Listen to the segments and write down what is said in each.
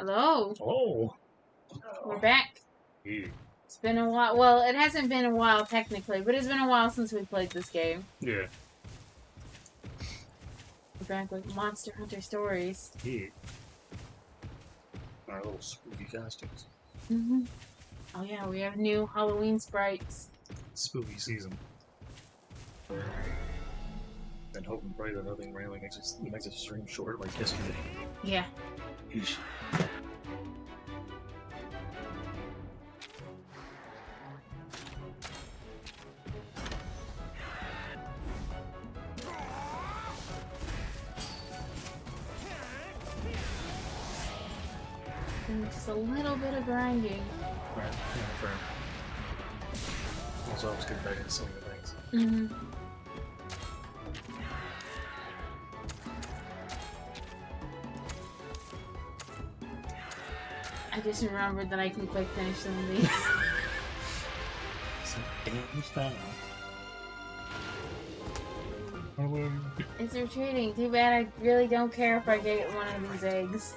Hello. Oh. We're back. Yeah. It's been a while. Well, it hasn't been a while technically, but it's been a while since we played this game. Yeah. We're back with Monster Hunter Stories. Yeah. Our little spooky costumes. Oh yeah, we have new Halloween sprites. Spooky season. And hope and pray that nothing randomly makes the stream short like yesterday. Yeah. Yeesh. And just a little bit of grinding. Alright, yeah, fair. Also, I was getting back into some of the things. I just remembered that I can quick finish some of these. Damn style. It's retreating. Too bad I really don't care if I get one of these eggs.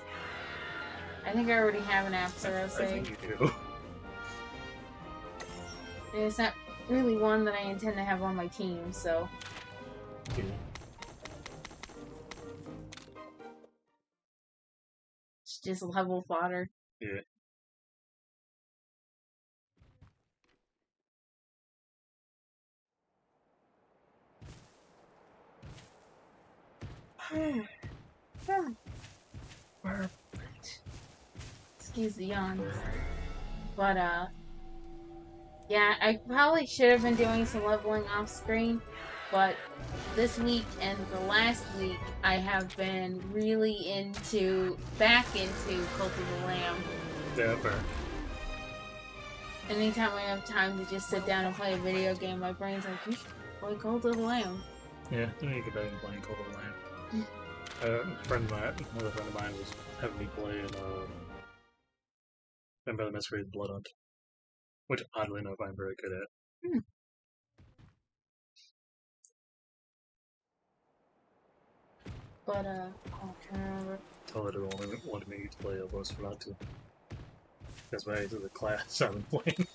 I think I already have an Apsaros I egg. think you do. And it's not really one that I intend to have on my team, so. Yeah. It's just level fodder. Yeah. Perfect. Excuse the yawns. But, yeah, I probably should have been doing some leveling off screen, but this week and the last week, I have been really back into Cult of the Lamb. Yeah, fair. Anytime I have time to just sit down and play a video game, my brain's like, you should play Cult of the Lamb. Yeah, I need to get back and playing Cult of the Lamb. Another friend of mine was having me play in Vampire the Masquerade Blood Hunt, which oddly enough I'm very good at. But, I'm trying to remember. Tell her to wanted me to play Elbows for not to. That's why I did the class I've been playing.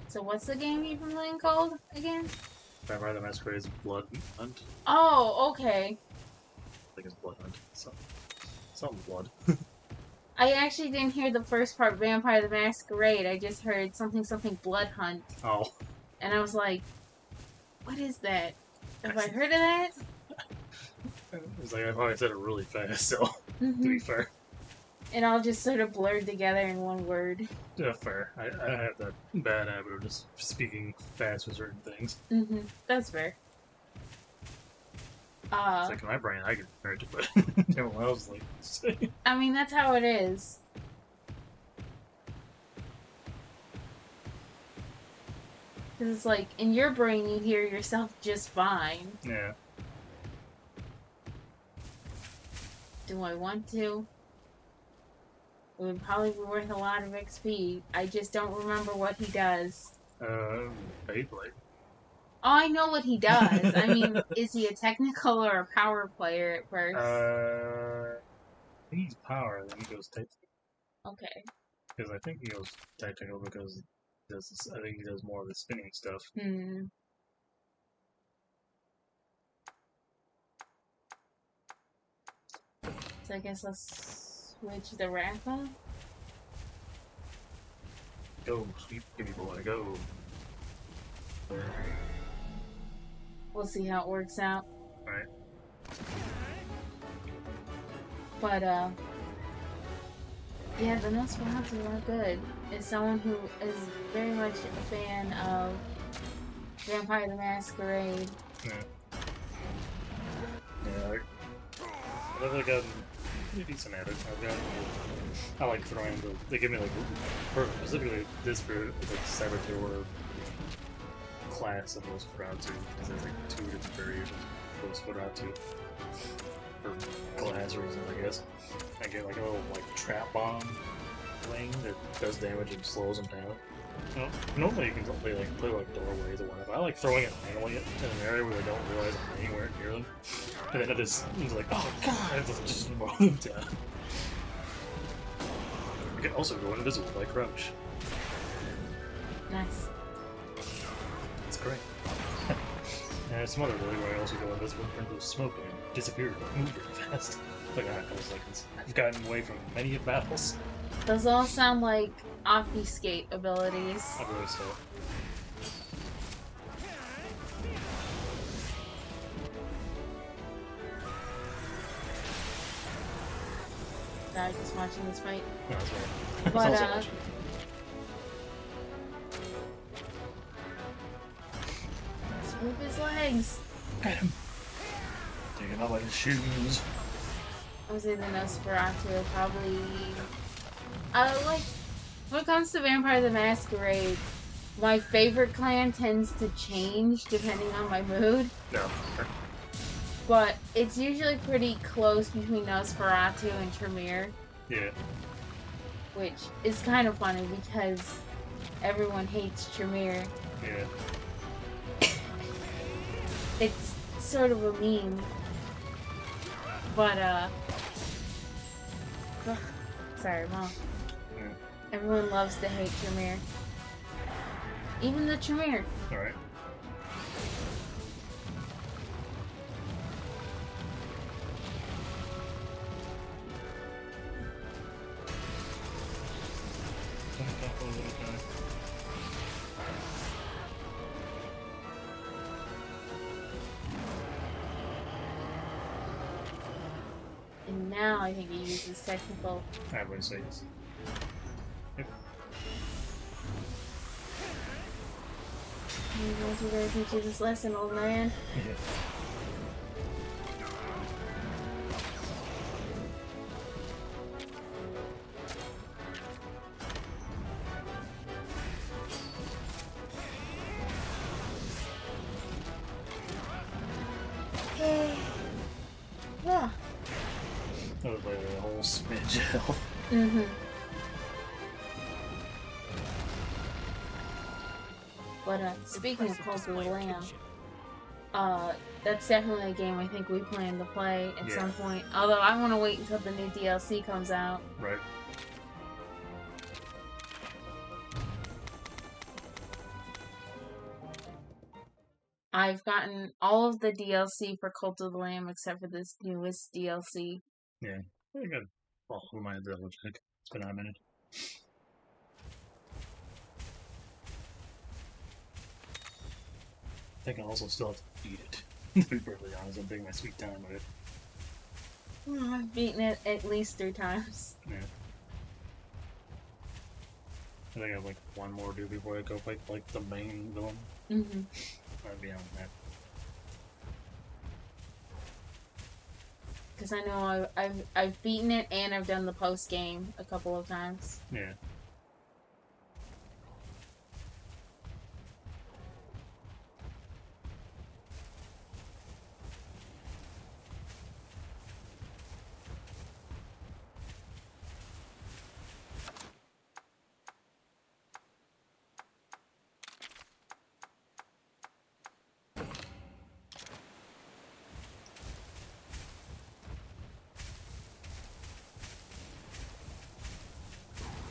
So what's the game you've been playing called again? Vampire the Masquerade's Blood Hunt. Oh, okay. I think it's Blood Hunt. Something blood. I actually didn't hear the first part, Vampire the Masquerade. I just heard something Blood Hunt. Oh. And I was like, what is that? Have I heard of that? It's like I probably said it really fast, so to be fair. It all just sort of blurred together in one word. Yeah, fair. I have that bad habit of just speaking fast with certain things. That's fair. It's like in my brain I get married to, but everyone else like I mean, that's how it is. Because it's like, in your brain you hear yourself just fine. Yeah. Do I want to? It would probably be worth a lot of XP. I just don't remember what he does. Beyblade. Oh, I know what he does. I mean, is he a technical or a power player at first? I think he's power, then he goes technical. Okay. Because I think he goes technical because I think he does more of the spinning stuff. So I guess let's switch the Rapha. Go, sweet baby boy, go. We'll see how it works out. Alright. But, yeah, the Nosferatu are good. As someone who is very much a fan of Vampire the Masquerade. Yeah, I've really gotten decent at it. I like throwing they give me like, specifically this for like Saboteur class of Nosferatu, because there's like 2 different variations of Nosferatu. For glass reasons, I guess. I get like a little like trap bomb thing that does damage and slows them down. No, normally you can play like doorways or whatever. I like throwing it randomly in an area where they don't realize I'm anywhere near them. And then it is it's like, oh god, I just mow them down. You can also go invisible by crouch. Nice. It's great. And there's some other really where I also go invisible in terms of smoke and disappear, move very fast. Like I was like, I've gotten away from many battles. Those all sound like obfuscate abilities. I really so. I was just watching this fight. No, that's right. But, Also watching. Swoop his legs. Got him. Taking out his shoes. I was in the Nosferatu, probably. Like, when it comes to Vampire the Masquerade, my favorite clan tends to change depending on my mood. No. But it's usually pretty close between Nosferatu and Tremere, Yeah. which is kind of funny because everyone hates Tremere. Yeah. It's sort of a meme. But, sorry, Mom. Yeah. Everyone loves to hate Tremere. Even the Tremere. Alright. And now I think he uses technical. I would say yes. Yep. I'm going to really teach you this lesson, old man. Yeah. Yeah. That was like a whole smidge of health. Mm-hmm. But speaking of Cult of the Lamb, that's definitely a game I think we plan to play at some point. Although I want to wait until the new DLC comes out. Right. I've gotten all of the DLC for Cult of the Lamb except for this newest DLC. Yeah. I got who might double check. It's been a minute. I think I also still have to beat it. To be perfectly honest, I'm taking my sweet time with it. I've beaten it at least 3 times. Yeah. I think I have like one more to do before I go fight like the main villain. Mm-hmm. I'd be on that. Because I know I've beaten it and I've done the post game a couple of times. Yeah.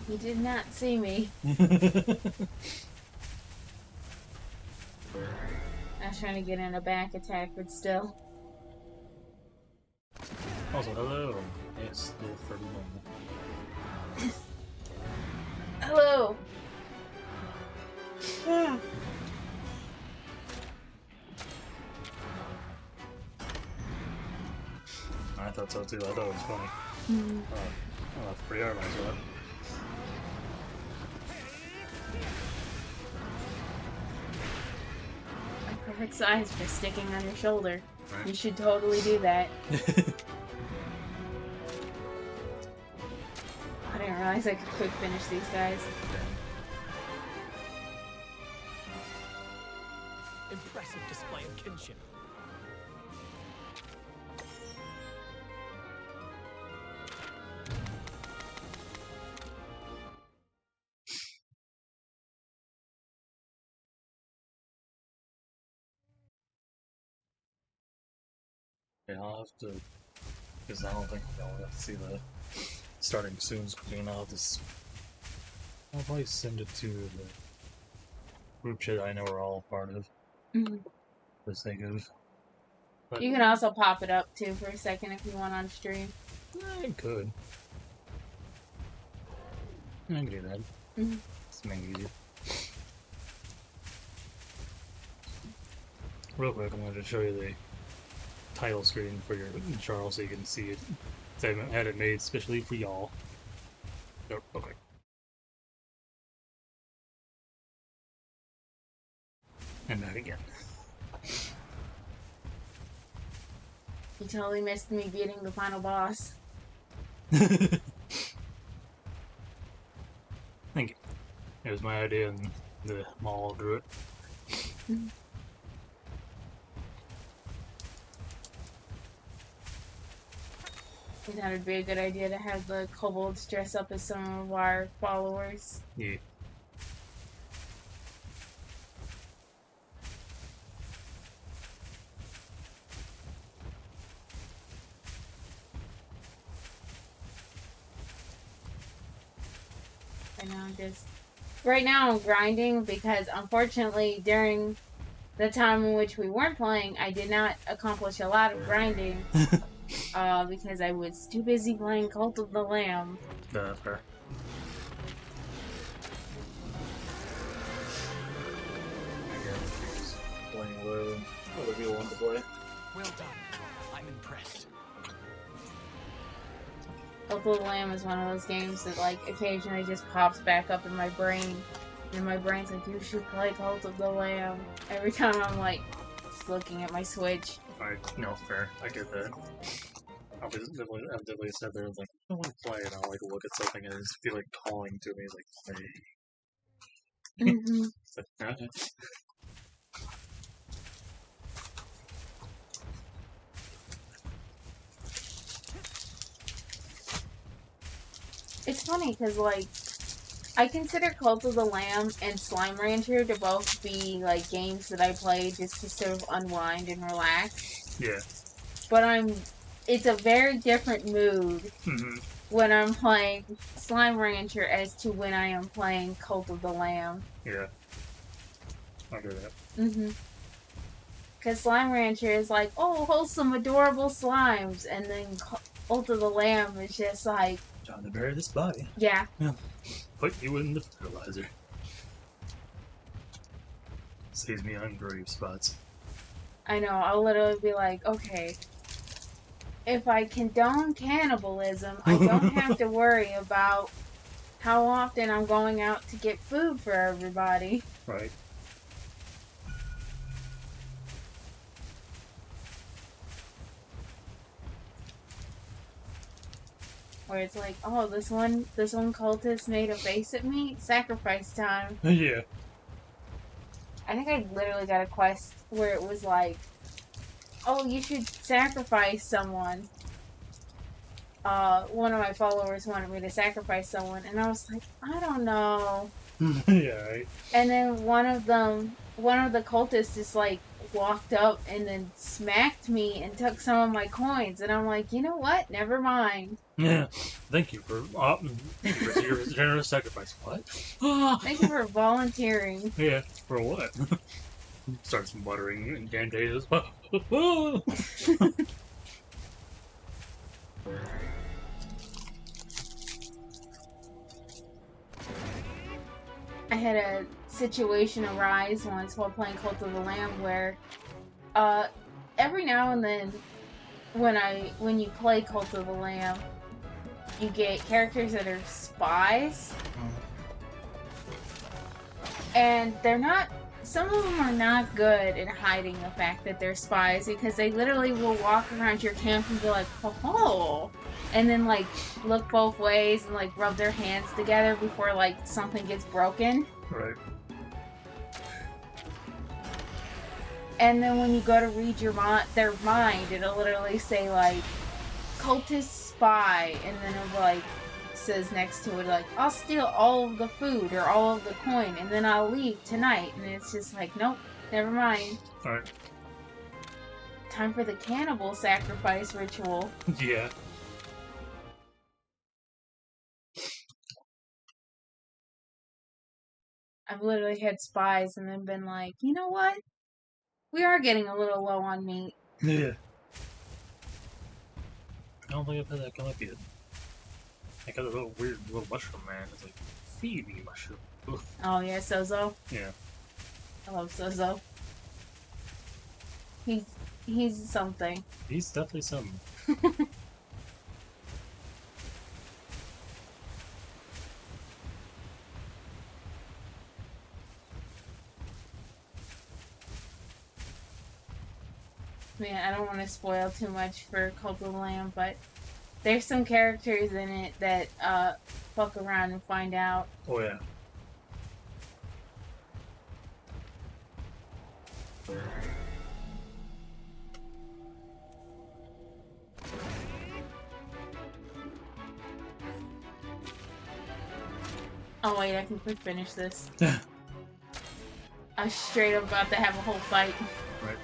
He did not see me. I was trying to get in a back attack, but still. Also, hello. It's the third one. Hello! Yeah. I thought so too. I thought it was funny. Mm. Oh, that's pretty hard myself. Perfect size for sticking on your shoulder. Right. You should totally do that. I didn't realize I could quick finish these guys. Impressive display of kinship. Yeah, I'll have to. Because I don't think I'll have to see the starting soon screen. I'll probably send it to the group chat I know we're all part of. Mhm. For the sake of. But You can also pop it up too for a second if you want on stream. I could. I can do that. Mhm. Just make it easier. Real quick, I'm going to show you the title screen for your Charles so you can see it. So I had it made especially for y'all. Oh, okay. And back again. You totally missed me beating the final boss. Thank you. It was my idea and the mall drew it. I thought it'd be a good idea to have the kobolds dress up as some of our followers. Yeah. Right now I'm grinding because unfortunately during the time in which we weren't playing, I did not accomplish a lot of grinding because I was too busy playing Cult of the Lamb. Fair. Playing with other people want to play. Well done. I'm impressed. Cult of the Lamb is one of those games that like occasionally just pops back up in my brain. And my brain's like, you should play Cult of the Lamb. Every time I'm like, just looking at my Switch. Alright, no, fair. I get that. I've definitely sat there and like, I want to play, and I'll like look at something and I just feel like calling to me, like, play. Mm-hmm. It's like, It's funny because like I consider Cult of the Lamb and Slime Rancher to both be like games that I play just to sort of unwind and relax. Yeah. But it's a very different mood Mm-hmm. when I'm playing Slime Rancher as to when I am playing Cult of the Lamb. Yeah. I'll do that. Mm-hmm. Because Slime Rancher is like, oh, wholesome, adorable slimes. And then Cult of the Lamb is just like... Time to bury this body. Yeah. Put you in the fertilizer. Saves me on grave spots. I know, I'll literally be like, okay, if I condone cannibalism, I don't have to worry about how often I'm going out to get food for everybody. Right. Where it's like, oh, this one cultist made a face at me. Sacrifice time. Yeah. I think I literally got a quest where it was like, oh, you should sacrifice someone. One of my followers wanted me to sacrifice someone, and I was like, I don't know. Yeah, right. And then one of the cultists just like walked up and then smacked me and took some of my coins, and I'm like, you know what? Never mind. Yeah. Thank you for your generous sacrifice. What? Thank you for volunteering. Yeah. For what? Starts muttering incantations. I had a situation arise once while playing Cult of the Lamb where every now and then when you play Cult of the Lamb, you get characters that are spies. And some of them are not good at hiding the fact that they're spies because they literally will walk around your camp and be like, oh, and then like look both ways and like rub their hands together before like something gets broken. Right. And then when you go to read their mind, it'll literally say like cultist spy, and then it'll like says next to it like, I'll steal all of the food or all of the coin and then I'll leave tonight. And it's just like, nope, never mind. Alright. time for the cannibal sacrifice ritual. Yeah. I've literally had spies and then been like, you know what? We are getting a little low on meat. Yeah. I don't think I've had that come up yet. I got a little weird little mushroom man. It's like, feed me mushroom. Ugh. Oh yeah, Sozo. Yeah. I love Sozo. He's something. He's definitely something. Man, I don't want to spoil too much for Cult of the Lamb, but there's some characters in it that fuck around and find out. Oh yeah. Oh wait, I can quick finish this. I was straight up about to have a whole fight. Right.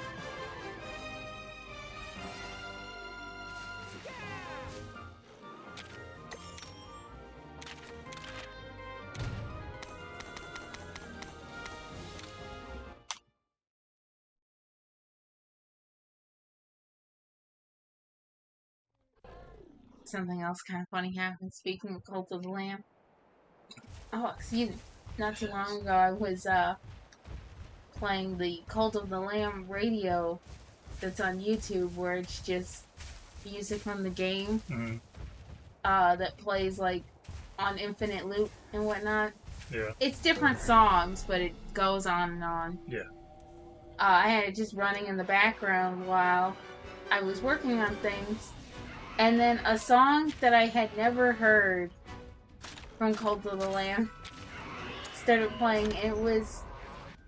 Something else kind of funny happened. Speaking of Cult of the Lamb. Oh, excuse me. Not too long ago, I was playing the Cult of the Lamb radio that's on YouTube, where it's just music from the game Mm-hmm. that plays like on infinite loop and whatnot. Yeah. It's different songs, but it goes on and on. Yeah. I had it just running in the background while I was working on things. And then a song that I had never heard from Cult of the Lamb started playing. It was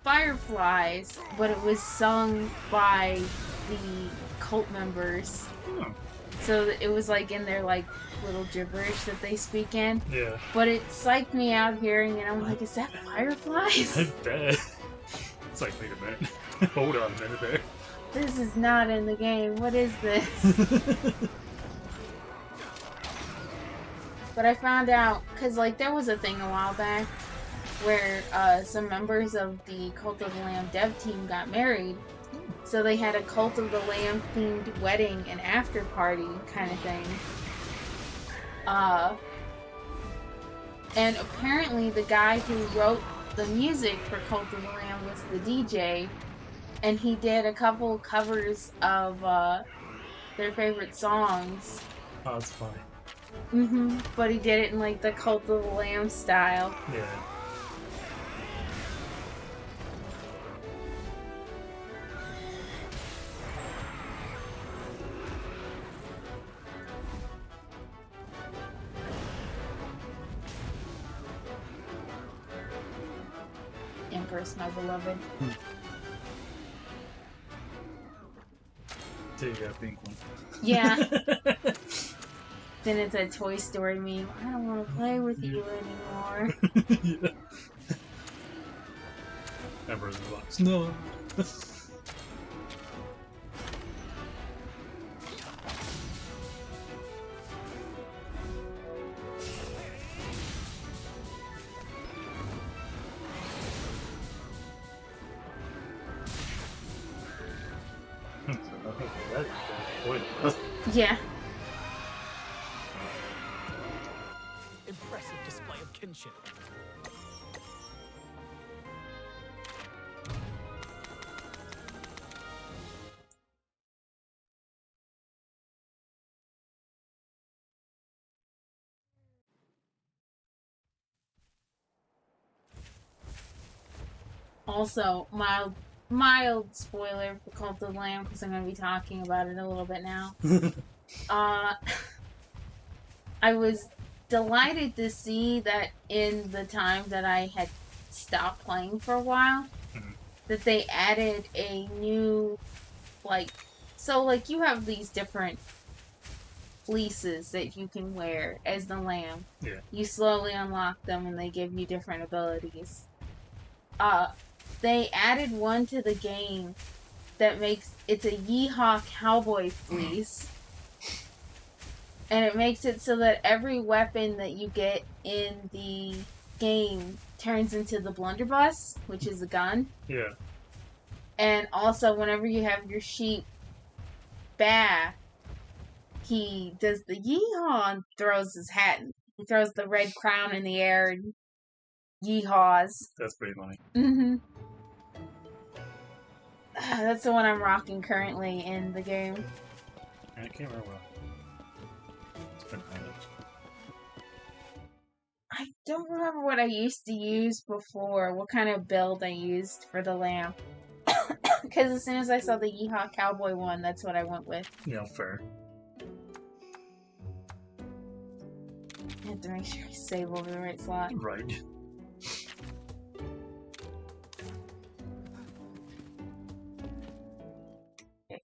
Fireflies, but it was sung by the cult members. Oh. So it was like in their like little gibberish that they speak in. Yeah. But it psyched me out hearing it. I'm like, is that Fireflies? I bet. It's like, wait a minute. Hold on a minute there. This is not in the game. What is this? But I found out, because like there was a thing a while back where some members of the Cult of the Lamb dev team got married. So they had a Cult of the Lamb themed wedding and after party kind of thing. And apparently the guy who wrote the music for Cult of the Lamb was the DJ. And he did a couple covers of their favorite songs. Oh, that's funny. But he did it in like the Cult of the Lamb style. Yeah. Empress, my beloved. There you go, pink one. Yeah. Then it's a Toy Story meme. I don't want to play with you anymore. Yeah. Emperor's in the box. No. Yeah. Impressive display of kinship. Also, mild spoiler for Cult of the Lamb, because I'm going to be talking about it a little bit now. I was delighted to see that in the time that I had stopped playing for a while, that they added a new, like, so like you have these different fleeces that you can wear as the lamb. Yeah. You slowly unlock them and they give you different abilities. They added one to the game that makes it's a Yeehaw cowboy fleece. And it makes it so that every weapon that you get in the game turns into the blunderbuss, which is a gun. Yeah. And also, whenever you have your sheep back, he does the yeehaw and throws his hat. He throws the red crown in the air and yeehaws. That's pretty funny. Mm-hmm. That's the one I'm rocking currently in the game. I can't remember what. It's been a minute. I don't remember what I used to use before, what kind of build I used for the lamp. Because as soon as I saw the Yeehaw Cowboy one, that's what I went with. Yeah, fair. I have to make sure I save over the right slot. Right. I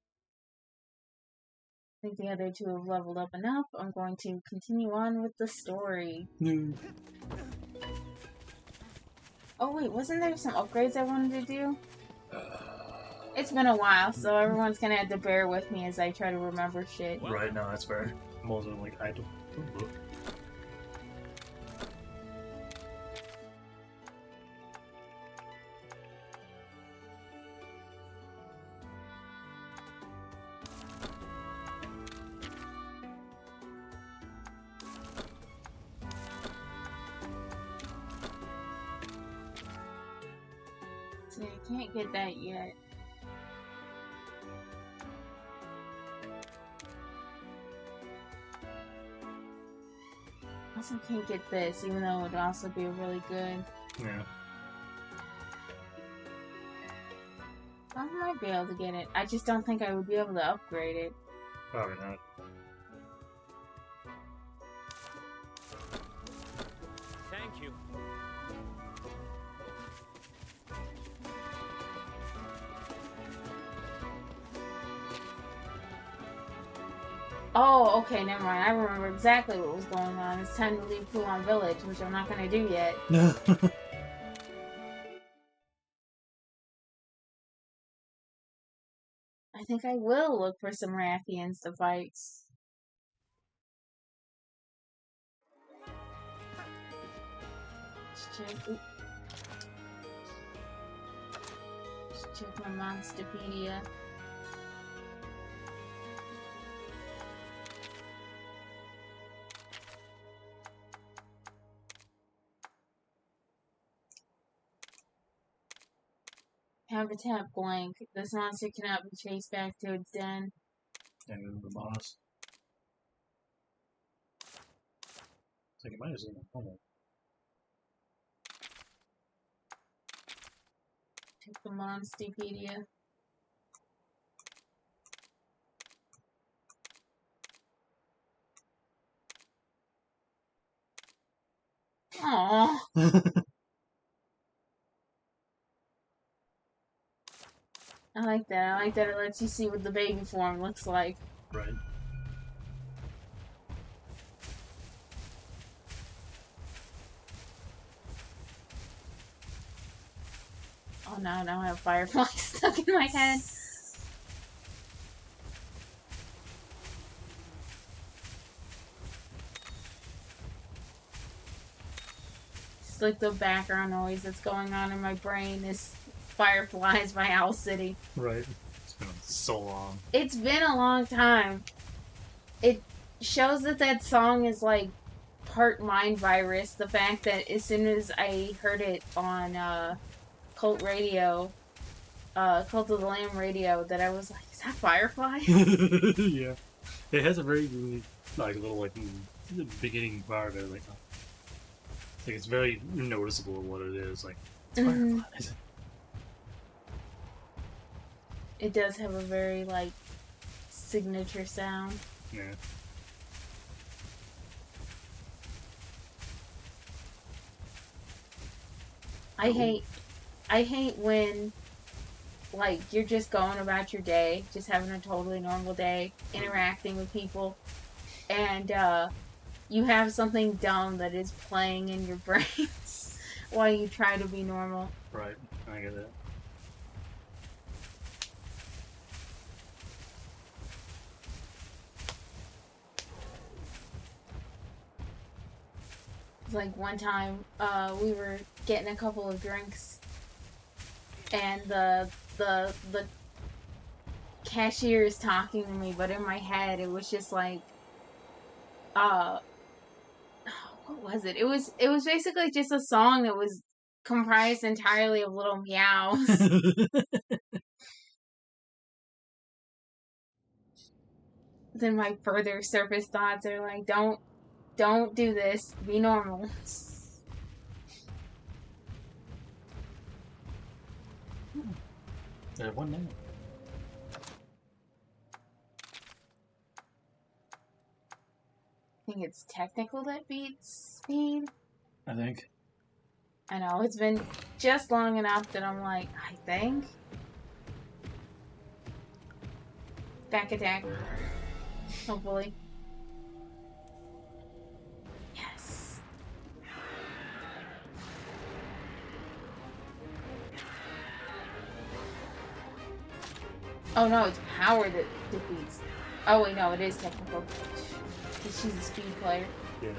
think the other two have leveled up enough. I'm going to continue on with the story. No. Oh wait, wasn't there some upgrades I wanted to do? It's been a while, so everyone's gonna have to bear with me as I try to remember shit. Right, no, that's fair. I'm also like, I don't look. See, I can't get that yet. Also can't get this, even though it would also be really good. Yeah. I might be able to get it. I just don't think I would be able to upgrade it. Probably not. Thank you. Oh, okay, never mind. I remember exactly what was going on. It's time to leave Kulon Village, which I'm not gonna do yet. No. I think I will look for some Rathians to fight. Let's check. Oop. Let's check my Monsterpedia. Habitat blank. This monster cannot be chased back to its den. And the boss. It's like, it might have seen a home. Check the Monsterpedia. Aww. I like that. I like that it lets you see what the baby form looks like. Right. Oh no, now I have Firefly stuck in my head. It's like the background noise that's going on in my brain is Fireflies by Owl City. Right. It's been so long. It's been a long time. It shows that that song is like part mind virus. The fact that as soon as I heard it on Cult Radio, Cult of the Lamb radio, that I was like, is that Firefly? Yeah. It has a very, like, little, like, the beginning part of it, like, it's very noticeable what it is, like, it's Mhm. Fireflies. It does have a very, like, signature sound. Yeah. I hate when, like, you're just going about your day, just having a totally normal day, interacting with people, and, you have something dumb that is playing in your brains while you try to be normal. Right. I get that. Like one time, we were getting a couple of drinks, and the cashier is talking to me, but in my head it was just like, uh, what was it? It was basically just a song that was comprised entirely of little meows. Then my further surface thoughts are like, don't do this. Be normal. One now. I think it's technical that beats speed. I think. I know, it's been just long enough that I'm like, I think. Back attack. Hopefully. Yes. Oh no, it's power that defeats. Oh wait, no, it is technical. Because she's a speed player. Yeah.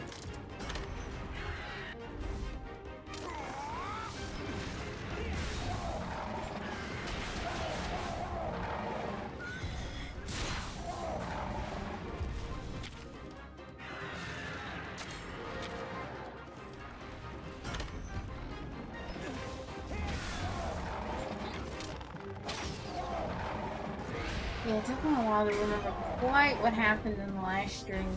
Yeah, it took me a while to remember quite what happened in the last stream.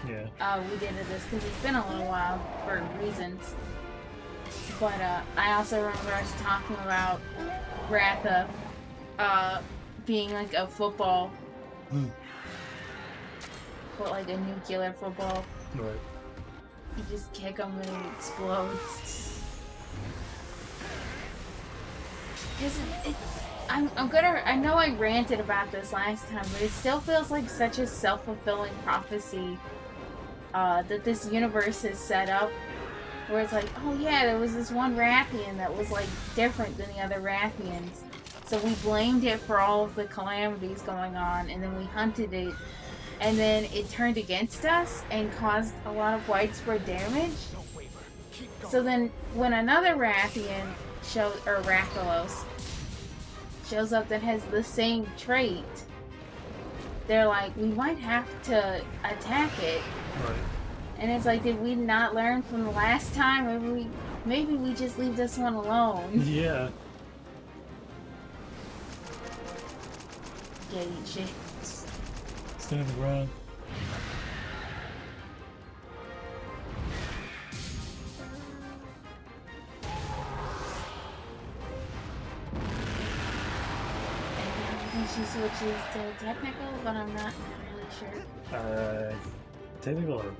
Yeah. We did of this because it's been a little while for reasons. But I also remember us talking about Ratha being like a football, but like a nuclear football. Right. You just kick him and he explodes. I know I ranted about this last time, but it still feels like such a self-fulfilling prophecy that this universe is set up, where it's like, oh yeah, there was this one Rathian that was like different than the other Rathians, so we blamed it for all of the calamities going on, and then we hunted it, and then it turned against us and caused a lot of widespread damage. So then when another Rathian or Rathalos shows up that has the same trait, they're like, we might have to attack it. Right. And it's like, did we not learn from the last time? Maybe we just leave this one alone. Yeah. Yeah, eat shit. Stand the ground. And she switches to technical, but I'm not really sure. Technical or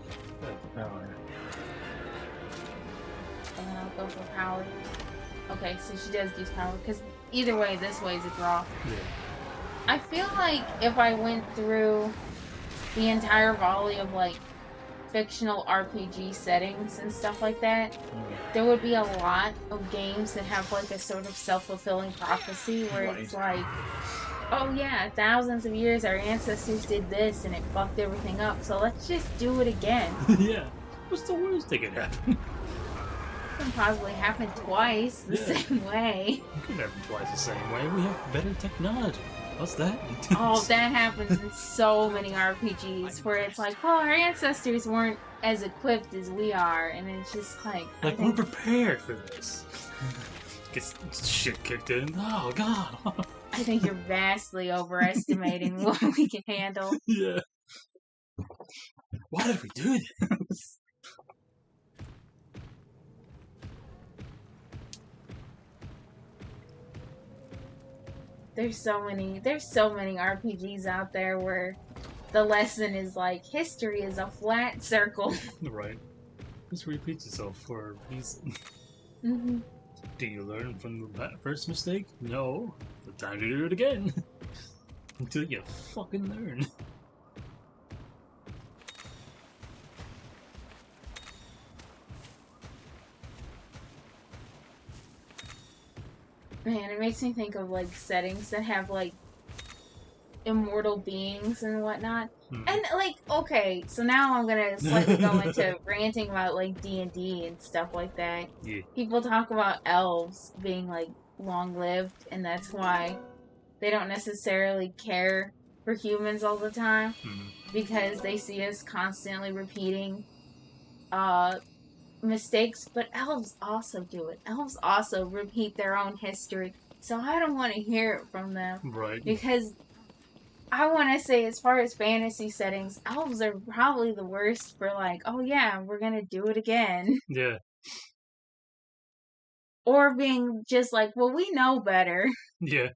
power? And then I'll go for power. Okay, so she does use power, because either way, this way is a draw. Yeah. I feel like if I went through the entire volley of, like, fictional RPG settings and stuff like that, there would be a lot of games that have, like, a sort of self-fulfilling prophecy where it's like, oh yeah, thousands of years our ancestors did this and it fucked everything up, so let's just do it again. Yeah. What's the worst that could happen? It can possibly happen twice the same way. It could happen twice the same way. We have better technology. What's that? Oh, that happens in so many RPGs where it's like, well, our ancestors weren't as equipped as we are, and it's just like... Like, we're prepared for this. Gets shit kicked in. Oh, God. I think you're vastly overestimating what we can handle. Yeah. Why did we do this? There's so many RPGs out there where the lesson is like, history is a flat circle. Right. This repeats itself for a reason. Mm-hmm. Do you learn from the first mistake? No. It's time to do it again. Until you fucking learn. Man, it makes me think of, like, settings that have, like, immortal beings and whatnot. Hmm. And like, okay, so now I'm gonna slightly go into ranting about like D&D and stuff like that. Yeah. People talk about elves being like long-lived, and that's why they don't necessarily care for humans all the time Hmm. because they see us constantly repeating mistakes. But elves also do it. Elves also repeat their own history, so I don't want to hear it from them Right. because I want to say, as far as fantasy settings, elves are probably the worst for like, oh yeah, we're gonna do it again. Yeah. Or being just like, well, we know better. Yeah.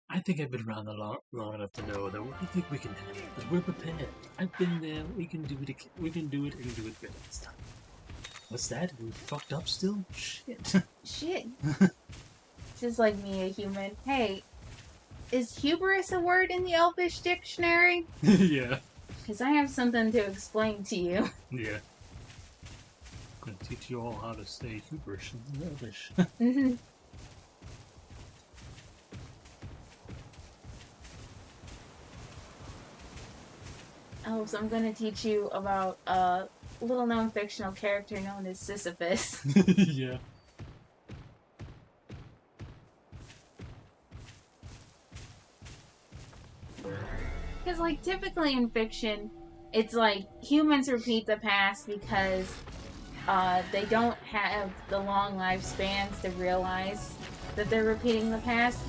I think I've been around long enough to know that I think we can do it. Because we're prepared. I've been there. We can do it. We can do it and do it better this time. What's that? We fucked up still? Shit. Shit. Just like me, a human. Hey, is hubris a word in the Elvish dictionary? Yeah. Because I have something to explain to you. Yeah. I'm gonna teach you all how to say hubris and rubbish. Elves, I'm going to teach you about a little known fictional character known as Sisyphus. Yeah. Because, like, typically in fiction, it's like humans repeat the past because they don't have the long lifespans to realize that they're repeating the past.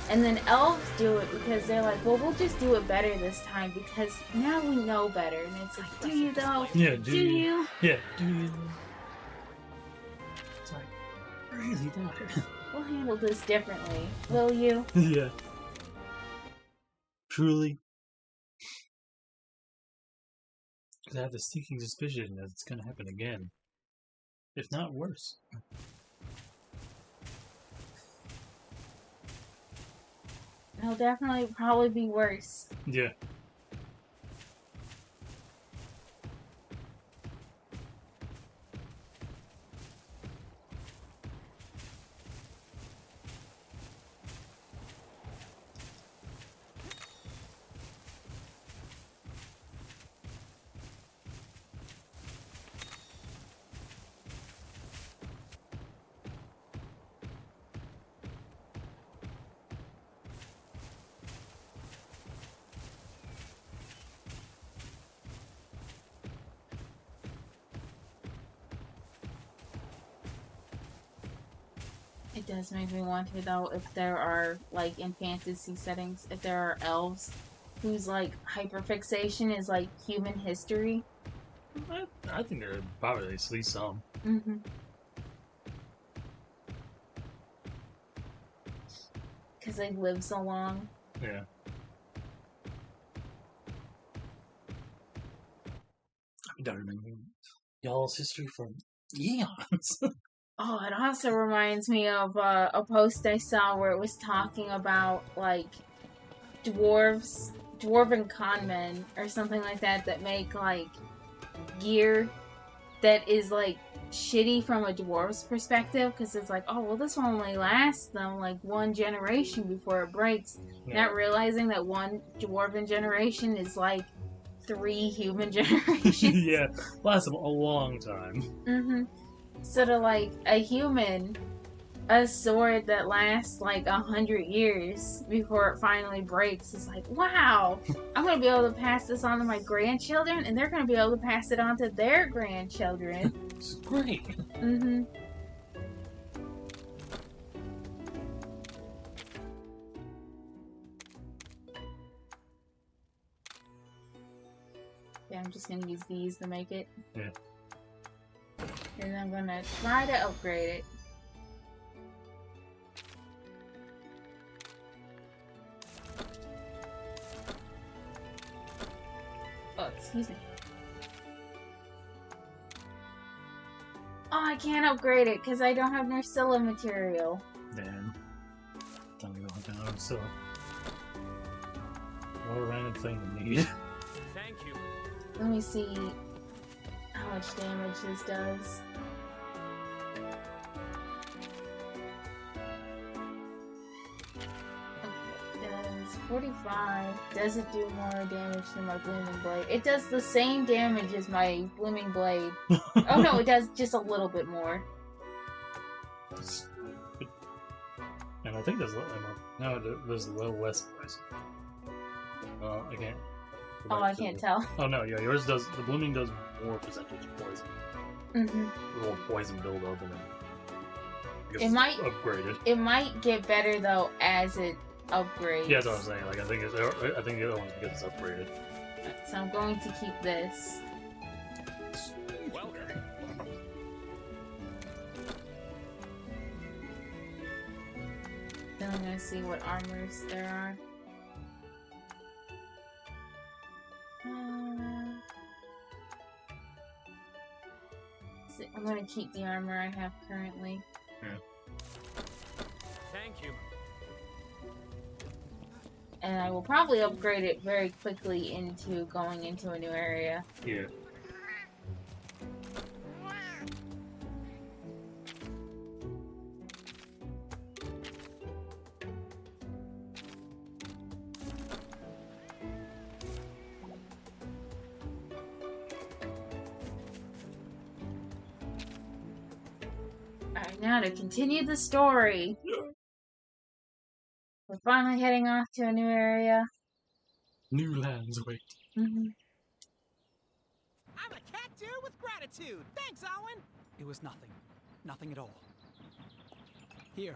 And then elves do it because they're like, well, we'll just do it better this time because now we know better. And it's like, do you though? Yeah, Do you? Yeah, do you? It's like, really not. We'll handle this differently. Will you? Yeah. Truly. Because I have the sneaking suspicion that it's gonna happen again. If not worse. It'll definitely probably be worse. Yeah. It does make me wonder though if there are, like, in fantasy settings, if there are elves whose like hyperfixation is like human history. I think there are probably at least some. Mm-hmm. Because they live so long. Yeah. I don't remember y'all's history from eons. Oh, it also reminds me of a post I saw where it was talking about like dwarven conmen or something like that make like gear that is like shitty from a dwarf's perspective because it's like, oh well, this will only last them like one generation before it breaks. Yeah. Not realizing that one dwarven generation is like 3 human generations. Yeah, lasts a long time. Mm-hmm. So to like a human, a sword that lasts like 100 years before it finally breaks is like, wow, I'm gonna be able to pass this on to my grandchildren, and they're gonna be able to pass it on to their grandchildren. It's great. Mm-hmm. Yeah, I'm just gonna use these to make it. Yeah. And I'm gonna try to upgrade it. Oh, excuse me. Oh, I can't upgrade it because I don't have Nursilla material. Damn. Time to go hunt down, so. What a random thing to need. Thank you. Let me see how much damage this does. Okay, it does 45. Does it do more damage than my Blooming Blade? It does the same damage as my Blooming Blade. Oh no, it does just a little bit more. And I think there's a little no, there's a little less poison. I can't. go Oh, back I to can't the- tell. Oh no, yeah, yours does. The blooming does more percentage poison. Mm-hmm. A little poison build up and then. I guess It it's might- upgraded. It might get better though as it upgrades. Yeah, that's what I'm saying. Like I think the other one's because it's upgraded. So I'm going to keep this. Welcome. Then I'm gonna see what armors there are. I'm gonna keep the armor I have currently. Thank you. And I will probably upgrade it very quickly into going into a new area. Yeah. Alright, now to continue the story. We're finally heading off to a new area. New lands await. Mm-hmm. I'm a cat dude with gratitude. Thanks, Owen. It was nothing. Nothing at all. Here,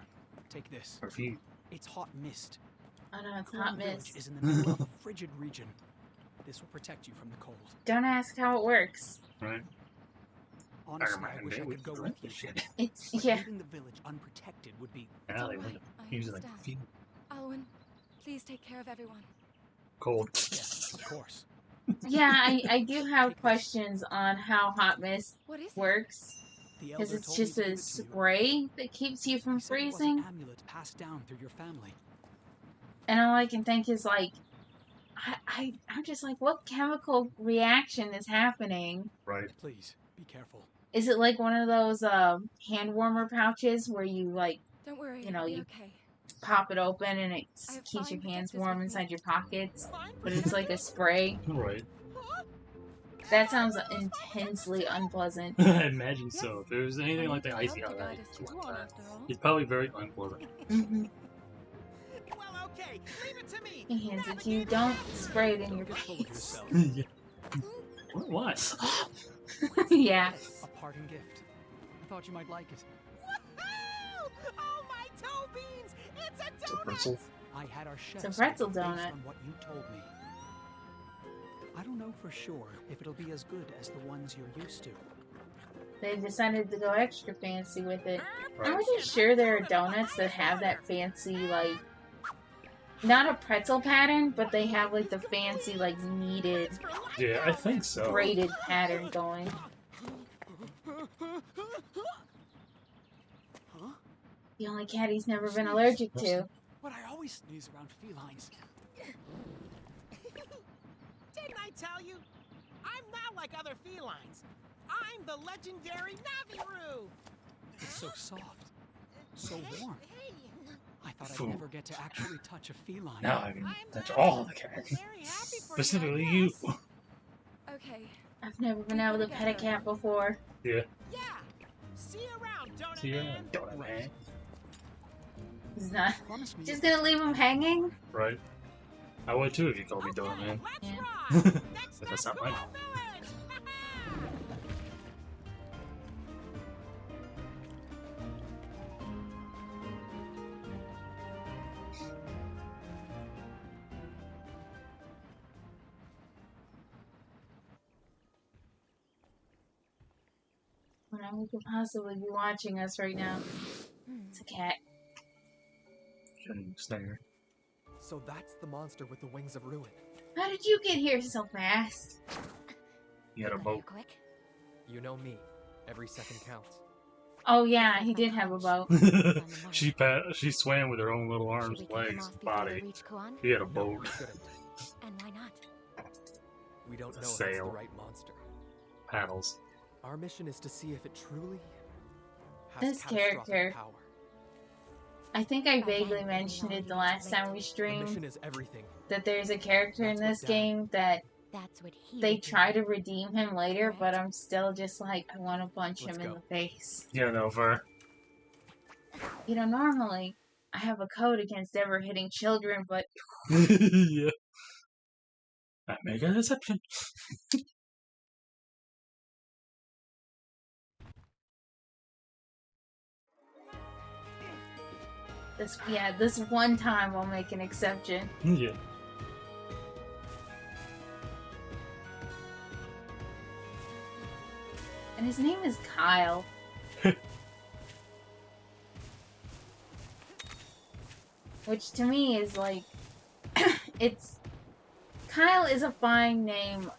take this. Perfume. It's hot mist. Oh no, it's Kuan hot Village mist. is in the middle of a frigid region. This will protect you from the cold. Don't ask how it works. Right. Honestly, I wish I could go with you. Shit. It's, But yeah. leaving the village unprotected would be Now they Alright, want I to use it like understand. perfume. Alwyn, please take care of everyone. Cold. yes, of course. Yeah, I do have questions on how hot mist What is it? works. The Because elder it's told me just to give a it to you. spray that keeps you from He said it was freezing. an amulet passed down through your family. And all I can think is like, I'm just like, what chemical reaction is happening? Right. Please, be careful. Is it like one of those hand warmer pouches where you like Don't worry, You know, it'll be you- okay. pop it open and it I have keeps your fine hands protectors warm with me. inside your pockets? Fine. But it's like a spray. Right. That sounds intensely unpleasant. I imagine so. If it was anything like the I icy helped hot to guide ice, us to Dwan, after all. it's probably very unpleasant. Hmm. Well, okay. Leave it to me. He hands it to you. Don't spray it in your Get full of face. yourself. Yeah. What? Yeah. A parting gift. I thought you might like it. Woohoo! Oh, my toe beans! It's a It's a donut! pretzel. I had our chef It's a say pretzel based donut. on what you told me. I don't know for sure if it'll be as good as the ones you're used to. They decided to go extra fancy with it. I'm Right. pretty sure there are donuts that have that fancy, like, not a pretzel pattern, but they have, like, the fancy, like, kneaded, Yeah, I think so. braided pattern going. Huh? The only cat he's never been allergic to. But I always sneeze around felines. Didn't I tell you? I'm not like other felines. I'm the legendary Naviru. It's so soft, so warm. Hey, I thought Phew. I'd never get to actually touch a feline. Now I can I'm touch not all the cats. very happy for Specifically I you. guess. Okay, I've never been able to pet a cat before. Yeah. See you around, Donut See you Man. around, donut man. He's not Promise me. just gonna leave him hanging. Right. I would too if you called me donut man. Let's Yeah. ride. Next But that's stop, not mine. Cool Village. Who could possibly be watching us right now? It's a cat. Shouldn't snare. So that's the monster with the wings of ruin. How did you get here so fast? You had a boat. quick. You know me. Every second counts. Oh yeah, he did have a boat. She swam with her own little arms, Should we cut them legs, off before they body. reach Kuan? She had a No, boat. we shouldn't. And why not? We don't It's a know if it's sail. the right monster. Paddles. Our mission is to see if it truly has This catastrophic character. power. I think I vaguely mentioned it the last time we The streamed, mission is everything. that there's a character in That's this what Dad- game that That's what he they would do. try to redeem him later, but Correct. I'm still just like, I want to punch Let's him in go. the face. Yeah, no, for You know, normally I have a code against ever hitting children, but yeah. I make an exception. this one time I'll make an exception. Yeah. And his name is Kyle. Which to me is like, Kyle is a fine name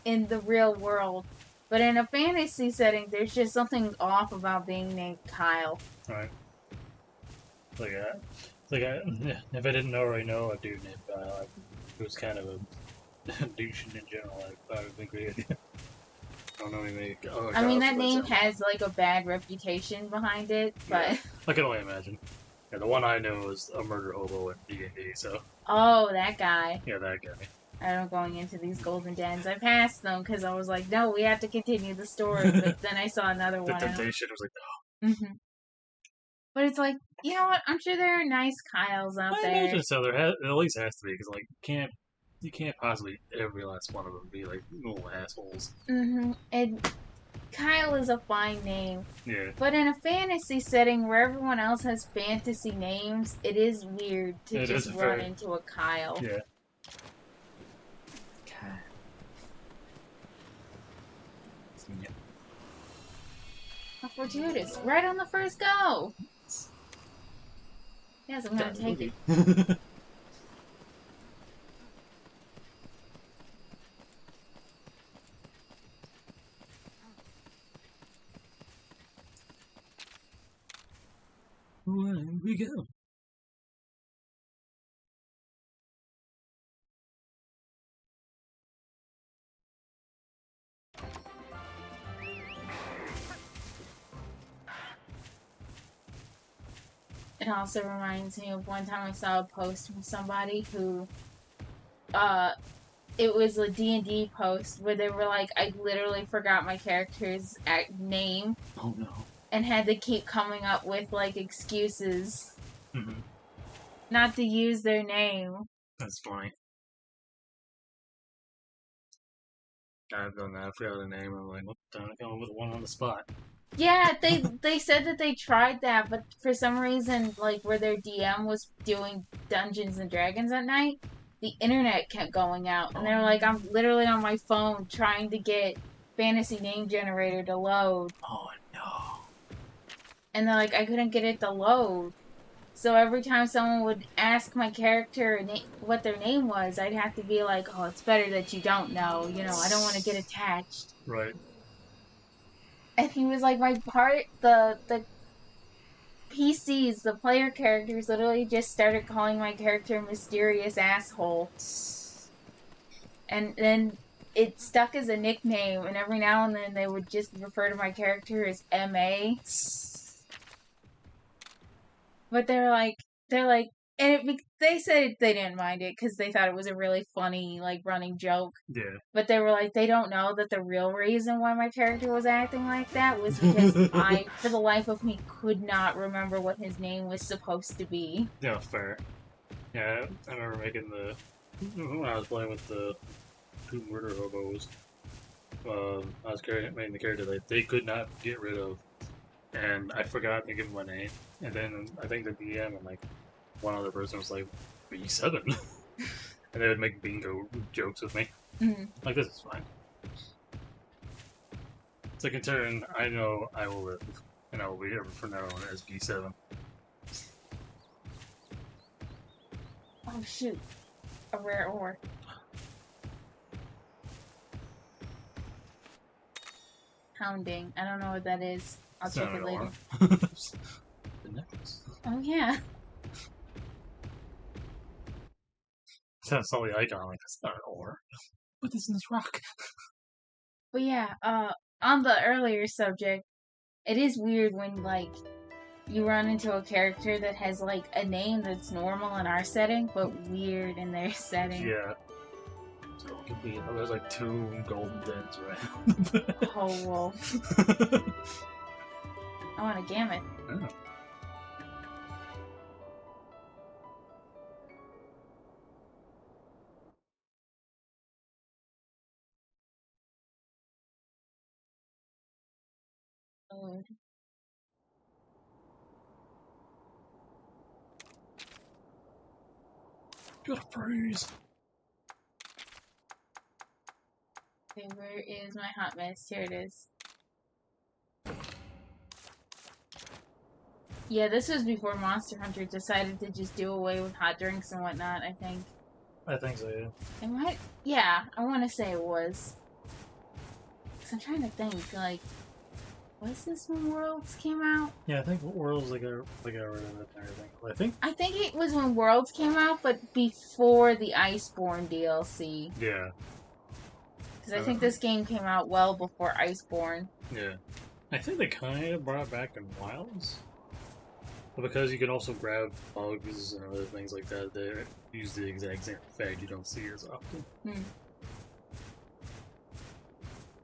in the real world, but in a fantasy setting, there's just something off about being named Kyle. Right. If I didn't already know a dude named Kyle, who's kind of a douche in general, I would think we I don't know any other I mean, Kyles that for name myself. has like a bad reputation behind it, but Yeah. I can only imagine. Yeah, the one I know is a murder hobo in D&D, so oh, that guy. yeah, that guy. I don't going into these golden dens. I passed them because I was like, no, we have to continue the story. But then I saw another The one. and I'm- temptation was like, Mhm. But it's like, you know what? I'm sure there are nice Kyles out I there. imagine so. There at least has to be, because like you can't possibly every last one of them be like little assholes. And Kyle is a fine name. Yeah. But in a fantasy setting where everyone else has fantasy names, it is weird to It just is run very- into a Kyle. Yeah. How fortuitous. Right on the first go! Yes, I'm gonna take it. Where we go? It also reminds me of one time I saw a post from somebody who, it was a D&D post where they were like, I literally forgot my character's name Oh no. and had to keep coming up with, like, excuses Mm-hmm. not to use their name. That's funny. I've done that. I forgot the name. I'm like, what the hell? I come up with one on the spot. Yeah, they said that they tried that, but for some reason, like, where their DM was doing Dungeons and Dragons at night, the internet kept going out. And they were like, I'm literally on my phone trying to get Fantasy Name Generator to load. Oh no. And they're like, I couldn't get it to load. So every time someone would ask my character what their name was, I'd have to be like, oh, it's better that you don't know. You know, I don't want to get attached. Right. And he was like, the PCs, the player characters, literally just started calling my character Mysterious Asshole. And then it stuck as a nickname, and every now and then they would just refer to my character as M.A. But they're like, and they said they didn't mind it because they thought it was a really funny, like, running joke. Yeah. But they were like, they don't know that the real reason why my character was acting like that was because I, for the life of me, could not remember what his name was supposed to be. Yeah, fair. Yeah, I remember making when I was playing with the two murder hobos, I was making the character that they could not get rid of, and I forgot to give them my name, and then I think the DM and like one other person was like, B7, and they would make bingo jokes with me. Mm-hmm. Like, this is fine. So in turn, I know I will live, and I will be ever from now on as B7. Oh, shoot. A rare ore. Hounding. I don't know what that is. I'll It's check not it an later. ore. The necklace. Oh, yeah. I saw the icon, like, that's not an ore. Put this in this rock. But yeah, on the earlier subject, it is weird when, like, you run into a character that has like a name that's normal in our setting, but weird in their setting. Yeah. So it could be, there's like 2 golden dens around. Oh, well. I want a gamut. Oh. Oh. Gotta freeze. Okay, where is my hot mess? Here it is. Yeah, this was before Monster Hunter decided to just do away with hot drinks and whatnot, I think. I think so, yeah. It might, yeah, I want to say it was. Cause I'm trying to think, like, was this when Worlds came out? Yeah, I think Worlds they got rid of it and everything. Well, I think it was when Worlds came out, but before the Iceborne DLC. yeah. Because I think this game came out well before Iceborne. Yeah. I think they kind of brought it back in Wilds. But because you can also grab bugs and other things like that, they use the exact same effect you don't see as often.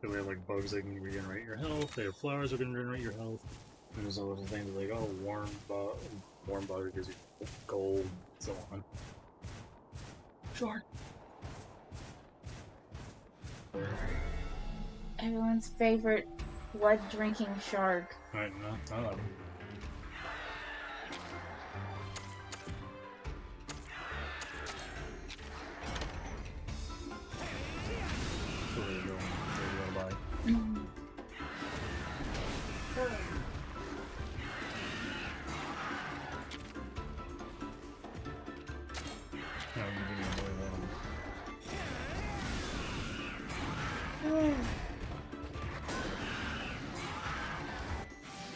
So we have like bugs that can regenerate your health, they have flowers that can regenerate your health, and there's other things like, oh, warm bug gives you gold, and so on. Shark! Everyone's favorite blood-drinking shark. Alright, no, I love it.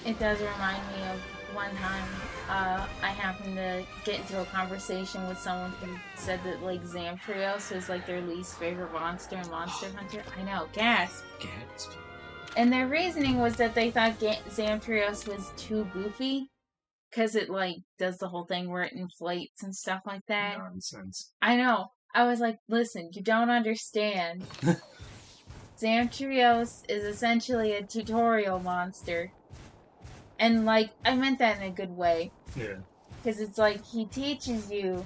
It does remind me of one time I happened to get into a conversation with someone who said that like Zamtrios was like their least favorite monster in Monster Hunter. I know, gasp. Gasp. And their reasoning was that they thought Zamtrios was too goofy because it like does the whole thing where it inflates and stuff like that. Nonsense. I know. I was like, listen, you don't understand. Zamtrios is essentially a tutorial monster. And, like, I meant that in a good way. Yeah. Because it's like, he teaches you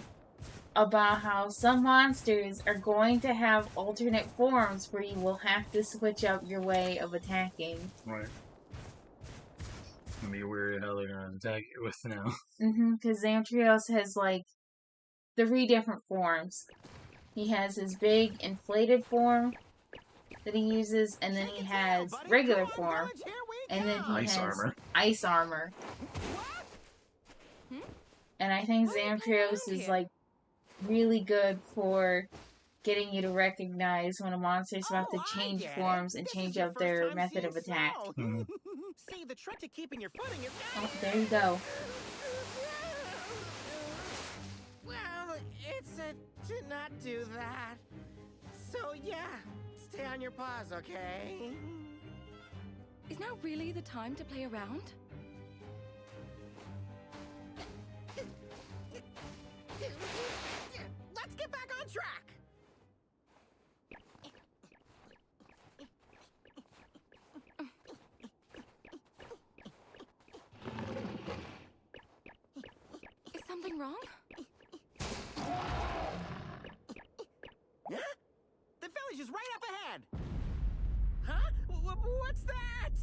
about how some monsters are going to have alternate forms where you will have to switch up your way of attacking. Right. Be wary how they're gonna attack you with now. Because Zamtrios has, like, 3 different forms. He has his big inflated form that he uses, and then he has regular form, and then he has ice armor. And I think Zamtrios is like really good for getting you to recognize when a monster is about to change forms and change up their method of attack. See, the trick to keeping your footing is... Oh, there you go. Well, it's to not do that. So yeah, stay on your paws, okay? Is now really the time to play around? Let's get back on track! Is something wrong? Huh? The village is right up ahead! Huh? What's that?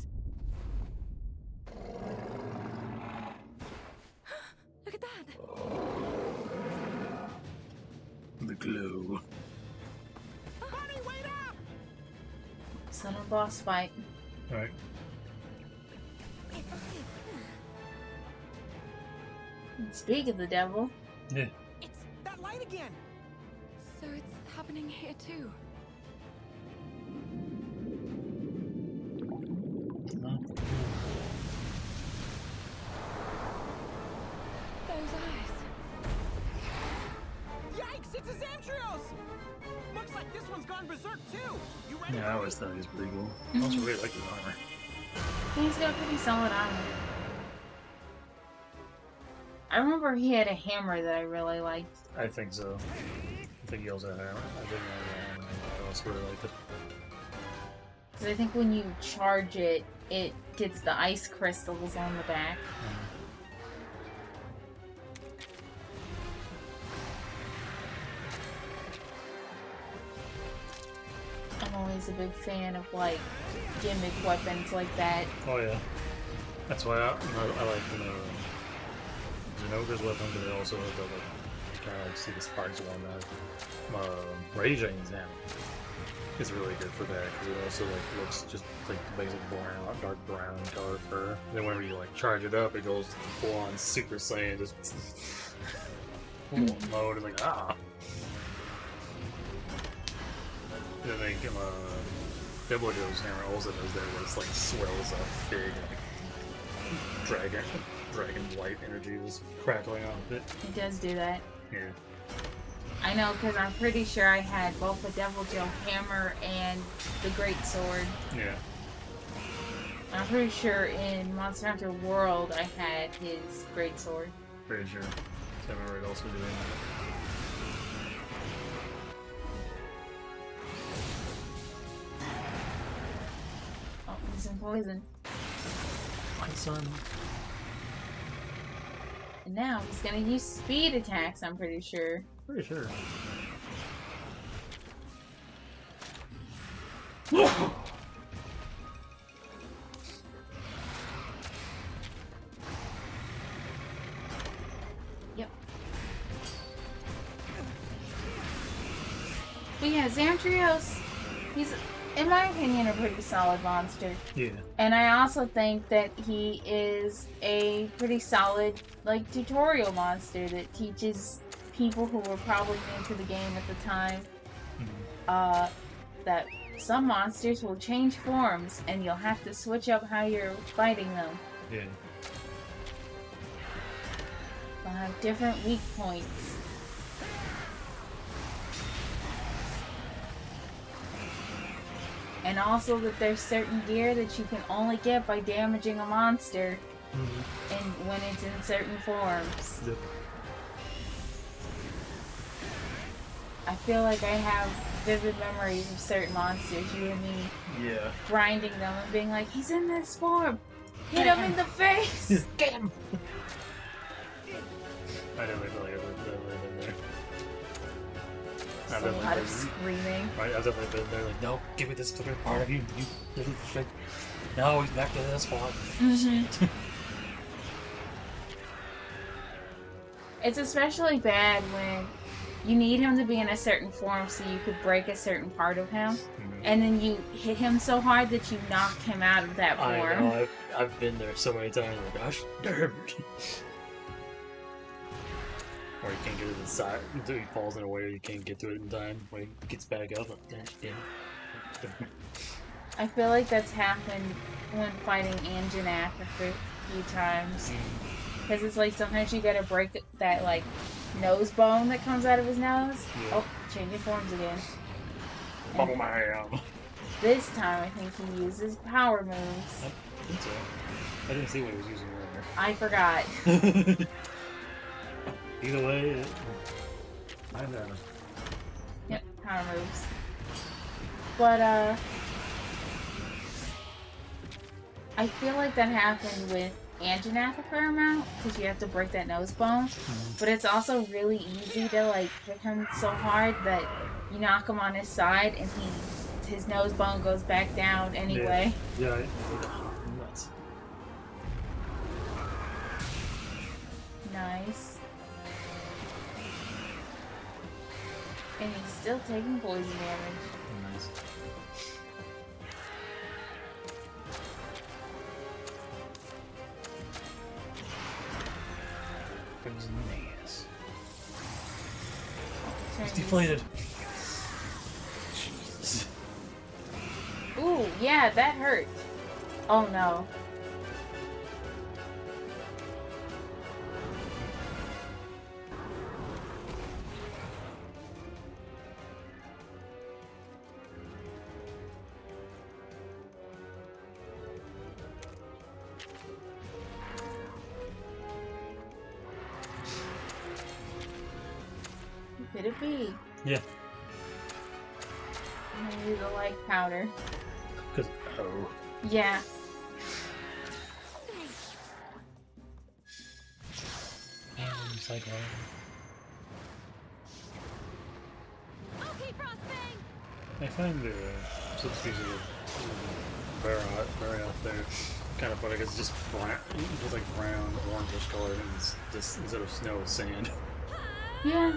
Look at that! The glow. Buddy, wait up! Sudden boss fight. Alright. Speak of the devil. Yeah. It's that light again! So it's happening here too. Those eyes. Yikes, it's a Zamtrios! Looks like this one's gone berserk too! You ready? Yeah, I always thought he was pretty cool. I also really like his armor. He's got pretty solid armor. I remember he had a hammer that I really liked. I think so. I think he also had a hammer. I didn't know the hammer. I also really liked it. Because I think when you charge it, it gets the ice crystals on the back. I'm always a big fan of, like, gimmick weapons like that. Oh yeah. That's why I like Zenogre's weapon, but they also have the like kind of like see the sparks one Rajang's hammer. It's really good for that because it also like looks just like the basic brown, dark brown color fur. And then whenever you like charge it up, it goes full on Super Saiyan, just mode and like ah. And then they give Double Joe's hammer also does that where it's like swells up big and dragon light energy was crackling off it. It does do that. Yeah. I know, because I'm pretty sure I had both the Devil Joe hammer and the Great Sword. Yeah. I'm pretty sure in Monster Hunter World I had his Great Sword. Pretty sure. So I remember it also doing that. Oh, he's in poison. My son. And now he's gonna use speed attacks, I'm pretty sure. Pretty sure. Yep. But yeah, Zamtrios, he's, in my opinion, a pretty solid monster. Yeah. And I also think that he is a pretty solid, like, tutorial monster that teaches people who were probably new to the game at the time, that some monsters will change forms and you'll have to switch up how you're fighting them. Yeah. They'll have different weak points. And also that there's certain gear that you can only get by damaging a monster and when it's in certain forms. Yep. I feel like I have vivid memories of certain monsters, you and me, Yeah. grinding them and being like, he's in this form! Hit him in the face! Get him! I definitely feel like I've been there. Just a lot of screaming. Right, I've definitely been there, like, no, give me this fucking part of you little shit. No, he's back to this spot. It's especially bad when you need him to be in a certain form so you could break a certain part of him, and then you hit him so hard that you knock him out of that form. I know, I've been there so many times, like, gosh, damn. Or you can't get to the side, until he falls in a way you can't get to it in time, when he gets back up, like, gosh, damn. I feel like that's happened when fighting Anjanath a few times. Because it's like sometimes you gotta break that, like, nose bone that comes out of his nose. Yeah. Oh, changing forms again. Oh man. This time I think he uses power moves. I think so. I didn't see what he was using earlier. I forgot. Either way, I know. Yep, power moves. But, I feel like that happened with Anjanath a fair amount, because you have to break that nose bone. But it's also really easy to, like, hit him so hard that you knock him on his side and his nose bone goes back down anyway. Yeah, nuts. Nice. And he's still taking poison damage. Nice. Brings in the ass. He's deflated. Jesus. Ooh, yeah, that hurt. Oh no. could it be? Yeah. Maybe the light powder. Because, oh. Yeah. Cyclone. Okay, Frostbang! I find the subspecies of Barrot there kind of funny because it's just brown, it's like brown, orangish color, and it's just instead of snow, it's sand. Yeah.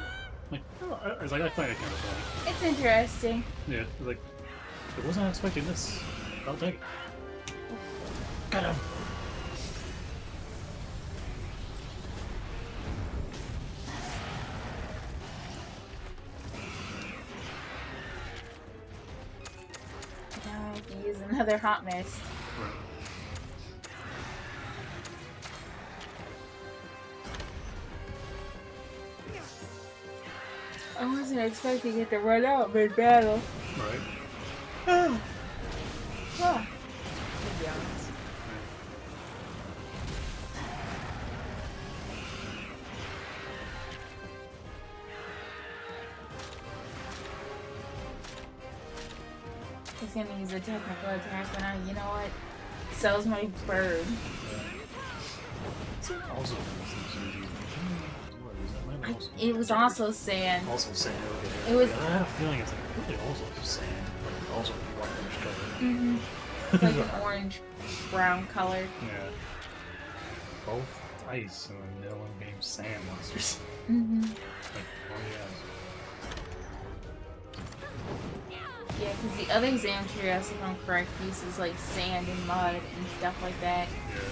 Like, oh, I find it kind of funny. It's interesting. Yeah, like, I wasn't expecting this. I'll take it. Got him. Now I can use another hot mist. Right. I wasn't expecting it to run out mid-battle. Right. Ah. Ah. To be honest. He's gonna use a technical attack, but you know what? So's my bird. Also, It was also sand. also sand. Okay. It was- I had a feeling it's like really also sand, but also whitish color. Mm-hmm. It's like an orange brown color. Yeah. Both ice and the middle of the game sand monsters. Mm-hmm. Like, oh Yeah, because the other Zamtrios, if I'm correct, uses like sand and mud and stuff like that. yeah. Yeah.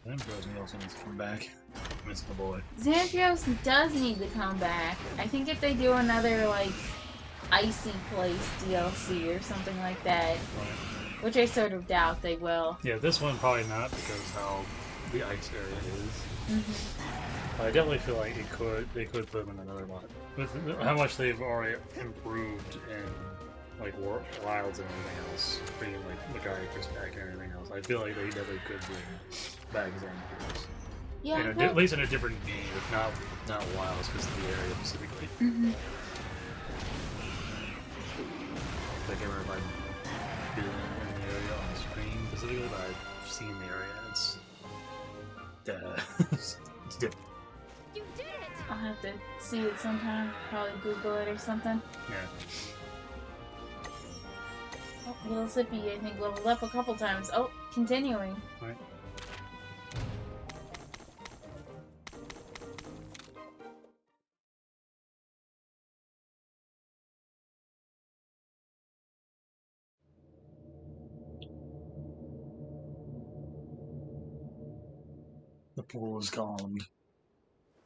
That bros me also needs to come back. Miss my boy. Zamtrios does need to come back. I think if they do another like Icy Place DLC or something like that, Right. which I sort of doubt they will. Yeah, this one probably not because how the ice area is. Mm-hmm. I definitely feel like they could put them in another one. With how much they've already improved in like wilds and everything else, bringing like Legaicus back and everything else, I feel like they definitely could bring back Xanthus. Yeah. At least in a different game, if not wilds, because of the area specifically. Mm-hmm. I can't remember if I've been in the area on screen specifically, but I've seen the area. It's different. You did it! I'll have to see it sometime. Probably Google it or something. Yeah. Oh, Little Sippy, I think, leveled up a couple times. Oh, continuing. Right. The pool is calmed.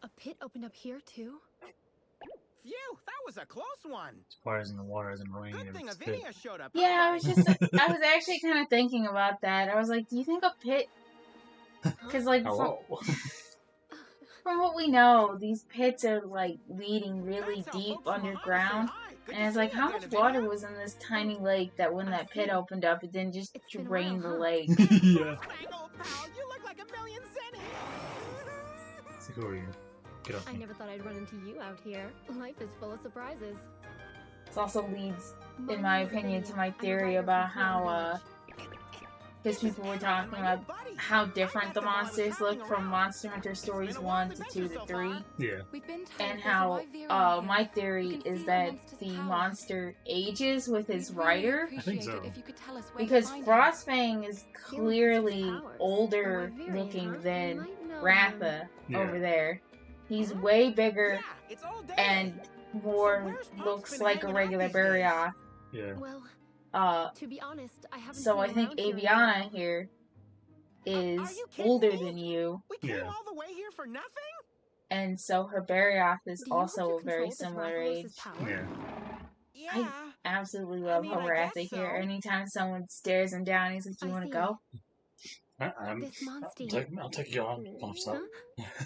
A pit opened up here, too? Phew, that was a close one. Fires in the water hasn't rained. Good thing It's thick. Avinia showed up. Yeah, I was actually kind of thinking about that. I was like, do you think a pit? Because, like, Hello. from what we know, these pits are, like, leading really deep underground. And it's like, how much water was in this tiny lake that when that pit opened up, it didn't just It's been a drain while, the huh? lake? Yeah. Pal, you look like a million zennies. So who are you? Get off I me. never thought I'd run into you out here. Life is full of surprises. This also leads, in my opinion, to my theory about how, because people were talking about how different the monsters look from Monster Hunter Stories 1 to 2 to 3. Yeah. We've been told And there's a how, live Vera my here. theory You can is see that amongst the its powers. monster ages with his We'd really rider. I think appreciate so. it if you could tell us where to Because find him. Frostfang is Zero clearly Monster's powers. older A Wyverian, looking huh? than Might know him. Ratha Yeah. over there. He's way bigger Yeah, it's all day. and more where's Pump's looks been like a hanging out regular these days? Barioth. Yeah. Well, to be honest, I haven't So seen I him think around here in a Aviana while. here Are is you kidding older me? than you, We came Yeah. all the way here for nothing? and so her Barioth is Do you hope also you a very control this similar Rathalos' age. power? Yeah. Yeah. Absolutely love mean, how I Ratha guess here. so. Anytime someone stares him down, he's like, "You I want to see. go?" I'm This monster. I'll take you on. Pops up. Huh?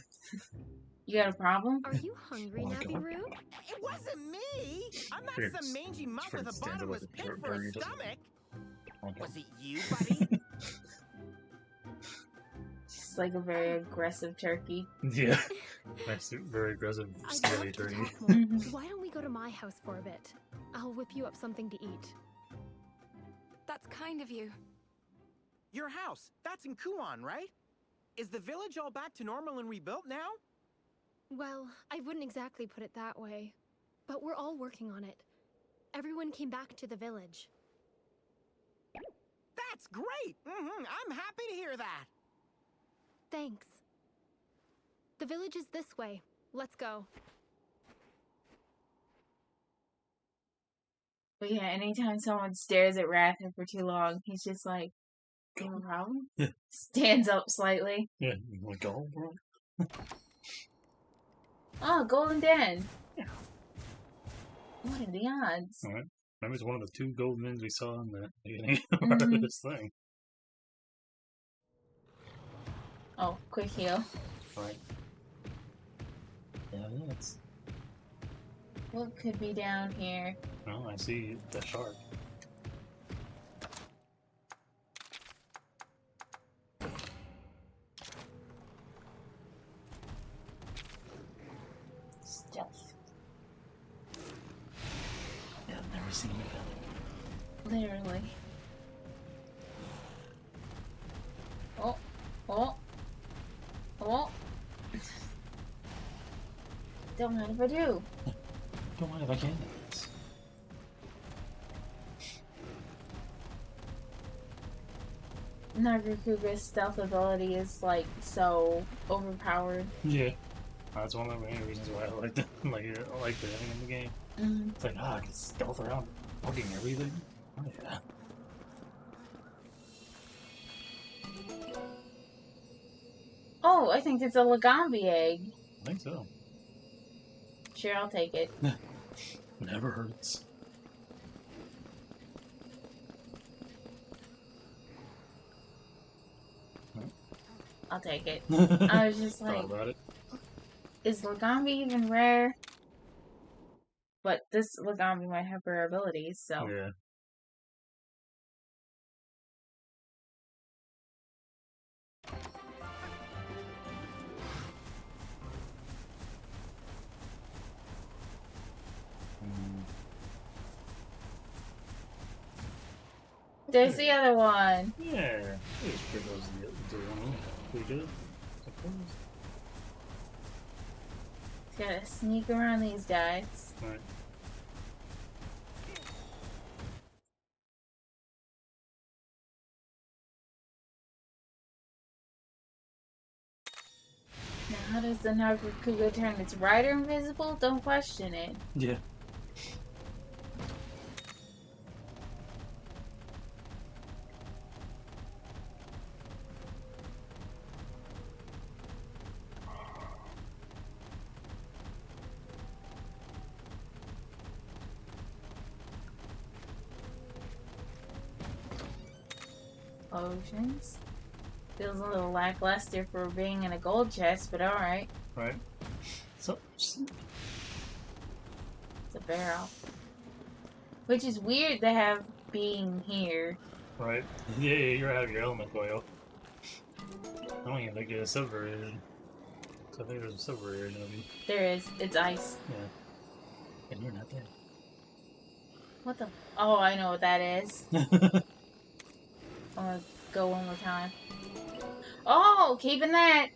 You got a problem? Are you hungry, Oh my God. Nabiru? It wasn't me! I'm not Figured some mangy mutt figured with a stand up bottomless like a pit for a turkey, doesn't it? stomach! Okay. Was it you, buddy? She's like a very aggressive turkey. Yeah. That's very aggressive, I'd scaly love to turkey. talk more. Why don't we go to my house for a bit? I'll whip you up something to eat. That's kind of you. Your house, that's in Kuon, right? Is the village all back to normal and rebuilt now? Well, I wouldn't exactly put it that way. But we're all working on it. Everyone came back to the village. That's great! I'm happy to hear that! Thanks. The village is this way. Let's go. But yeah, anytime someone stares at Ratha for too long, he's just like, "Do you have a problem?" Yeah. Stands up slightly. Yeah, like go, bro. Oh, Golden Den. What are the odds? Alright. Maybe it's one of the 2 gold mins we saw in the beginning Mhm. of this thing. Oh, quick heal. Right. Yeah, it's. What could be down here? Oh, I see the shark. Stealth. Yeah, I've never seen it. Literally. Oh. Oh. Oh. Don't mind if I do. Don't mind if I can. Nargacuga's stealth ability is like so overpowered. Yeah. That's one of the main reasons why I like the I like the ending in the game. Mm. It's like, I can stealth around fucking everything. Oh yeah. Oh, I think it's a Lagambi egg. I think so. Sure, I'll take it. Never hurts. I'll take it. I was just Thought like, about it. is Lagambi even rare? But this Lagambi might have rare abilities, so. Yeah. There's the other one. Yeah. It's pretty close to the one. Pretty good. I suppose. Gotta sneak around these guys. Right. Now, how does the Nargacuga turn its rider invisible? Don't question it. Yeah. Potions. Feels a little lackluster for being in a gold chest, but alright. Right. So. It's a barrel. Which is weird to have being here. Right. Yeah, you're out of your element, Goyo. I don't even think there's a silver version. So I think there's a silver version of you. There is. It's ice. Yeah. And you're not What the? Oh, I know what that is. there. I'm gonna go one more time. Oh, keeping that.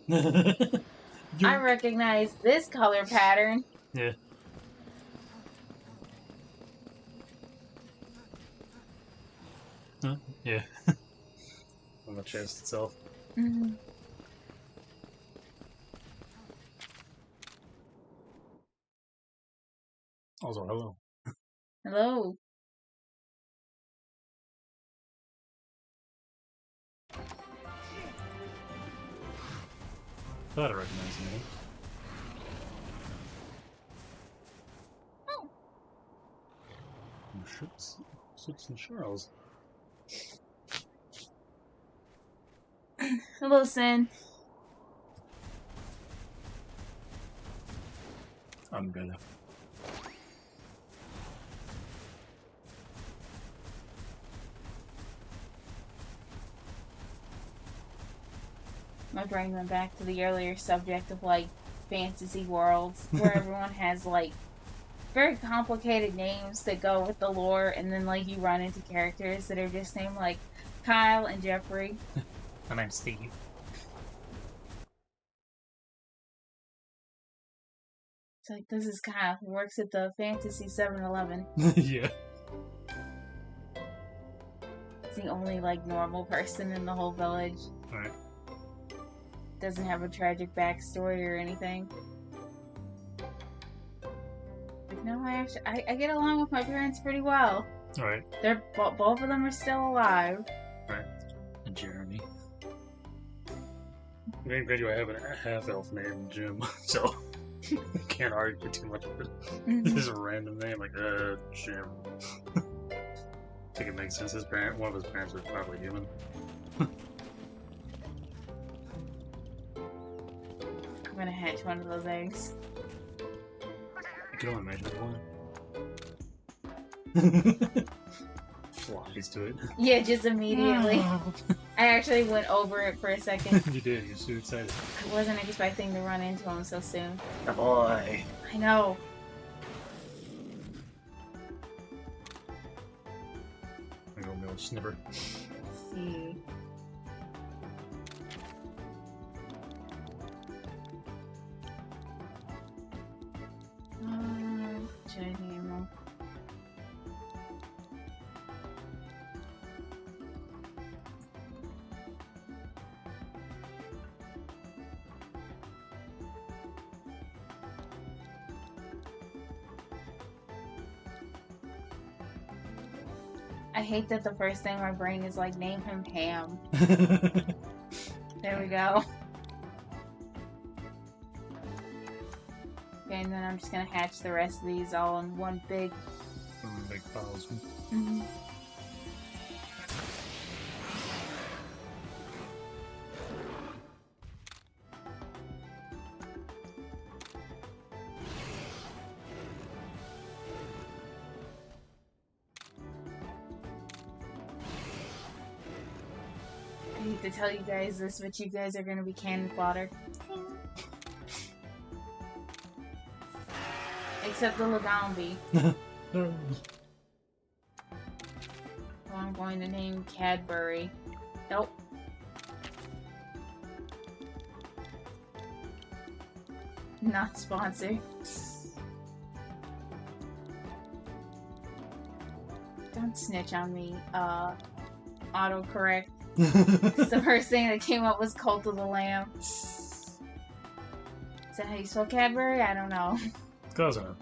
I recognize this color pattern. Yeah. Huh? Yeah. On the chest itself. Mm-hmm. Also, hello. Hello. Thought I recognized the name. Oh. Ships and Charles. Hello, Sin. I'm good. My brain went back to the earlier subject of like fantasy worlds where everyone has like very complicated names that go with the lore, and then like you run into characters that are just named like Kyle and Jeffrey. My name's Steve. It's like, this is Kyle who works at the Fantasy 7-Eleven. Yeah. He's the only like normal person in the whole village. Alright. Doesn't have a tragic backstory or anything. Like, no, I get along with my parents pretty well. Alright. They're both of them are still alive. Alright. And Jeremy. I mean, granted, I have a half-elf named Jim, so can't argue too much with it. This is a random name, like, Jim. I think it makes sense. One of his parents was probably human. I'm gonna hatch one of those eggs. I can only imagine one. Flies to it. Yeah, just immediately. I actually went over it for a second. You did, you're so excited. I wasn't expecting to run into him so soon. Oh boy. I know. I'm gonna go snipper. Let's see. Should I name him? I hate that the first thing my brain is like, name him Ham. There we go. Okay, and then I'm just gonna hatch the rest of these all in one big... Big piles. I hate to tell you guys this, but you guys are gonna be cannon fodder. Except the Lagambi, who I'm going to name Cadbury. Nope. Not sponsored. Don't snitch on me, autocorrect. The first thing that came up was Cult of the Lamb. Is that how you spell Cadbury? I don't know. Close enough.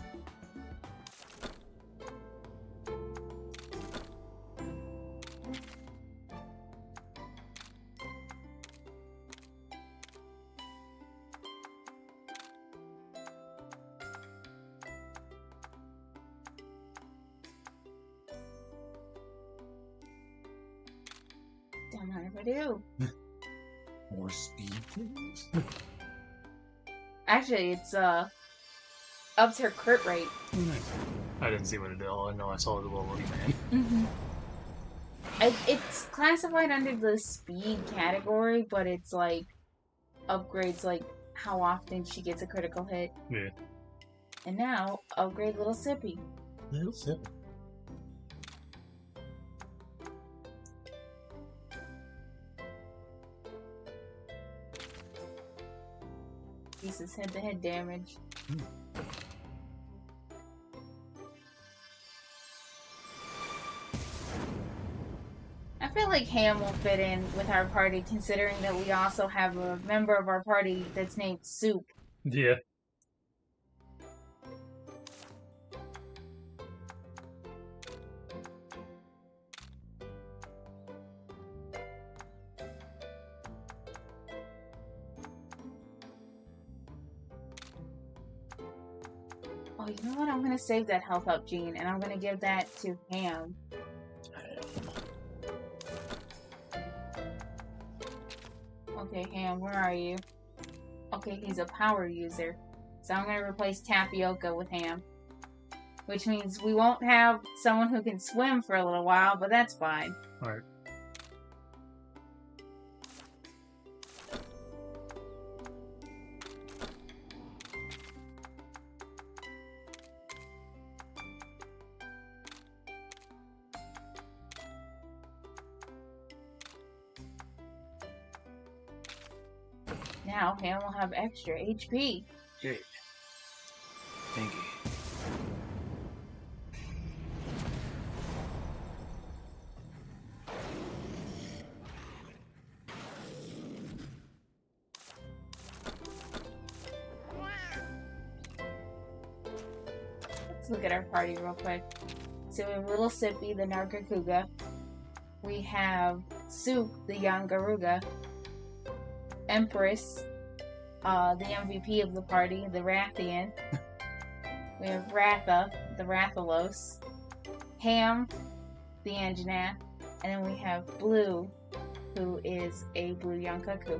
Don't mind if I do. More speed. Actually, it's ups her crit rate. Nice. I didn't see what it did. All I know, I saw the little man. Mm-hmm. It's classified under the speed category, but it's like upgrades like how often she gets a critical hit. Yeah. And now upgrade Little Sippy. Little Sippy. Pieces head-to-head damage. I feel like Ham will fit in with our party, considering that we also have a member of our party that's named Soup. Yeah. Oh, you know what? I'm gonna save that health up gene, and I'm gonna give that to Ham. Okay, Ham, where are you? Okay, he's a power user. So I'm gonna replace Tapioca with Ham. Which means we won't have someone who can swim for a little while, but that's fine. Alright. Now Ham will have extra HP. Okay. Thank you. Let's look at our party real quick. So we have Little Sippy, the Nargacuga. We have Soup, the young Garuga. Empress, the MVP of the party, the Rathian. We have Ratha, the Rathalos. Ham, the Anjanath. And then we have Blue, who is a blue young cuckoo.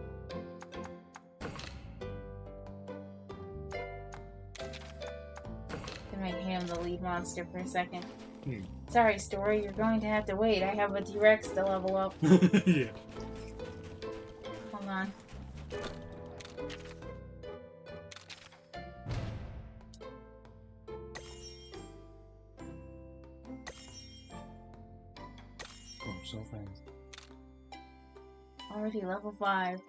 Can make Ham the lead monster for a second. Sorry, Story, you're going to have to wait. I have a T-Rex to level up. Yeah. Hold on. Oh, so fast. Already level 5.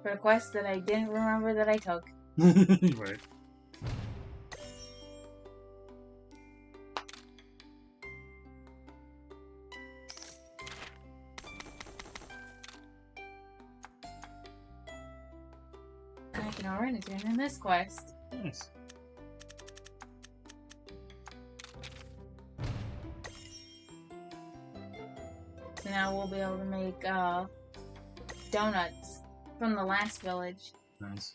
For a quest that I didn't remember that I took. Right. I can already turn in this quest. Nice. So now we'll be able to make donuts from the last village. Nice.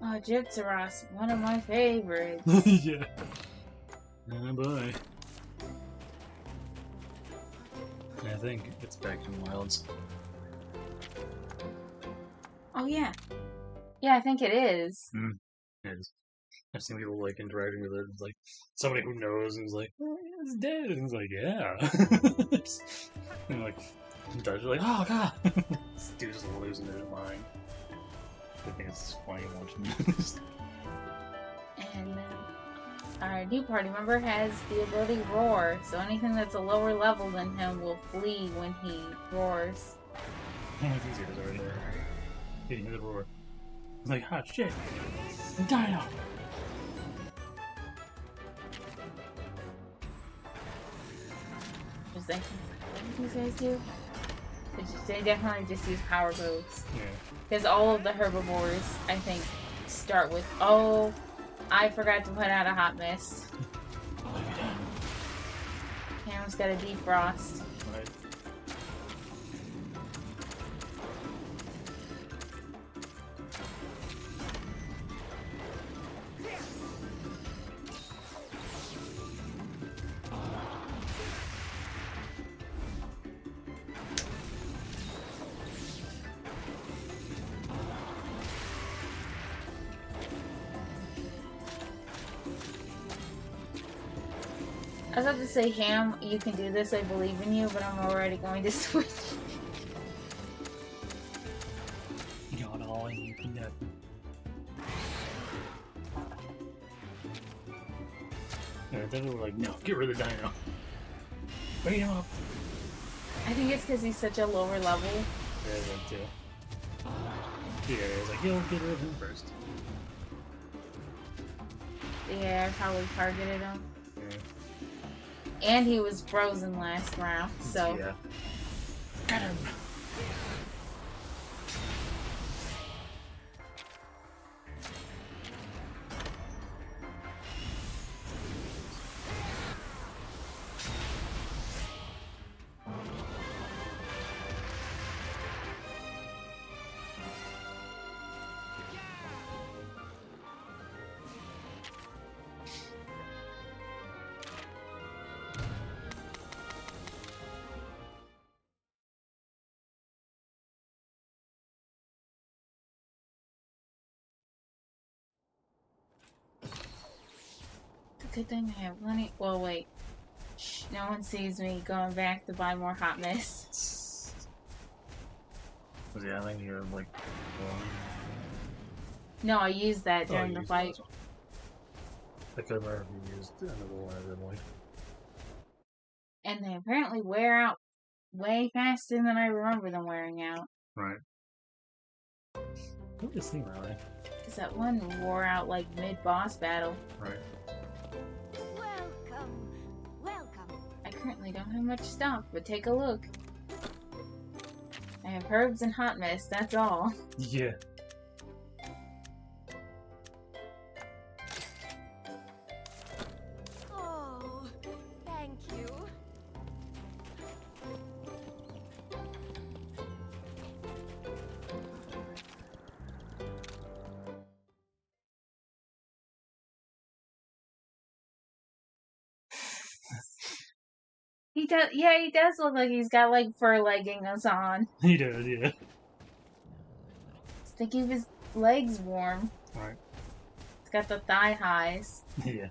Oh, Gypsaros, one of my favorites. Yeah. Oh boy. I think it's back in Wilds. Oh yeah. Yeah, I think it is. It is. I've seen people like interacting with it. It's like somebody who knows and is like, oh, it's dead. And it's like, yeah. And like, judge like, oh god. This dude's just losing his mind. I think it's funny watching this. And our new party member has the ability Roar, so anything that's a lower level than him will flee when he roars. I think he does already. Hitting the roar. It's like, hot shit. Dino! Just like, what do these guys do? They definitely just use power moves. Yeah. Because all of the herbivores, I think, start with, oh, I forgot to put out a hot mist. Ham's got a defrost. Right. I was about to say, Ham, you can do this, I believe in you, but I'm already going to switch. You got all you can get. Yeah, then we're like, no, get rid of Dino. Bring him up. I think it's because he's such a lower level. Yeah, that too. Yeah, it's like, you'll get rid of him first. Yeah, I probably targeted him. Yeah. And he was frozen last round, so... Yeah. Get him! Good thing I have plenty. Well, wait. Shh, no one sees me going back to buy more hot mist. Yeah, I think you have like one. No, I used that Oh, during you the used fight. that one. I couldn't remember if you used another one I didn't like. And they apparently wear out way faster than I remember them wearing out. Right. What is thing really? Because that one wore out like mid-boss battle. Right. Welcome, welcome. I currently don't have much stuff, but take a look. I have herbs and hot mist, that's all. Yeah. Oh, thank you. He does, yeah, he does look like he's got like fur leggings on He does, yeah. to keep his legs warm. Right. He's got the thigh highs. Yeah.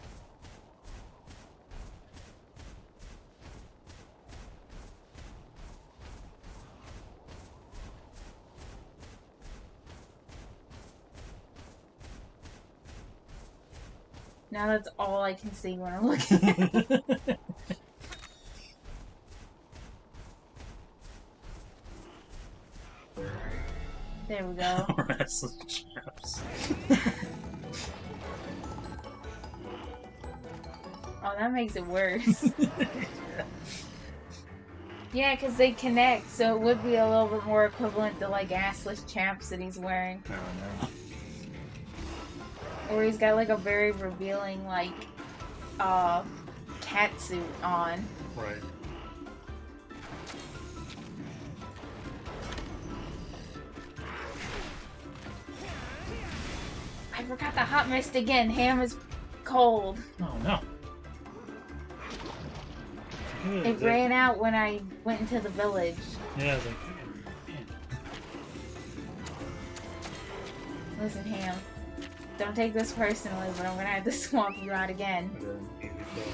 Now that's all I can see when I'm looking at it. There we go. Wrestling chaps. Oh, that makes it worse. Yeah, because they connect, so it would be a little bit more equivalent to like assless chaps that he's wearing. I don't know. Or he's got like a very revealing like cat suit on. Right. I forgot the hot mist again. Ham is cold. Oh no. It ran out when I went into the village. Yeah, I was like, man. Listen, Ham. Don't take this personally, but I'm gonna have to swamp you out again. And then easy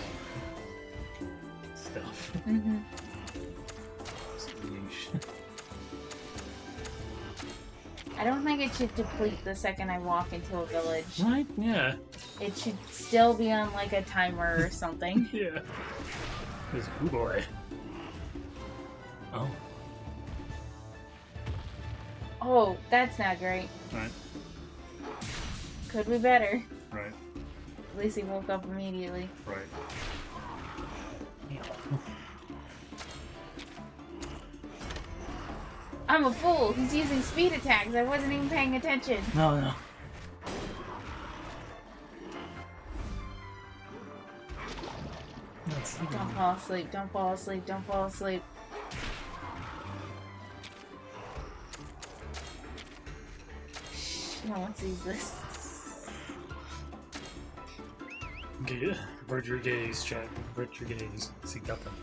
stuff. Mm-hmm. Yeesh. I don't think it should deplete the second I walk into a village. Right? Yeah. It should still be on like a timer or something. Yeah. This ooh boy. Oh. Oh, that's not great. Right. Could be better. Right. At least he woke up immediately. Right. I'm a fool. He's using speed attacks. I wasn't even paying attention. No, no. That's Don't fall asleep. Don't fall asleep. Don't fall asleep. Shh, no one sees this. Okay, avert your gaze, chat. Avert your gaze. See nothing.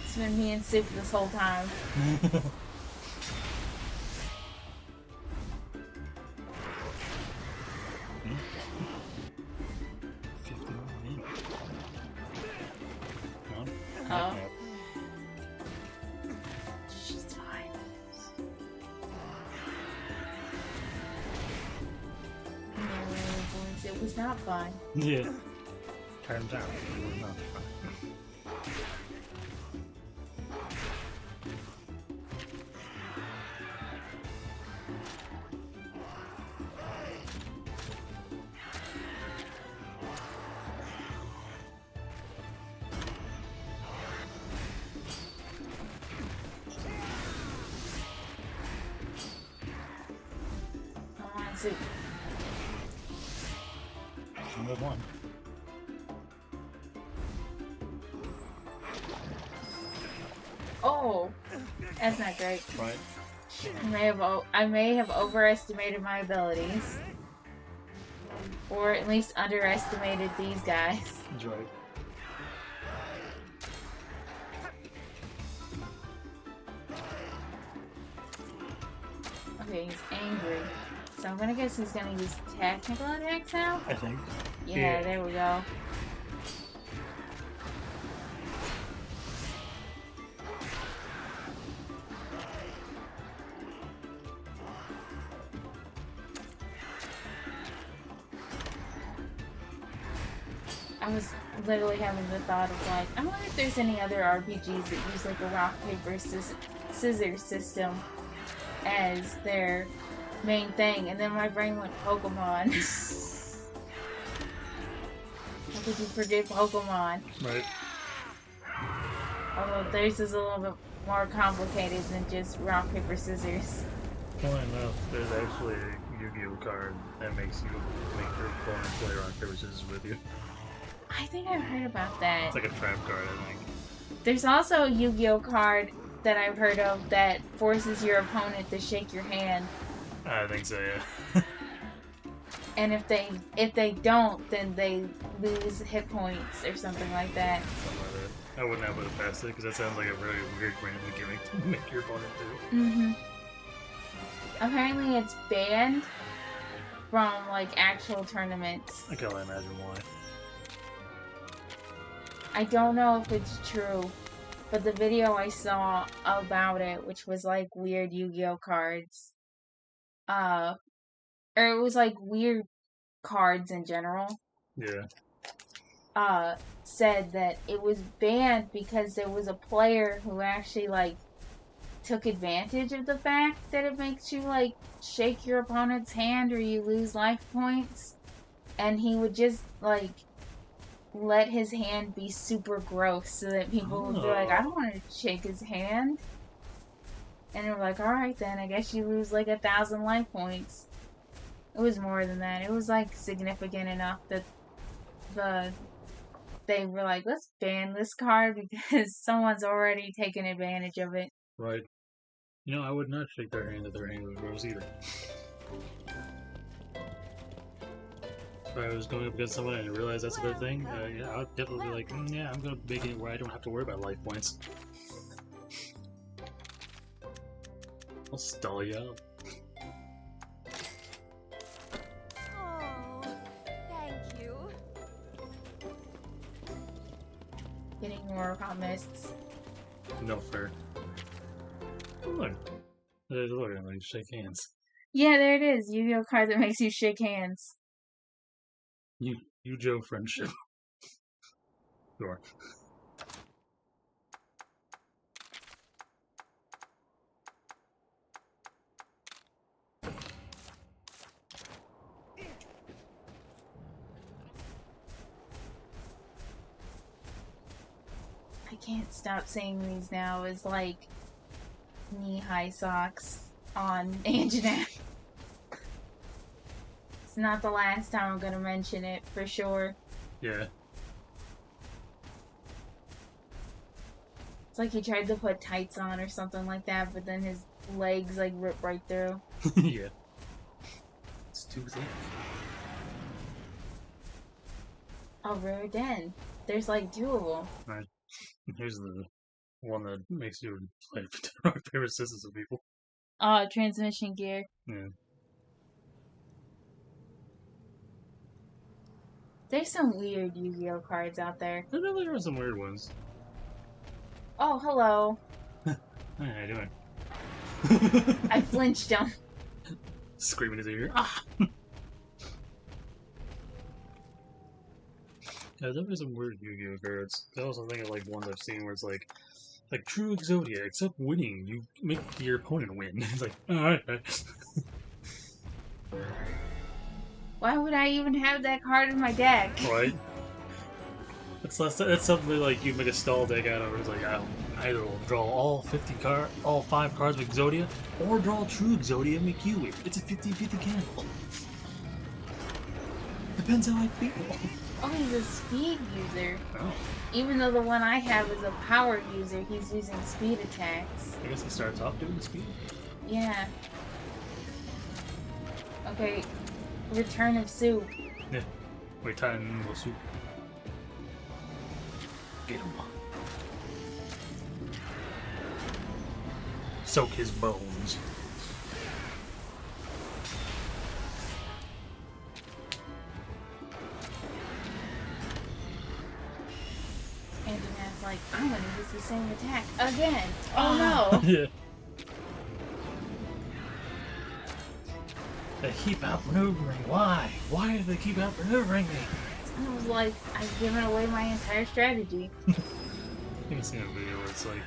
It's been me and Soup this whole time. Oh. She's fine. No, boys, it was not fun. Yeah. Turns out it was not fun. Come on, Soup. Number one. Oh, that's not great. Right. I may have overestimated my abilities, or at least underestimated these guys. That's right. Okay, he's angry. So I'm gonna guess he's gonna use technical attacks now? I think. Yeah, there we go. I was literally having the thought of like, I wonder if there's any other RPGs that use like a rock, paper, scissors system as their main thing, and then my brain went Pokemon. How could you forget Pokemon? Right. Although theirs is a little bit more complicated than just rock, paper, scissors. Well enough, there's actually a Yu-Gi-Oh card that makes you make your opponent play rock, paper, scissors with you. I think I've heard about that. It's like a trap card, I think. There's also a Yu-Gi-Oh card that I've heard of that forces your opponent to shake your hand. I think so, yeah. And if they don't, then they lose hit points or something like that. Something like that. I wouldn't have put it past it, because that sounds like a really weird random gimmick to make your opponent do. Mm-hmm. Apparently it's banned from, like, actual tournaments. I can only imagine why. I don't know if it's true, but the video I saw about it, which was, like, weird Yu-Gi-Oh cards, or it was, like, weird cards in general, Yeah. said that it was banned because there was a player who actually, like, took advantage of the fact that it makes you, like, shake your opponent's hand or you lose life points. And he would just, like, let his hand be super gross so that people would be like, I don't want to shake his hand. And they were like, alright then, I guess you lose, like, 1,000 life points. It was more than that. It was, like, significant enough that they were like, let's ban this card because someone's already taken advantage of it. Right. You know, I would not shake their hand if their hand was gross either. If I was going up against someone and I realized that's a good thing, yeah, I would definitely be like, yeah, I'm gonna make it where I don't have to worry about life points. I'll stall you out. Oh, thank you. Getting more mists. No fair. Oh, look. Look at like shake hands. Yeah, there it is. Yu-Gi-Oh card that makes you shake hands. You Joe friendship. Sure. I can't stop saying these now as like knee-high socks on Anjanath. It's not the last time I'm gonna mention it, for sure. Yeah. It's like he tried to put tights on or something like that, but then his legs like rip right through. Yeah. It's too thick. Oh, Rare Den. There's like two of them. Right. Here's the one that makes you play rock, paper, scissors with people. Transmission gear. Yeah. There's some weird Yu-Gi-Oh cards out there. There really are some weird ones. Oh, hello. Hey, how you doing? I flinched him. Screaming in his ear. Ah! Yeah, there are some weird Yu-Gi-Oh cards. I also think of like ones I've seen where it's like True Exodia, except winning, you make your opponent win. It's like, alright. Why would I even have that card in my deck? Right? It's something like you make a stall deck out of it. It's like, I'll either will draw all 5 cards with Exodia, or draw True Exodia and make you win. It's a 50-50 gamble. Depends how I feel. Oh, he's a speed user. Oh. Even though the one I have is a power user, he's using speed attacks. I guess he starts off doing speed. Yeah. Okay. Return of Soup. Yeah. Wait, time will soup. Get him. Soak his bones. like, I'm gonna use the same attack again. Oh no! Yeah. They keep outmaneuvering. Why? Why do they keep outmaneuvering me? I was like, I've given away my entire strategy. I think I've seen a video where it's like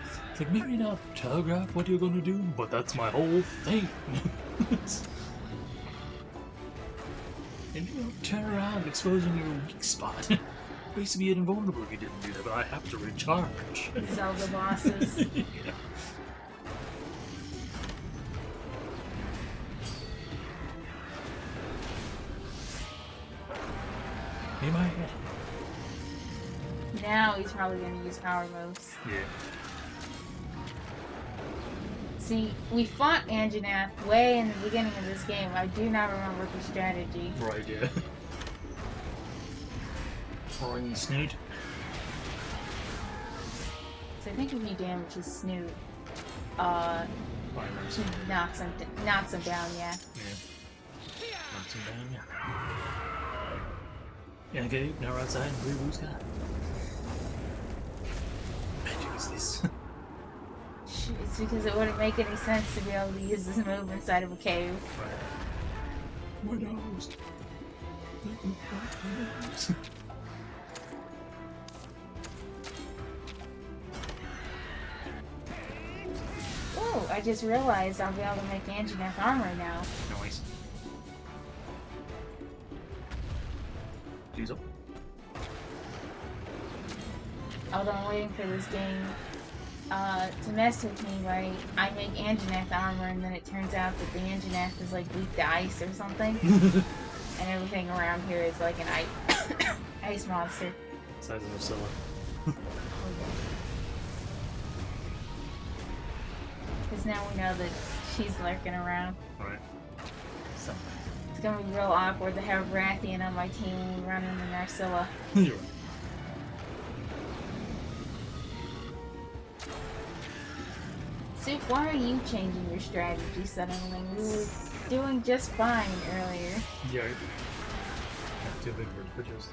maybe not telegraph what you're gonna do, but that's my whole thing. And you don't turn around exposing your weak spot. Basically invulnerable if you didn't do that, but I have to recharge. Zelda bosses. Yeah. In my head. Now he's probably gonna use power moves. Yeah. See, we fought Anjanath way in the beginning of this game. I do not remember the strategy. Right, yeah. Throwing the snoot. So I think if you damage his snoot, Fire he knocks him down, yeah. Yeah. Knocks him down, yeah. Yeah, okay, now we're outside and blue sky. Magic is this. It's because it wouldn't make any sense to be able to use this move inside of a cave. Right. My nose. My nose. Oh, I just realized I'll be able to make Anjanath armor now. Nice. Diesel. Although I'm waiting for this game to mess with me, right? I make Anjanath armor and then it turns out that the Anjanath is like weak to ice or something. And everything around here is like an ice monster. Size of Priscilla. Because now we know that she's lurking around. Right. So. It's gonna be real awkward to have Rathian on my team when we run into Narcilla. You're right. Soup, why are you changing your strategy suddenly? We were doing just fine earlier. Yeah. Not too big for just.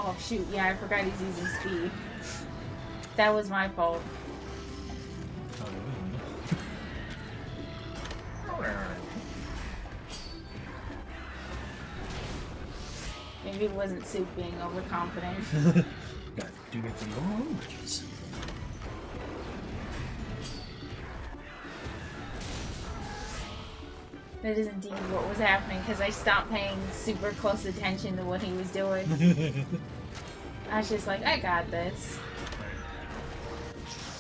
Oh shoot, yeah, I forgot he's using speed. That was my fault. Maybe it wasn't Soup being overconfident. Gotta do it for your own riches. That is indeed what was happening, because I stopped paying super close attention to what he was doing. I was just like, I got this.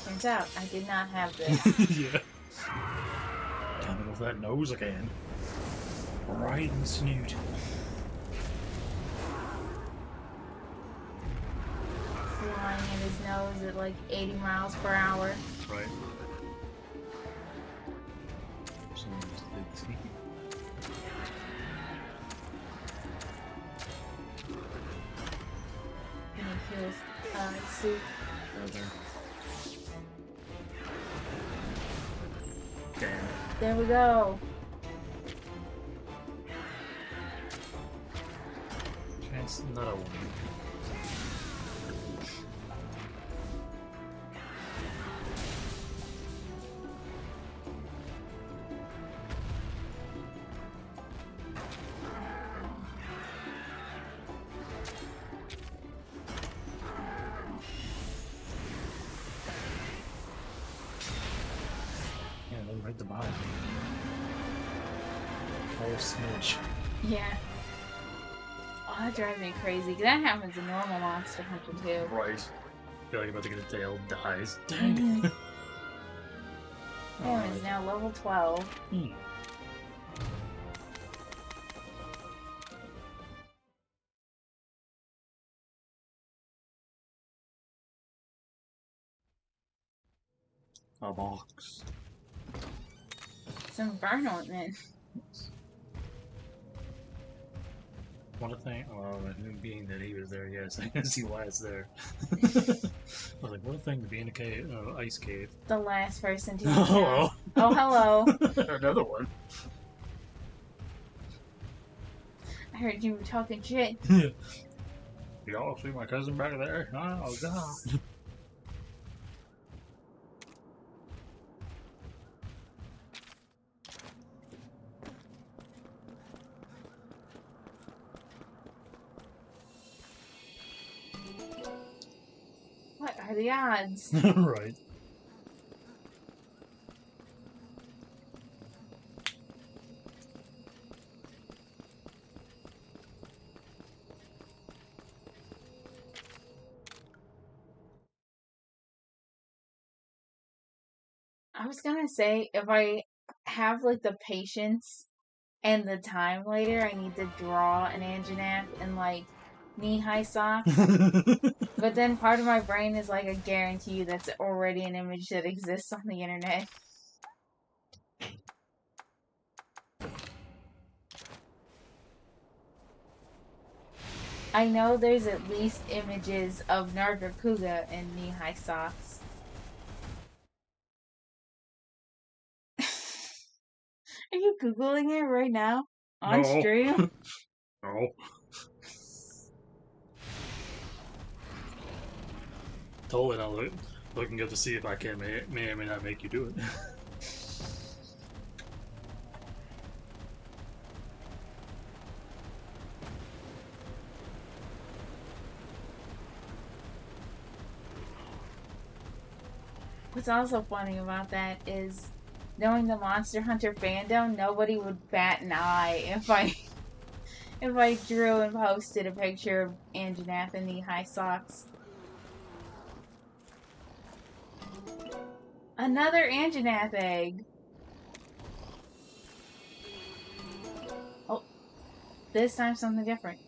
Turns out, I did not have this. Yeah. Coming off that nose again. Right in the snoot. Flying in his nose at like 80 miles per hour. Right. Someone just did sneaky. And he feels Soup. Okay. Damn it. There we go. Chance not a one. Yeah, they're right at the bottom. Whole smidge. Yeah. Oh, that drives me crazy. That happens in normal Monster Hunter too. Right. Feel like I'm about to get a tail, dies. Dang it. Him is now level 12. Hmm. A box. Some burn ointment. What a thing. Oh, and being that he was there, yes, I can see why it's there. I was like, what a thing to be in a cave, ice cave. The last person to. Oh, hello. Oh, hello. Another one. I heard you were talking shit. Y'all see my cousin back there? Oh, God. What are the odds? Right. I was gonna say, if I have like the patience and the time later, I need to draw an Anjanath in like knee-high socks. But then part of my brain is like, I guarantee you that's already an image that exists on the internet. I know there's at least images of Nargacuga in knee-high socks. Are you Googling it right now? On No. stream? No. Totally not looking up to see if I can may or may not make you do it. What's also funny about that is, knowing the Monster Hunter fandom, nobody would bat an eye if I drew and posted a picture of Anjanath in knee-high socks. Another Anjanath egg! Oh, this time something different.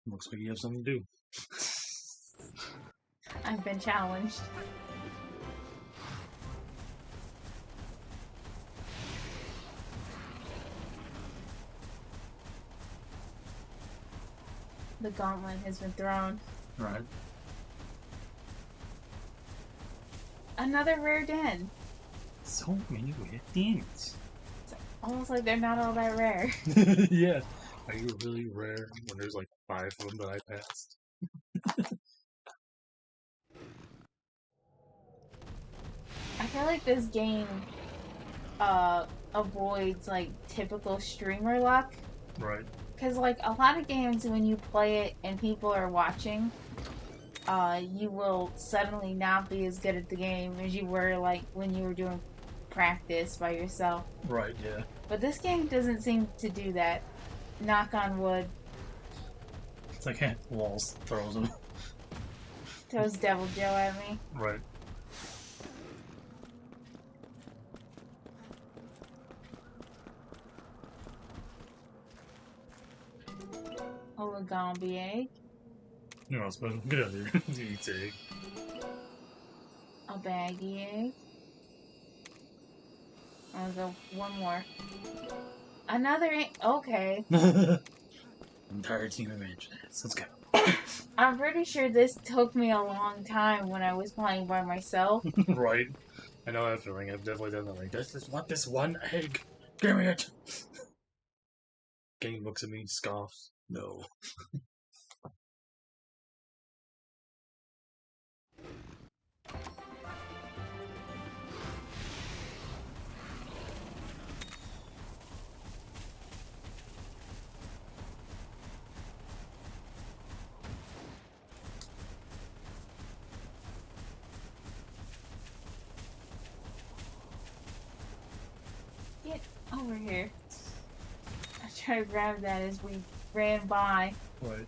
Looks like you have something to do. I've been challenged. The gauntlet has been thrown. Right. Another rare den. So many weird things. It's almost like they're not all that rare. Yeah. Are you really rare when there's like 5 of them that I passed? I feel like this game avoids like typical streamer luck. Right. Because like a lot of games, when you play it and people are watching, you will suddenly not be as good at the game as you were like when you were doing practice by yourself. Right, yeah. But this game doesn't seem to do that. Knock on wood. It's like, walls throws them. Throws Devil Joe at me. Right. Olagambi egg. You're not supposed to get out of here. You eat egg. A baggy egg. I'll go one more. Another egg. Okay. Entire team of Anjanaths. Let's go. I'm pretty sure this took me a long time when I was playing by myself. Right. I know that feeling. I've definitely done that. Like, I just want this one egg. Give me it. Game looks at me, scoffs. No. Get over here. I tried to grab that as we ran by. Right.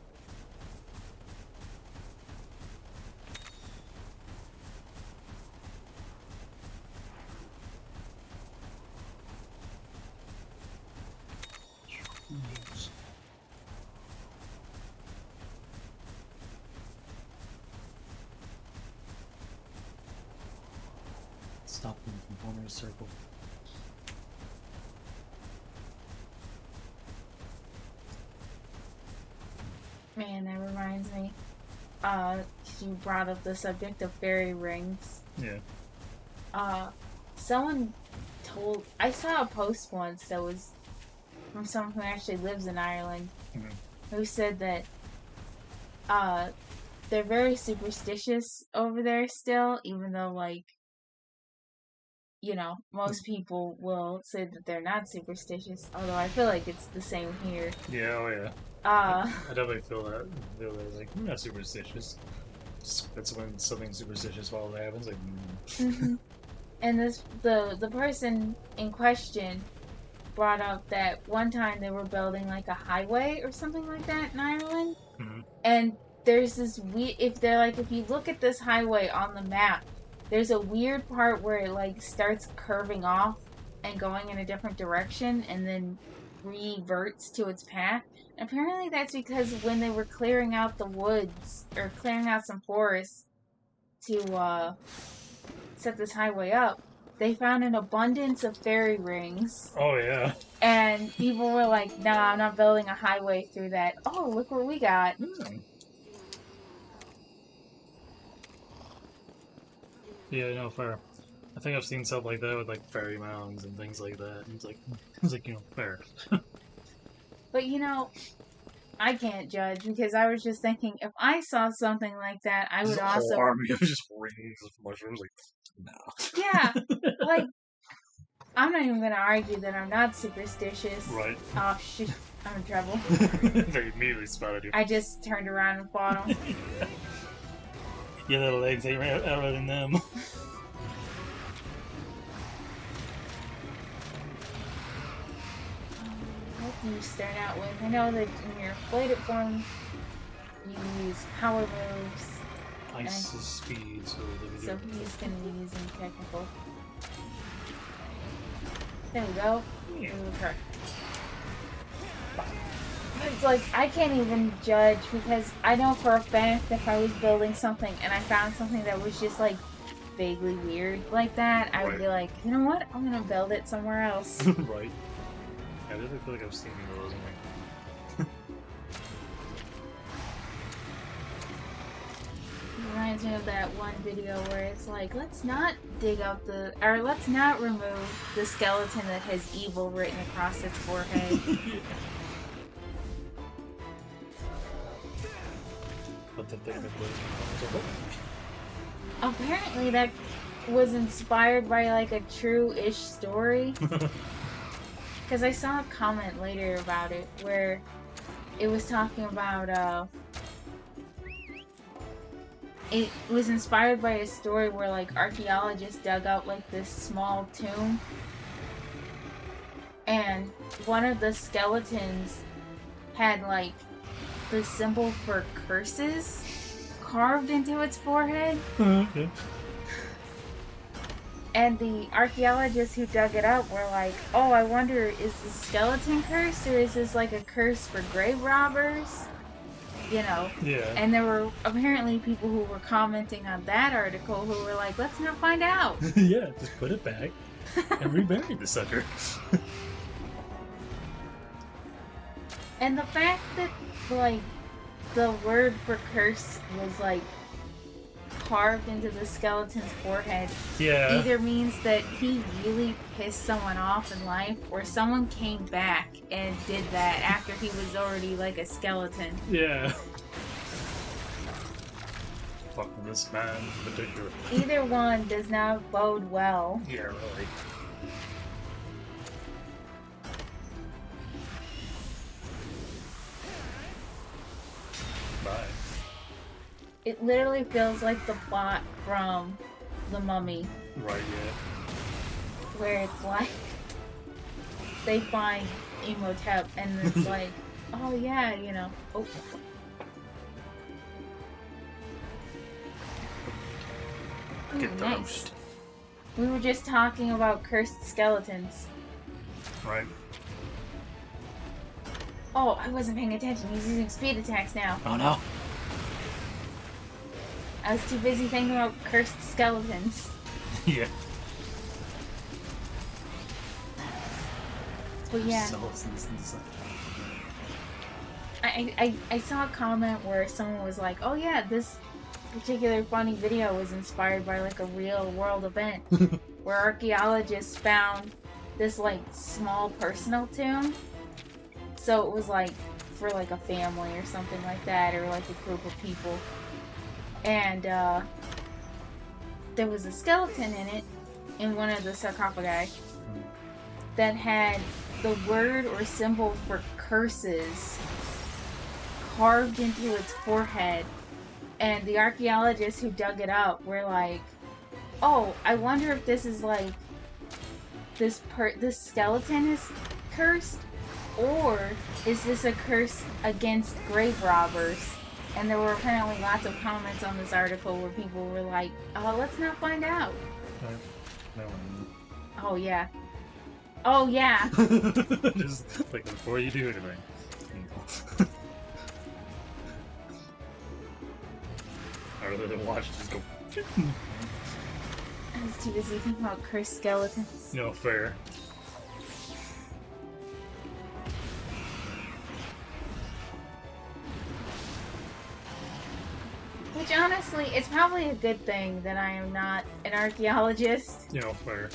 Stop them from forming a circle. Man, that reminds me. 'Cause you brought up the subject of fairy rings. Yeah. Someone I saw a post once that was from someone who actually lives in Ireland, who said that they're very superstitious over there still, even though, like, you know, most people will say that they're not superstitious, although I feel like it's the same here. Yeah, oh yeah. I definitely feel that. Like, I'm not superstitious. That's when something superstitious probably happens. Like, And the person in question brought up that one time they were building like a highway or something like that in Ireland, and there's this if you look at this highway on the map, there's a weird part where it like starts curving off and going in a different direction and then reverts to its path. And apparently that's because when they were clearing out the woods or clearing out some forests to set this highway up, they found an abundance of fairy rings. oh yeah. And people were like, nah, I'm not building a highway through that. Oh, look what we got. Yeah, no, fair. I think I've seen stuff like that with like fairy mounds and things like that. And it's like, you know, fair. But you know, I can't judge because I was just thinking if I saw something like that, I would There's a also. whole army of just rings of mushrooms. Like, no. Yeah, like I'm not even gonna argue that I'm not superstitious. Right. Oh shit, I'm in trouble. They immediately spotted you. I just turned around and fought him. Your little legs ain't outer than them. What do you start out with? I know that in your bladed form, you use power moves. Ice is speed, so So he's gonna be using technical. There we go. Okay. It's like, I can't even judge because I know for a fact if I was building something and I found something that was just like vaguely weird like that, I would be like, you know what? I'm gonna build it somewhere else. Right. Yeah, I really feel like I've seen those. Reminds me of that one video where it's like, let's not let's not remove the skeleton that has evil written across its forehead. But the thing that was Apparently that was inspired by like a true-ish story. Because I saw a comment later about it where it was talking about it was inspired by a story where like archaeologists dug out like this small tomb and one of the skeletons had like the symbol for curses carved into its forehead. Okay. And the archaeologists who dug it up were like, oh, I wonder, is the skeleton cursed or is this like a curse for grave robbers? You know? Yeah. And there were apparently people who were commenting on that article who were like, let's not find out. Yeah, just put it back and rebury the sucker. And the fact that, like, the word for curse was, like, carved into the skeleton's forehead either means that he really pissed someone off in life or someone came back and did that after he was already, like, a skeleton. Yeah. Fucking this man in particular. Either one does not bode well. Yeah, really. Bye. It literally feels like the plot from The Mummy. Right, yeah. Where it's like, they find Imhotep and it's like, oh yeah, you know. Oh. Get Ooh, nice. roast. We were just talking about cursed skeletons. Right. Oh, I wasn't paying attention. He's using speed attacks now. Oh no. I was too busy thinking about cursed skeletons. Yeah. But yeah, I saw a comment where someone was like, "Oh yeah, this particular funny video was inspired by like a real world event where archaeologists found this like small personal tomb. So it was like for like a family or something like that, or like a group of people, and there was a skeleton in it in one of the sarcophagi that had the word or symbol for curses carved into its forehead. And the archaeologists who dug it up were like, "Oh, I wonder if this is like this skeleton is cursed, or is this a curse against grave robbers?" And there were apparently lots of comments on this article where people were like, "Oh, let's not find out." No. Oh yeah. Oh yeah. Just like before you do anything. Rather than watch, just go. I was too busy thinking about cursed skeletons. No, fair. Which honestly, it's probably a good thing that I am not an archaeologist. You know, fair.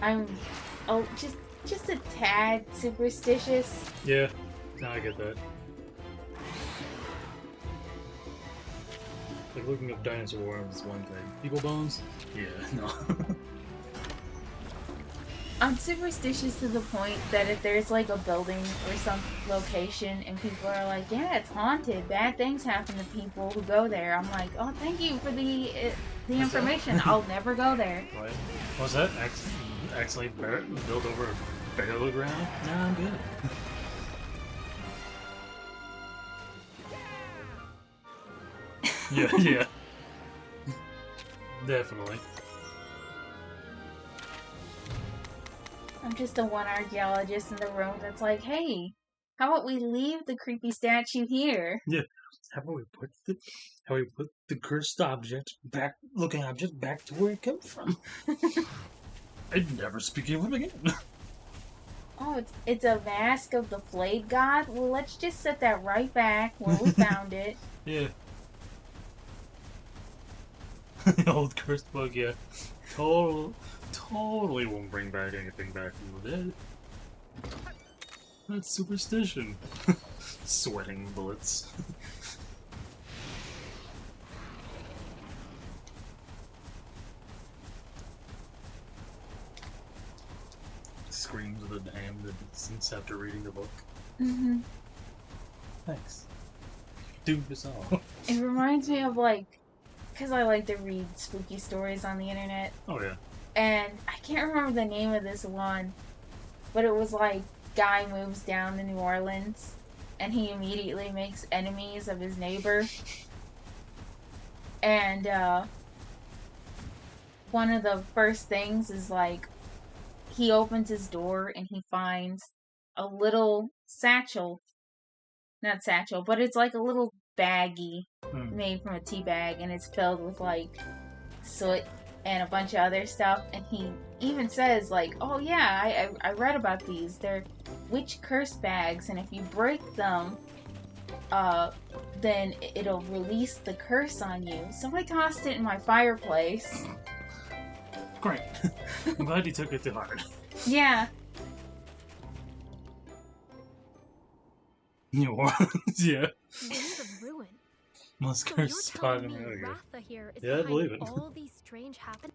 I'm just a tad superstitious. Yeah, no, I get that. Like looking up dinosaur bones is one thing. People bones? Yeah, no. I'm superstitious to the point that if there's like a building or some location and people are like, "Yeah, it's haunted. Bad things happen to people who go there," I'm like, "Oh, thank you for the information. I'll never go there." What? Was that accidentally built over a burial ground? No, I'm good. Yeah. Definitely. I'm just the one archaeologist in the room that's like, "Hey, how about we leave the creepy statue here?" Yeah. How about we put the cursed looking object back to where it came from? I'd never speak of him again. Oh, it's a mask of the flayed god? Well, let's just set that right back where we found it. Yeah. The old cursed book, yeah. Totally won't bring back anything back from the dead. That's superstition. Sweating bullets. Screams of the damned since after reading the book. Mm-hmm. Thanks. Do this all. It reminds me of like, because I like to read spooky stories on the internet, Oh yeah. and I can't remember the name of this one, but it was like, guy moves down to New Orleans, and he immediately makes enemies of his neighbor. And one of the first things is like, he opens his door and he finds a little satchel. Not satchel, but it's like a little baggie made from a tea bag, and it's filled with like soot and a bunch of other stuff. And he even says like, "Oh yeah, I read about these. They're witch curse bags, and if you break them, then it'll release the curse on you." So I tossed it in my fireplace. Great. I'm glad you took it to heart. Yeah. New Orleans, yeah. Wings of Ruin. Must So curse you're spot telling in me there. Ratha here is Yeah, I behind believe it. all these strange happenings?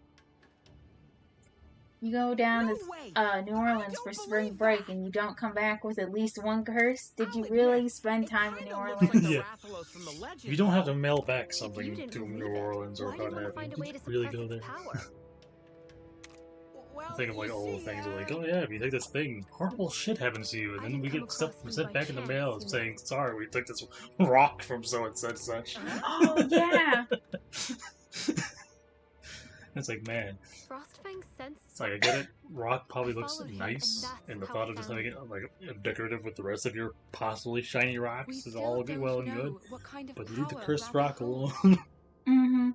You go down No to way. New Orleans for spring break and you don't come back with at least one curse? Did you really spend time in New Orleans? Yeah. If you don't have to mail back If you something didn't to believe New it, Orleans or why do you what wanna have find a you, way to really suppress go its there. power? I think of like all the things are like, oh yeah, if you take this thing, horrible shit happens to you, and I then didn't we come get stuff across them sent by back in the chance, mail you know. saying, sorry, we took this rock from so and such. Oh, yeah! It's like, man, Frostfang sensed it's like, I get it. Rock probably I looks followed him, nice, and that's and the how thought I of just found having it like decorative with the rest of your possibly shiny We rocks is still all good, don't well and know good. what kind of But leave the power cursed Ravel rock holds. alone. Mm-hmm.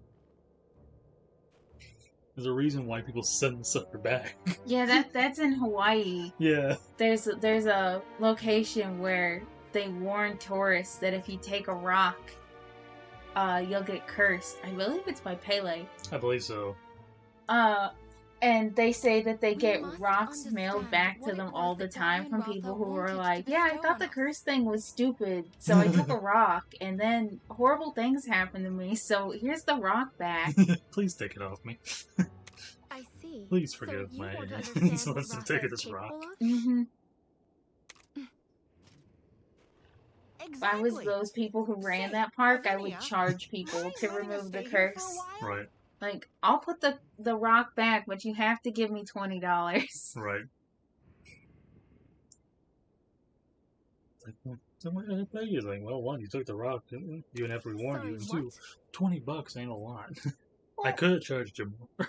There's a reason why people send the sucker back. Yeah, that's in Hawaii. Yeah. There's a location where they warn tourists that if you take a rock, you'll get cursed. I believe it's by Pele. I believe so. And they say that they We get must rocks mailed understand back what to it them was all the that time Guy from and people Ratha who were wanted like, to yeah, I bestow thought on the us." curse thing was stupid, so I took a rock, and then horrible things happened to me, so here's the rock back. Please take it off me. I see. Please So forgive you my want to understand so what let's Ratha take is this rock. capable of? Mm-hmm. If I was Exactly. those people who ran Say, that park, I would Lavinia, charge people mind to letting us remove the stay here for a curse. while? Right, Like, I'll put the rock back, but you have to give me $20. right. Like, well, so what did I pay you? Like, well, one, you took the rock, didn't you? Even after we warned Sorry, you. And two, what? $20 ain't a lot. I Well, could have charged you more.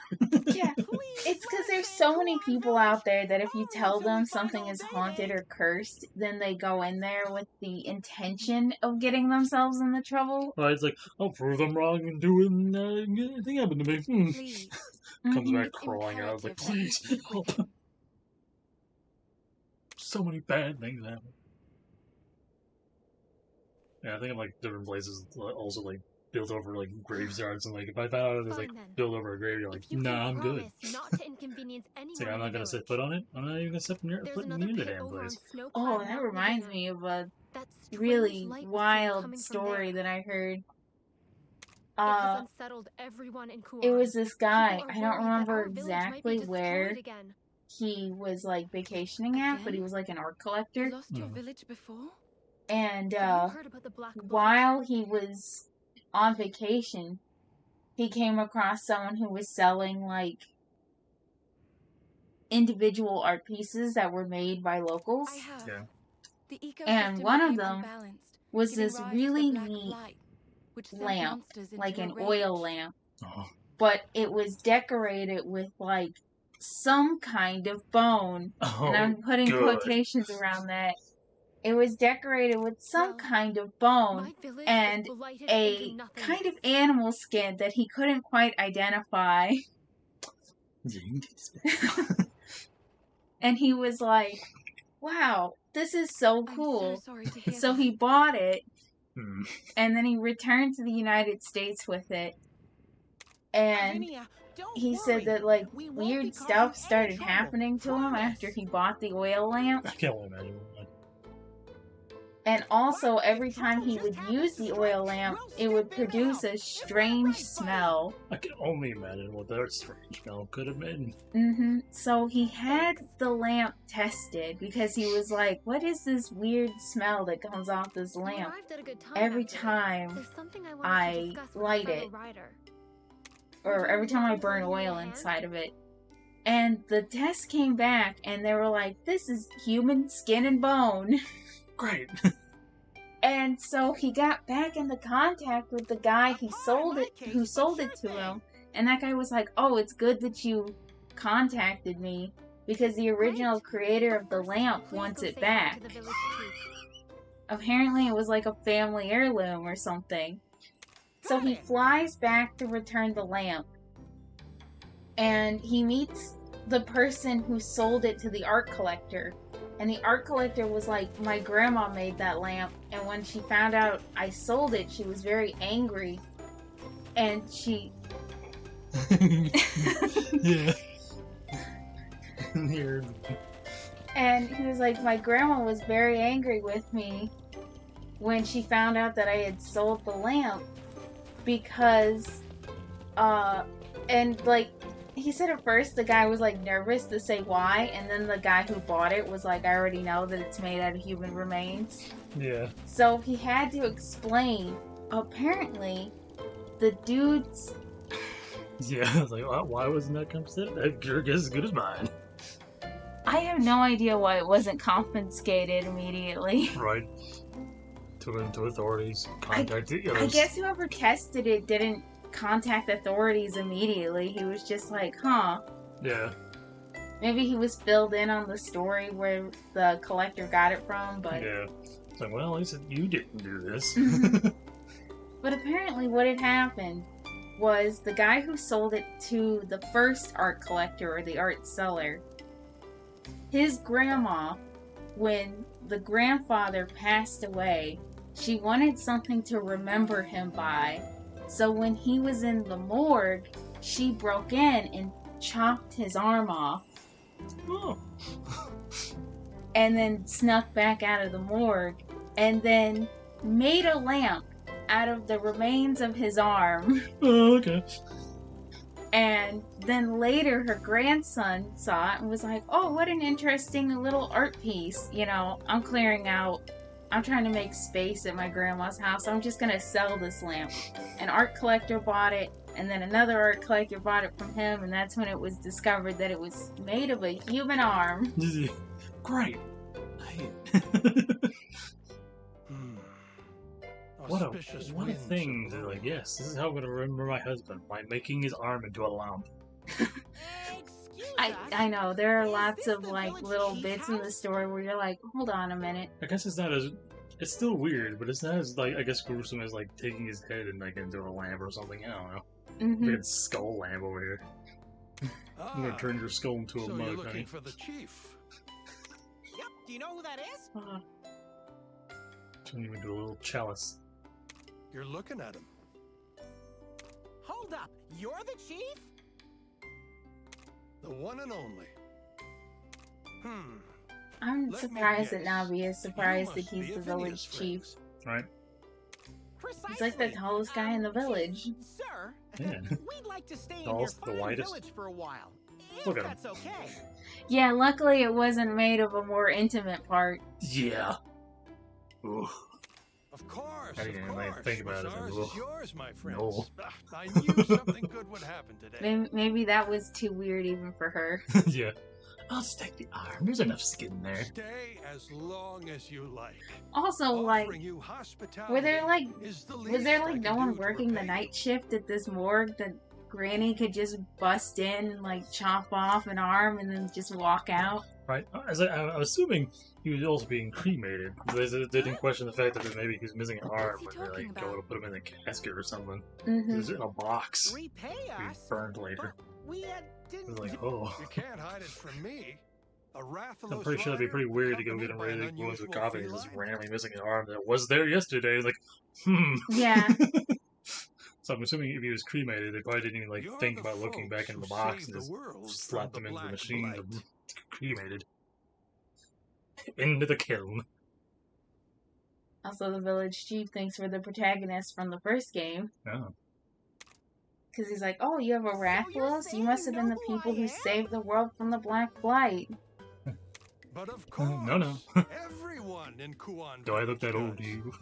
yeah. Please, It's because let us there's stay so in many Kuan people Village. out there that if you Only tell until we them find something old is Day haunted Day. or cursed, then they go in there with the intention of getting themselves into trouble. Right, it's like, I'll prove them wrong and do anything happened to me. Please. Comes Mhm. back It's crawling out. I was like, imperative that we please, speak with help. So many bad things happen. Yeah, I think in like different places also like built over like graveyards and like if I found out it was like Fine then. built over a grave, you're like, If you nah, can I'm good. promise not to inconvenience anyone It's like, I'm in not the gonna set village. foot on it. I'm not even gonna set There's foot another near the pit damn over on place. Snow Oh, Climb that Mountain reminds again. me of a That strange really light was seen wild coming from story there. that I heard. It has Uh, unsettled everyone in Kuan. it was this guy. People are I don't worried that remember our village might be exactly destroyed where again. he was like vacationing at, but he Again? was like an art You collector. lost your village before? And Have you heard about the Black Book? while he was on vacation, he came across someone who was selling like individual art pieces that were made by locals. I have. Yeah. The ecosystem And one of became them unbalanced, was giving this rise really to the black neat blight, which sent lamp, monsters into like a an rage. oil lamp, Oh, but it was decorated with like some kind of bone, and I'm putting good. quotations around that. It was decorated with some Well, kind of bone My village and is blighted a into nothingness. kind of animal skin that he couldn't quite identify. Yeah, you can take this back. And he was like, wow, this is so I'm cool. so sorry to hear So that. he bought it, Hmm. and then he returned to the United States with it. And Lavinia, don't he worry. said that like We won't be weird causing stuff any started trouble. happening to him Promise. after he bought the oil lamp. I can't only imagine. Like, And also, What? every If time he trouble would just happens use to the strike, oil lamp, we'll it would step in and produce help. a Just strange right, buddy. smell. I can only imagine what that strange smell could have been. So he had the lamp tested because he was like, what is this weird smell that comes off this You lamp arrived at a good time, every actually. time, There's something I wanted I to discuss with light a fellow it. rider. or Would every you time I mind burn lending me a oil hand? inside of it? And the test came back and they were like, this is human skin and bone. Great. And so he got back into contact with the guy A he pie sold in it, my who case, sold but it to sure him. thing. And that guy was like, "Oh, it's good that you contacted me because the original Great. creator But of the first, lamp please wants go it say hi back." to the village chief. Apparently, it was like a family heirloom or something. So Got he it. flies back to return the lamp, and he meets the person who sold it to the art collector. And the art collector was like, my grandma made that lamp, and when she found out I sold it, she was very angry. And she... Yeah. Here. And he was like, my grandma was very angry with me when she found out that I had sold the lamp because, and like, he said at first the guy was like nervous to say why, and then the guy who bought it was like, I already know that it's made out of human remains. Yeah. So he had to explain, apparently, the dude's... Yeah, I was like, well, why wasn't that confiscated? Your guess is as good as mine. I have no idea why it wasn't confiscated immediately. Right. To authorities. Contact the I others. guess whoever tested it didn't contact authorities immediately. He was just like, huh. Yeah. Maybe he was filled in on the story where the collector got it from, but... Yeah. It's like, well, at least you didn't do this. But apparently what had happened was the guy who sold it to the first art collector, or the art seller, his grandma, when the grandfather passed away, she wanted something to remember him by. So when he was in the morgue, she broke in and chopped his arm off. Oh. And then snuck back out of the morgue, and then made a lamp out of the remains of his arm. Oh, okay. And then later her grandson saw it and was like, oh, what an interesting little art piece. You know, I'm clearing out, I'm trying to make space at my grandma's house. I'm just gonna sell this lamp. An art collector bought it, and then another art collector bought it from him, and that's when it was discovered that it was made of a human arm. Great. What a thing to, like, yes, this is how I'm gonna remember my husband, by making his arm into a lamp. I know, there are lots of like little bits in the story where you're like, hold on a minute. I guess it's not as, it's still weird, but it's not as, like, I guess gruesome as, like, taking his head and making it into a lamp or something, I don't know. Mm-hmm. Like a skull lamp over here. I'm gonna turn your skull into a So mug, you're looking honey. for the chief. Yep, do you know who that is? Turn you into a little chalice. You're looking at him. Hold up, you're the chief? The one and only. I'm Let me surprised that guess. Navi is surprised You that must he's be the Avinia's village chief. friends. Right? Precisely. He's like the tallest guy in the village. Sir, Yeah. we'd like to stay in your Tallest, the fine whitest. village for a while. If Look at him. that's okay. Yeah, luckily it wasn't made of a more intimate part. Yeah. Ooh. Of course, I didn't of even like course. think about it. What's ours Ugh. is yours, my friends. No. I knew something good would happen today. Maybe that was too weird even for her. Yeah. I'll just take the arm. There's enough skin there. Stay as long as you like. Also, like, Offering you hospitality were there like, is the was there least I like no can one do to working the repay night shift at this morgue that Granny could just bust in and like chop off an arm and then just walk out? Right? As I'm assuming he was also being cremated. They didn't question the fact that maybe he was missing an arm he when they talking like, go about? to put him in a casket or something. Mm-hmm. He was in a box. Repay Be us? burned later. But we It didn't... was like, oh. You can't hide it from me. A Rathalos I'm pretty sure that'd be pretty weird to go get him accompanied ready by to an go into the unusual coffee and just feline. randomly missing an arm that was there yesterday. It's like, Yeah. So I'm assuming if he was cremated, they probably didn't even like You're think the about looking back folks in the who box saved and the just world slapped from them the into the Black machine to Blight. cremated. Into the kiln. Also, the village chief thinks we're the protagonists from the first game. Oh. Because he's like, oh, you have a you're Rathalos? saying You must you have been know the who people I who am? saved the world from the Black Blight. But of course, no. everyone in Kuan Do I look that old to does. you?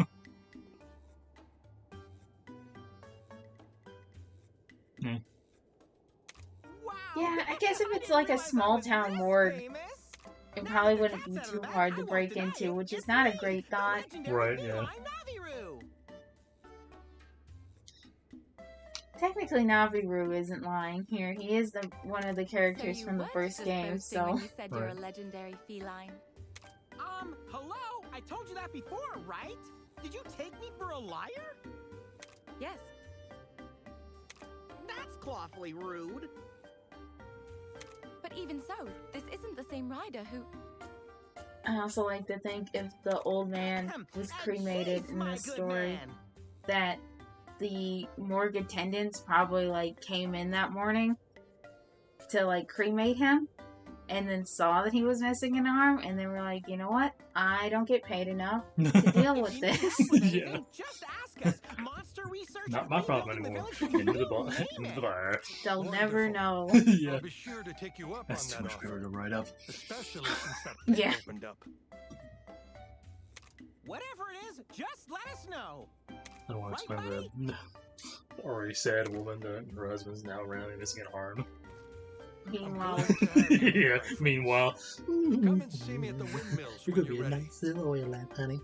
Wow, Yeah, I guess if it's like a small town morgue, it probably wouldn't be too hard to break into, which is not a great thought. Right, yeah. Technically, Naviru isn't lying here. He is one of the So characters you from the weren't first just game, boasting so... when you said you're a Right. legendary feline. Hello? I told you that before, right? Did you take me for a liar? Yes. That's awfully rude. But even so, this isn't the same rider who... I also like to think if the old man was cremated in this story, that the morgue attendants probably like came in that morning to like cremate him and then saw that he was missing an arm and they were like, you know what? I don't get paid enough to deal with this. Yeah. Just ask us. Monster research. Not my problem anymore. Into the bar. Into the bar. They'll never know. Yeah. I'll be sure to take you up That's too on much that paper offer, to write up. especially since that pit Yeah. opened up. Whatever it is, just let us know. I don't want to Right, explain the already sad woman that her husband's now randomly missing an arm. Meanwhile, I'm glad to have you, Yeah, my friend. meanwhile. Come and see me at the windmills You're when gonna be you're a ready. nice little oil lamp, honey.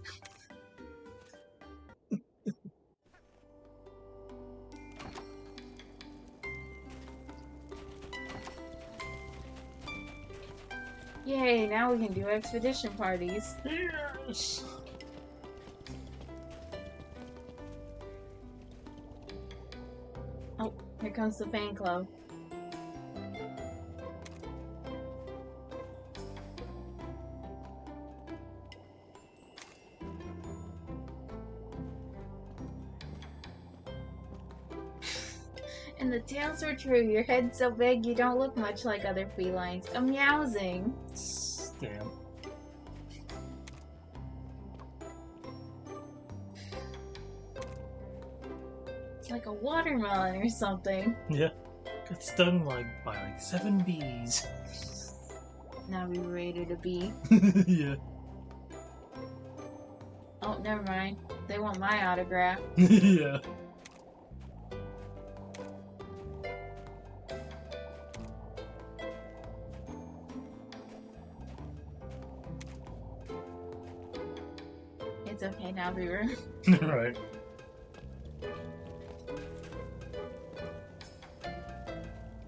Yay, now we can do expedition parties. Yes. Oh, here comes the fan club. And the tales were true. Your head's so big, you don't look much like other felines. A meowsing. Damn. It's like a watermelon or something. Yeah. Got stung by like 7 bees. Now we rated a B. Yeah. Oh, never mind. They want my autograph. Yeah. It's okay, now we were. Right.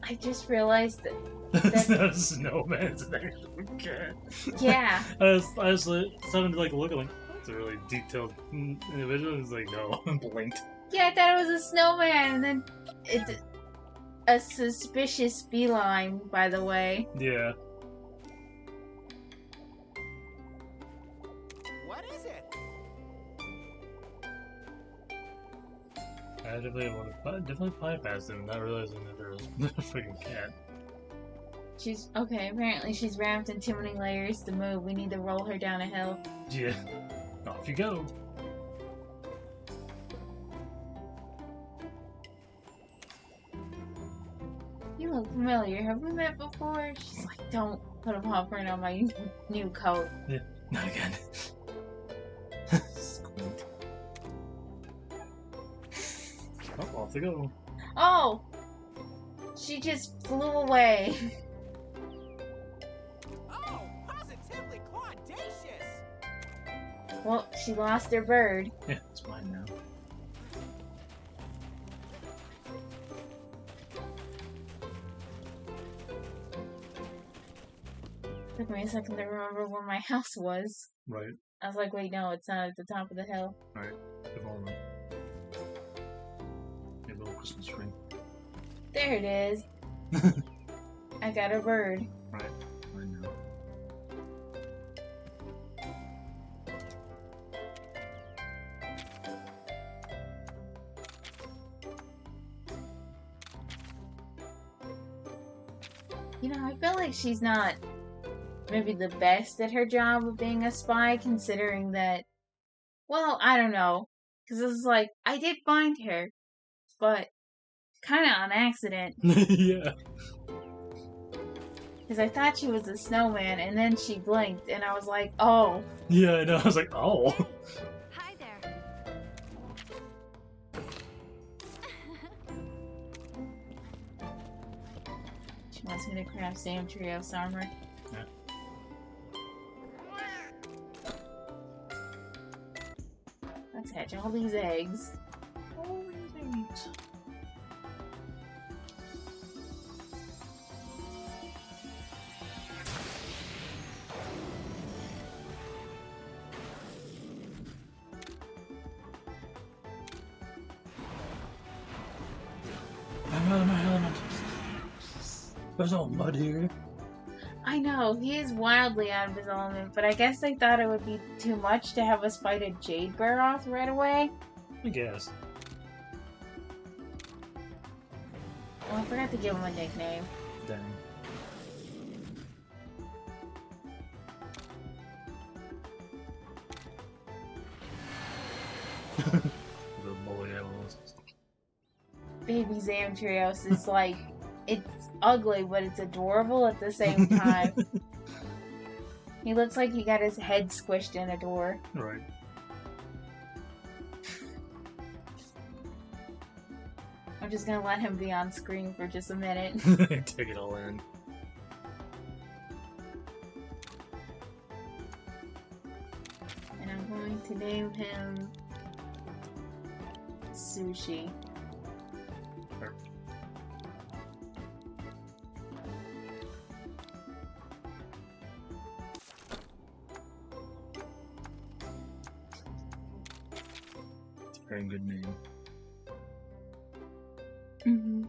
I just realized that. It's not a snowman, it's an actual cat. Yeah. I just started to like look like, that's a really detailed individual. It's like, no, blinked. Yeah, I thought it was a snowman, and then it's a suspicious feline, by the way. Yeah. What is it? I definitely bypassed him, not realizing that there was a freaking cat. She's okay. Apparently, she's wrapped in too many layers to move. We need to roll her down a hill. Yeah. Off you go. You look familiar. Have we met before? She's like, don't put a paw print on my new coat. Yeah. Not again. Squint. Oh, off they go. Oh! She just flew away. Oh, positively quadacious! Well, she lost her bird. Yeah, it's mine now. Took me a second to remember where my house was. Right. I was like, wait, no, it's not at the top of the hill. Right. If only. Maybe a little Christmas tree. There it is. I got a bird. Right. I know. You know, I feel like she's not maybe the best at her job of being a spy, considering that, well, I don't know. Because it's like, I did find her, but kind of on accident. Yeah. Because I thought she was a snowman, and then she blinked, and I was like, oh. Yeah, I know. I was like, oh. Hi there. She wants me to craft Sam Trios armor. Yeah. Let's hatch all these eggs. All these eggs. I'm out of my element. There's all mud here. I know, he is wildly out of his element, but I guess they thought it would be too much to have us fight a Jade Baroth right away. I guess. Oh, I forgot to give him a nickname. Dang. The bully animals. Baby Zamtrios is like, it's ugly, but it's adorable at the same time. He looks like he got his head squished in a door. Right. I'm just gonna let him be on screen for just a minute. Take it all in. And I'm going to name him Sushi. Very good name. Mm-hmm.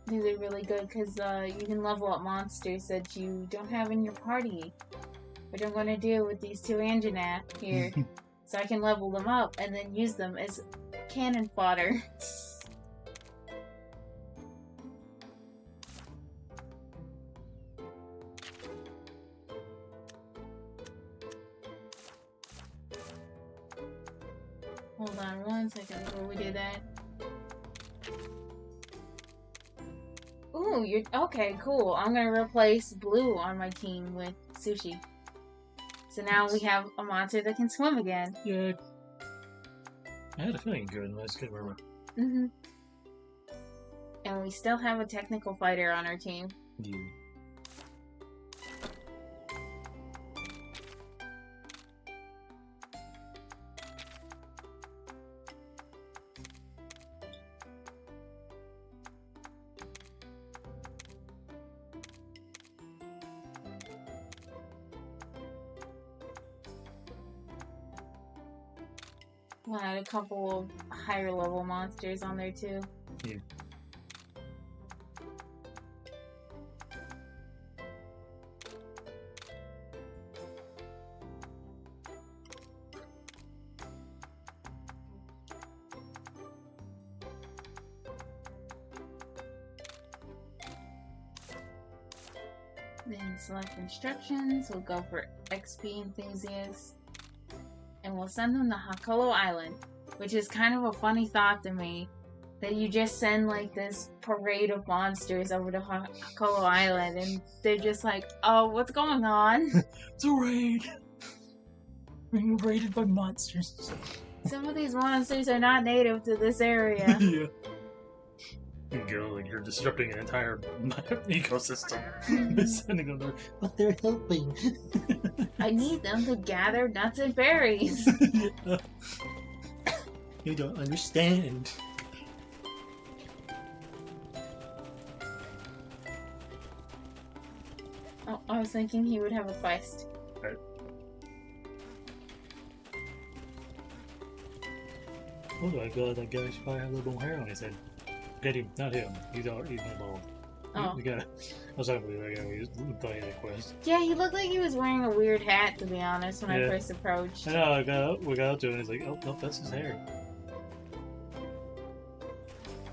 These are really good because you can level up monsters that you don't have in your party. Which I'm going to do with these two Anjanath here. So I can level them up and then use them as cannon fodder. Hold on 1 second before we do that. Ooh, you're okay, cool. I'm gonna replace Blue on my team with Sushi. So now we have a monster that can swim again. Yeah. I had a feeling good, I just couldn't remember. Mm-hmm. And we still have a technical fighter on our team. Yeah. We'll add a couple of higher level monsters on there too. Yeah. Then select instructions. We'll go for XP enthusiasts. And we'll send them to Hakolo Island, which is kind of a funny thought to me, that you just send like this parade of monsters over to Hakolo Island, and they're just like, oh, what's going on? It's a raid! Being raided by monsters. Some of these monsters are not native to this area. Yeah. You go, like, you're disrupting an entire ecosystem by sending them there. But they're helping. I need them to gather nuts and berries. Yeah. You don't understand. Oh, I was thinking he would have a quest. Right. Oh my god, that guy should probably have a little more hair on his head. Get him, not him. He's not bald. Oh. You gotta. I was talking about that guy when he was playing that quest. Yeah, he looked like he was wearing a weird hat, to be honest, when I Yeah. first approached. I know, we got up to him and he's like, oh, nope, that's his hair.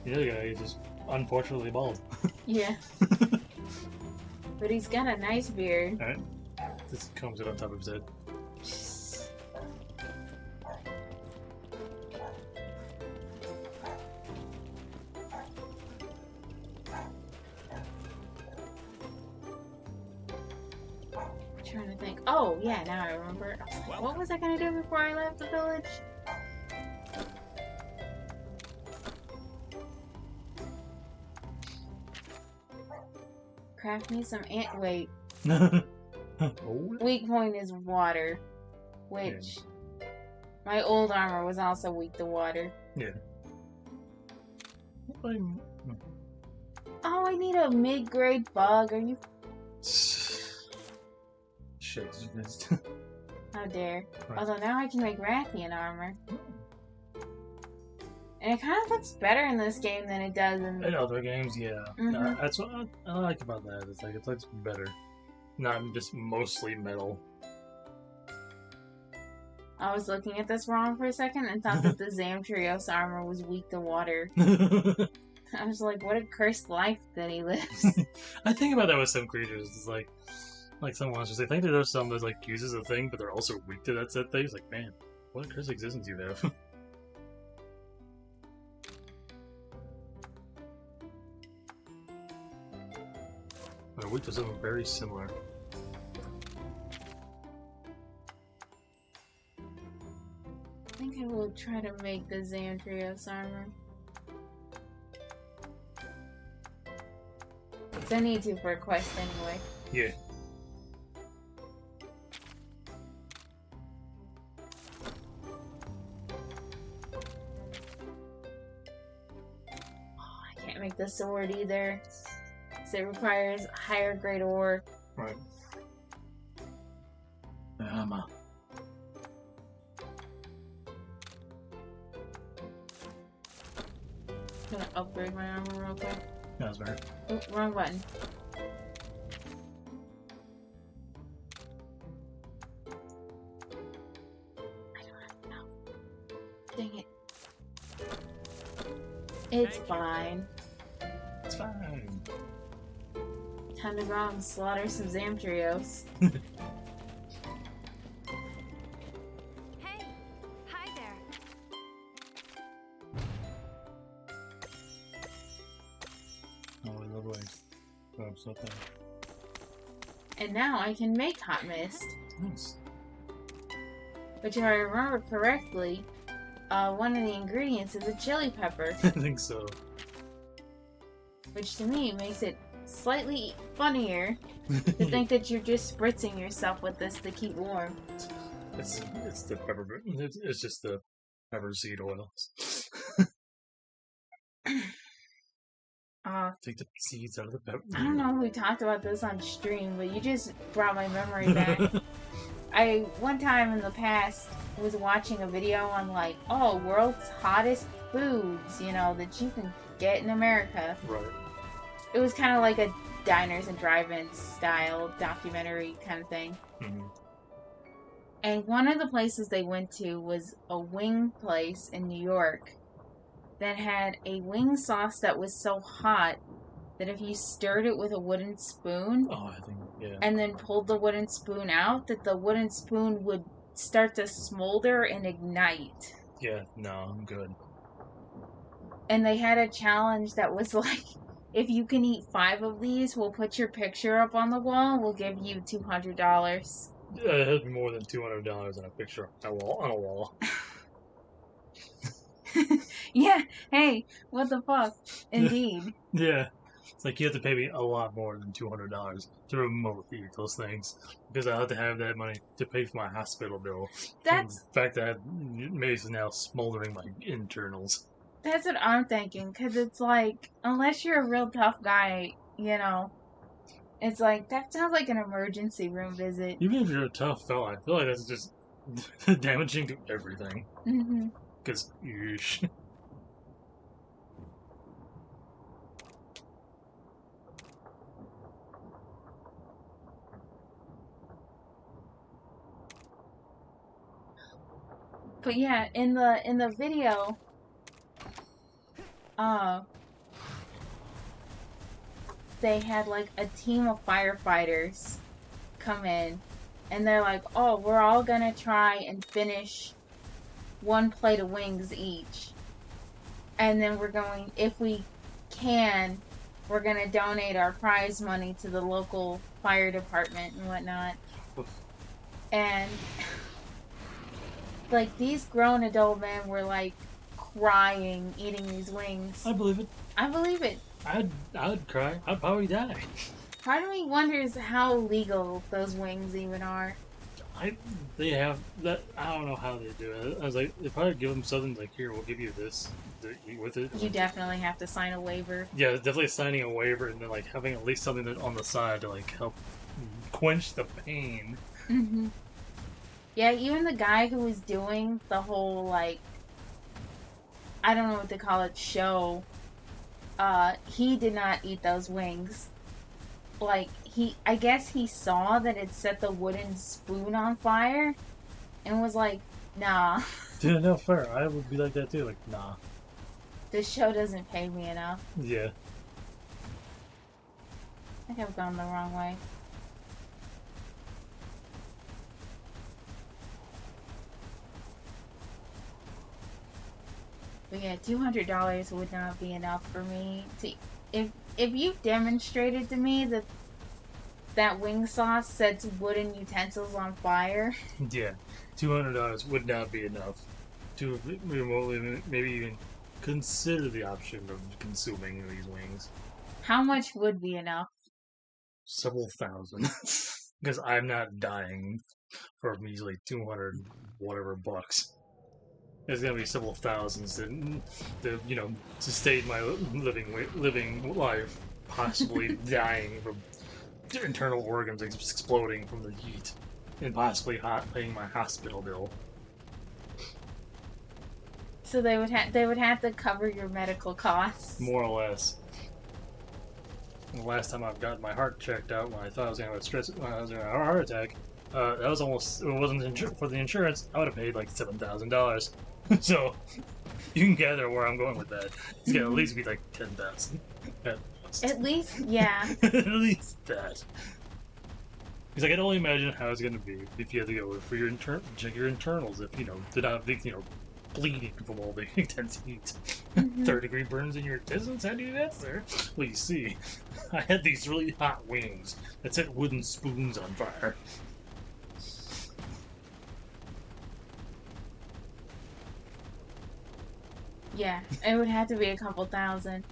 The other guy is just unfortunately bald. Yeah. But he's got a nice beard. Alright. This comes it on top of his head. Trying to think. Oh, yeah, now I remember. I was like, what was I gonna do before I left the village? Craft me some wait. Oh. Weak point is water. Which... My old armor was also weak to water. Yeah. Oh, I need a mid-grade bug. Are you... Shit, just missed. How dare. Right. Although now I can make Rathian armor. And it kind of looks better in this game than it does in... In other games, yeah. Mhm. That's what I like about that. It's like, it looks better. Not just mostly metal. I was looking at this wrong for a second and thought that the Zamtrios armor was weak to water. I was like, what a cursed life that he lives. I think about that with some creatures. It's like some monsters. They think there's some that like uses a thing, but they're also weak to that said thing. It's like, man, what a cursed existence you have. They're weak to something very similar. I think I will try to make the Zamtrios armor. So I need to for a quest anyway. Yeah. Oh, I can't make the sword either. So it requires higher grade ore. Right. Mama. I'm gonna upgrade my armor real quick. That's better. Oh, wrong button. I don't have enough. Dang it. It's fine. It's fine. Time to go out and slaughter some Zamtrios. Hey, hi there. Oh, lovely. Oh, I'm so tired. And now I can make hot mist. Nice. Which, if I remember correctly, one of the ingredients is a chili pepper. I think so. Which to me makes it slightly funnier to think that you're just spritzing yourself with this to keep warm. It's the pepper. It's just the pepper seed oil. Take the seeds out of the pepper. I don't know if we talked about this on stream, but you just brought my memory back. I, one time in the past, was watching a video on, like, oh, world's hottest foods, you know, that you can get in America. Right. It was kind of like a diners and drive-in style documentary kind of thing. Mm-hmm. And one of the places they went to was a wing place in New York that had a wing sauce that was so hot that if you stirred it with a wooden spoon Oh, I think, yeah. and then pulled the wooden spoon out, that the wooden spoon would start to smolder and ignite. Yeah, no, I'm good. And they had a challenge that was like, if you can eat 5 of these, we'll put your picture up on the wall, we'll give you $200. It had more than $200 on a picture on a wall. Yeah, hey, what the fuck? Indeed. Yeah. It's like you have to pay me a lot more than $200 to remote eat those things. Because I have to have that money to pay for my hospital bill. That's And the fact that Mace is now smoldering my internals. That's what I'm thinking, because it's like, unless you're a real tough guy, you know, it's like, that sounds like an emergency room visit. Even if you're a tough fella, I feel like that's just damaging to everything. Mm-hmm. Because, yeesh. But yeah, in the video, they had like a team of firefighters come in, and they're like, oh, we're all gonna try and finish 1 plate of wings each. And then we're going, if we can, we're gonna donate our prize money to the local fire department and whatnot. And like, these grown adult men were like crying eating these wings. I believe it. I believe it. I'd cry. I'd probably die. Part of me wonders how legal those wings even are. They have that. I don't know how they do it. I was like, they probably give them something like, here, we'll give you this to eat with it. You definitely have to sign a waiver. Yeah, definitely signing a waiver and then like having at least something that on the side to like help quench the pain. Mm-hmm. Yeah, even the guy who was doing the whole, like, I don't know what to call it, show, he did not eat those wings. Like, I guess he saw that it set the wooden spoon on fire and was like, nah. Yeah, no, fair. I would be like that too. Like, nah. This show doesn't pay me enough. Yeah. I think I've gone the wrong way. But yeah, $200 would not be enough for me to. If you demonstrated to me that that wing sauce sets wooden utensils on fire, Yeah. $200 would not be enough to remotely, maybe even consider the option of consuming these wings. how much would be enough? Several thousand. Because I'm not dying for measly 200 whatever bucks. There's gonna be several thousands that you know, sustain my living life, possibly dying from internal organs exploding from the heat. and possibly paying my hospital bill. So they would have to cover your medical costs. More or less. The last time I've gotten my heart checked out when I thought I was going to have a stress, when I was going to have a heart attack, that was almost, it wasn't for the insurance, I would have paid like $7,000. So, you can gather where I'm going with that. It's going to at least be like $10,000. At least, yeah. At least that. Because I can only imagine how it's going to be if you had to go for your check your internals, if, you know, did not have, you know, bleeding from all the intense heat. 3rd-degree burns in your intestines? How do you do that, sir? Well, you see, I had these really hot wings that set wooden spoons on fire. Yeah, it would have to be a couple thousand.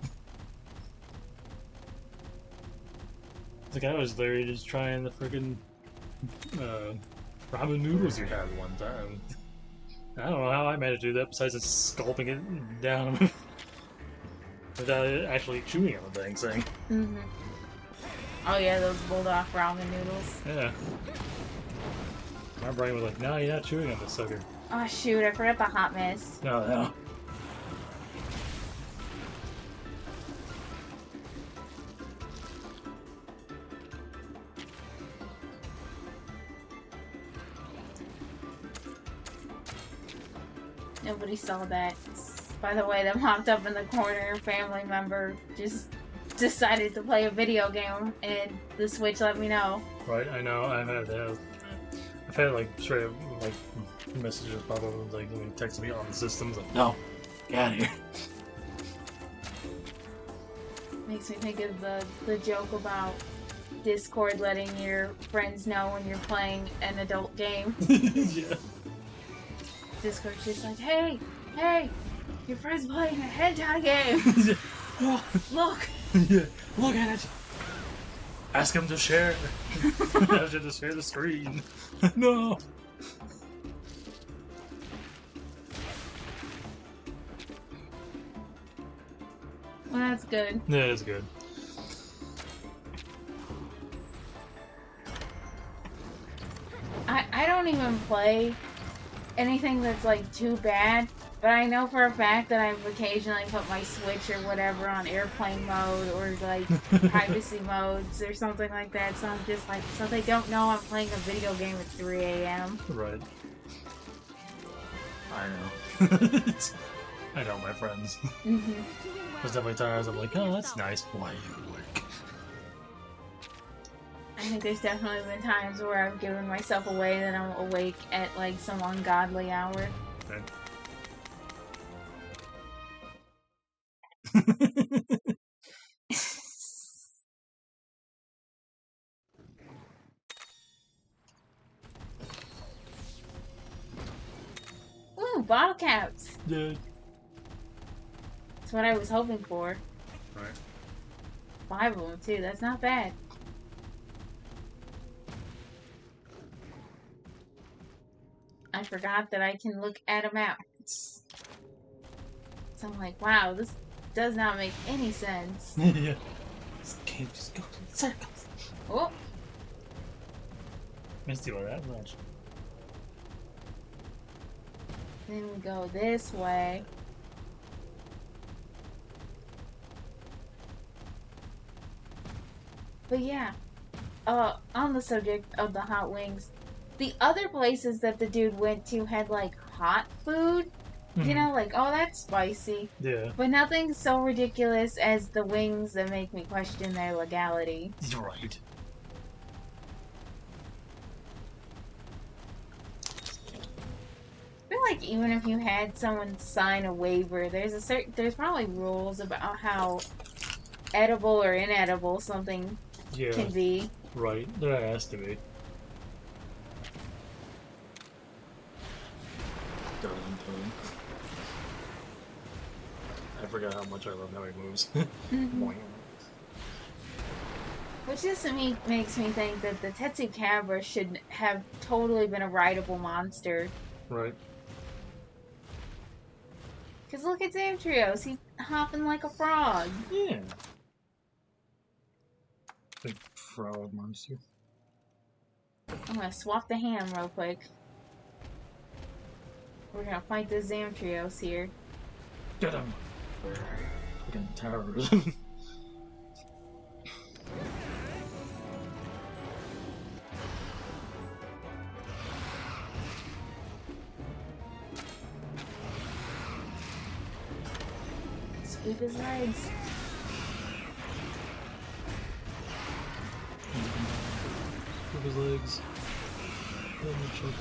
Like, I was there just trying the friggin' ramen noodles you had one time. I don't know how I managed to do that besides just sculpting it down without actually chewing on the dang thing. Oh yeah, those bulldog ramen noodles. Yeah. My brain was like, no, you're not chewing on this sucker. Oh shoot, I forgot the hot mess. No. Nobody saw that. By the way, that popped up in the corner. A family member just decided to play a video game, and the Switch let me know. Right, I know. I've had that. I've had like straight up like messages pop up and like when he texted me on the systems like, no, get out of here. Makes me think of the joke about Discord letting your friends know when you're playing an adult game. Yeah. Discord's just like, hey, your friend's playing a hentai game. Look. Yeah, look at it. Ask him to share. Ask him to share the screen. No. Well, that's good. Yeah, it's good. I don't even play anything that's like too bad, but I know for a fact that I've occasionally put my Switch or whatever on airplane mode or like privacy modes or something like that, so I'm just like, so they don't know I'm playing a video game at 3 a.m. Right. I know. I know my friends. There's definitely times I'm like, oh, that's nice. Why you work? I think there's definitely been times where I've given myself away that I'm awake at like some ungodly hour. Okay. Ooh, bottle caps! Yeah. That's what I was hoping for. Right. 5 of them too, that's not bad. I forgot that I can look at them out. So I'm like, wow, this does not make any sense. Yeah. This game just goes in circles. Oh, Missed you that much. then we go this way. But yeah, on the subject of the hot wings, the other places that the dude went to had like hot food. You know, like, oh, that's spicy. Yeah. But nothing so ridiculous as the wings that make me question their legality. You're right. I feel like even if you had someone sign a waiver, there's probably rules about how edible or inedible something Yeah. can be. Right. There has to be. Dun, dun. I forgot how much I love how he moves. Boing. Which just to me makes me think that the Tetsukabra should have totally been a rideable monster. Right. Because look at Zamtrios, he's hopping like a frog. Yeah. Big frog monster. I'm gonna swap the ham real quick. We're gonna fight the Zamtrios here. Get him! Fucking towers. Sweep his legs. Move his legs. Let me choke him.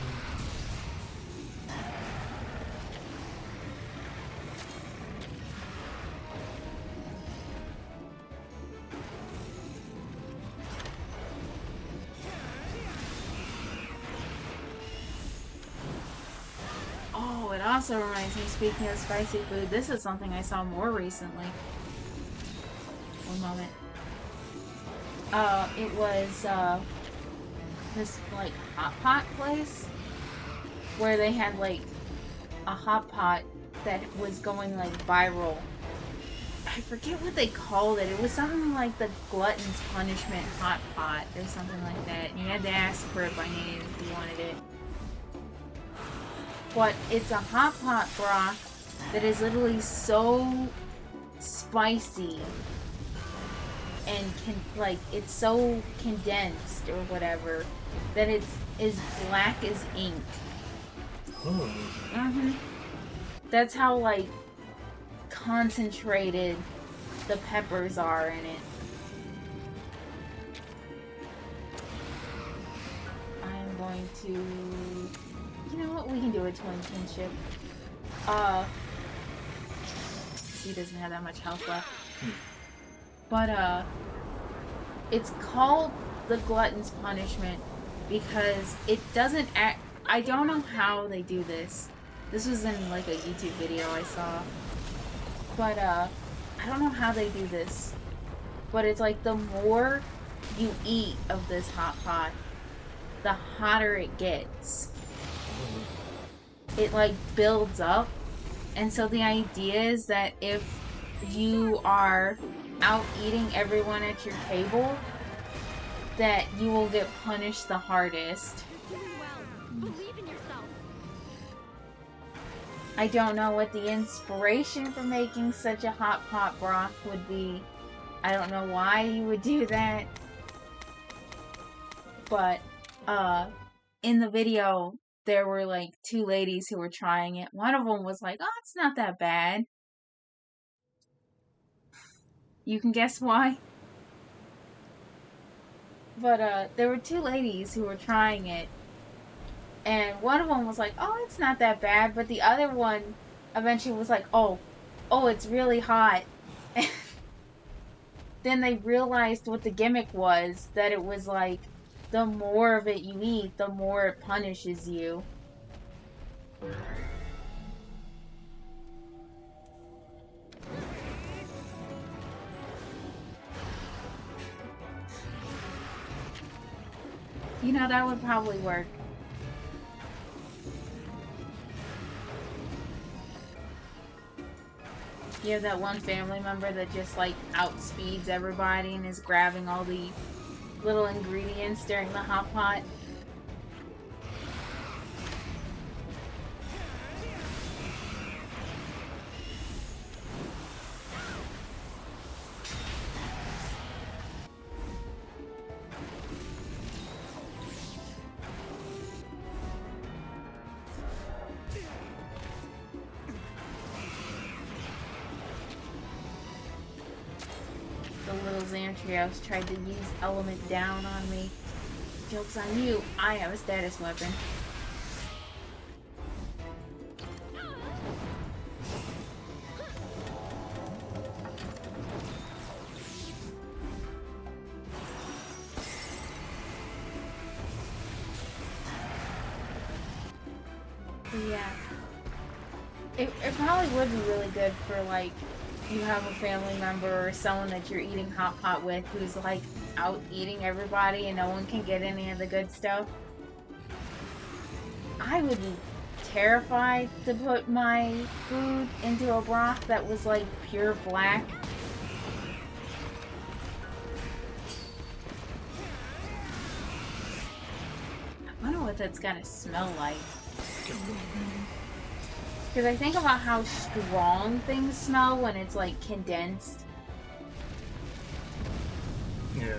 Oh, it also reminds me, speaking of spicy food, this is something I saw more recently. One moment. It was, this, like, hot pot place where they had, like, a hot pot that was going, like, viral. I forget what they called it. It was something like the Glutton's Punishment hot pot or something like that. And you had to ask for it by name if you wanted it. But it's a hot pot broth that is literally so spicy and it's so condensed or whatever that it's as black as ink. Oh. That's how like concentrated the peppers are in it. I'm going to, you know what, we can do a twin kinship. He doesn't have that much health left. But it's called the Glutton's Punishment because it doesn't act. I don't know how they do this. This was in like a YouTube video I saw. But I don't know how they do this. But it's like the more you eat of this hot pot, the hotter it gets. It like builds up. And so the idea is that if you are out eating everyone at your table, that you will get punished the hardest. You're doing well. Believe in yourself. I don't know what the inspiration for making such a hot pot broth would be. I don't know why you would do that. But, in the video, there were like two ladies who were trying it. One of them was like, oh, it's not that bad. You can guess why? But, there were two ladies who were trying it. And one of them was like, oh, it's not that bad. But the other one eventually was like, oh, it's really hot. Then they realized what the gimmick was. That it was like, the more of it you eat, the more it punishes you. You know, that would probably work. You have that one family member that just like outspeeds everybody and is grabbing all the little ingredients during the hot pot. The little Zamtrios tried to use Element Down on me. Joke's on you, I have a status weapon. But yeah. It probably would be really good for like you have a family member or someone that you're eating hot pot with who's like out eating everybody and no one can get any of the good stuff. I would be terrified to put my food into a broth that was like pure black. what that's gotta smell like. Because I think about how strong things smell when it's like condensed. Yeah.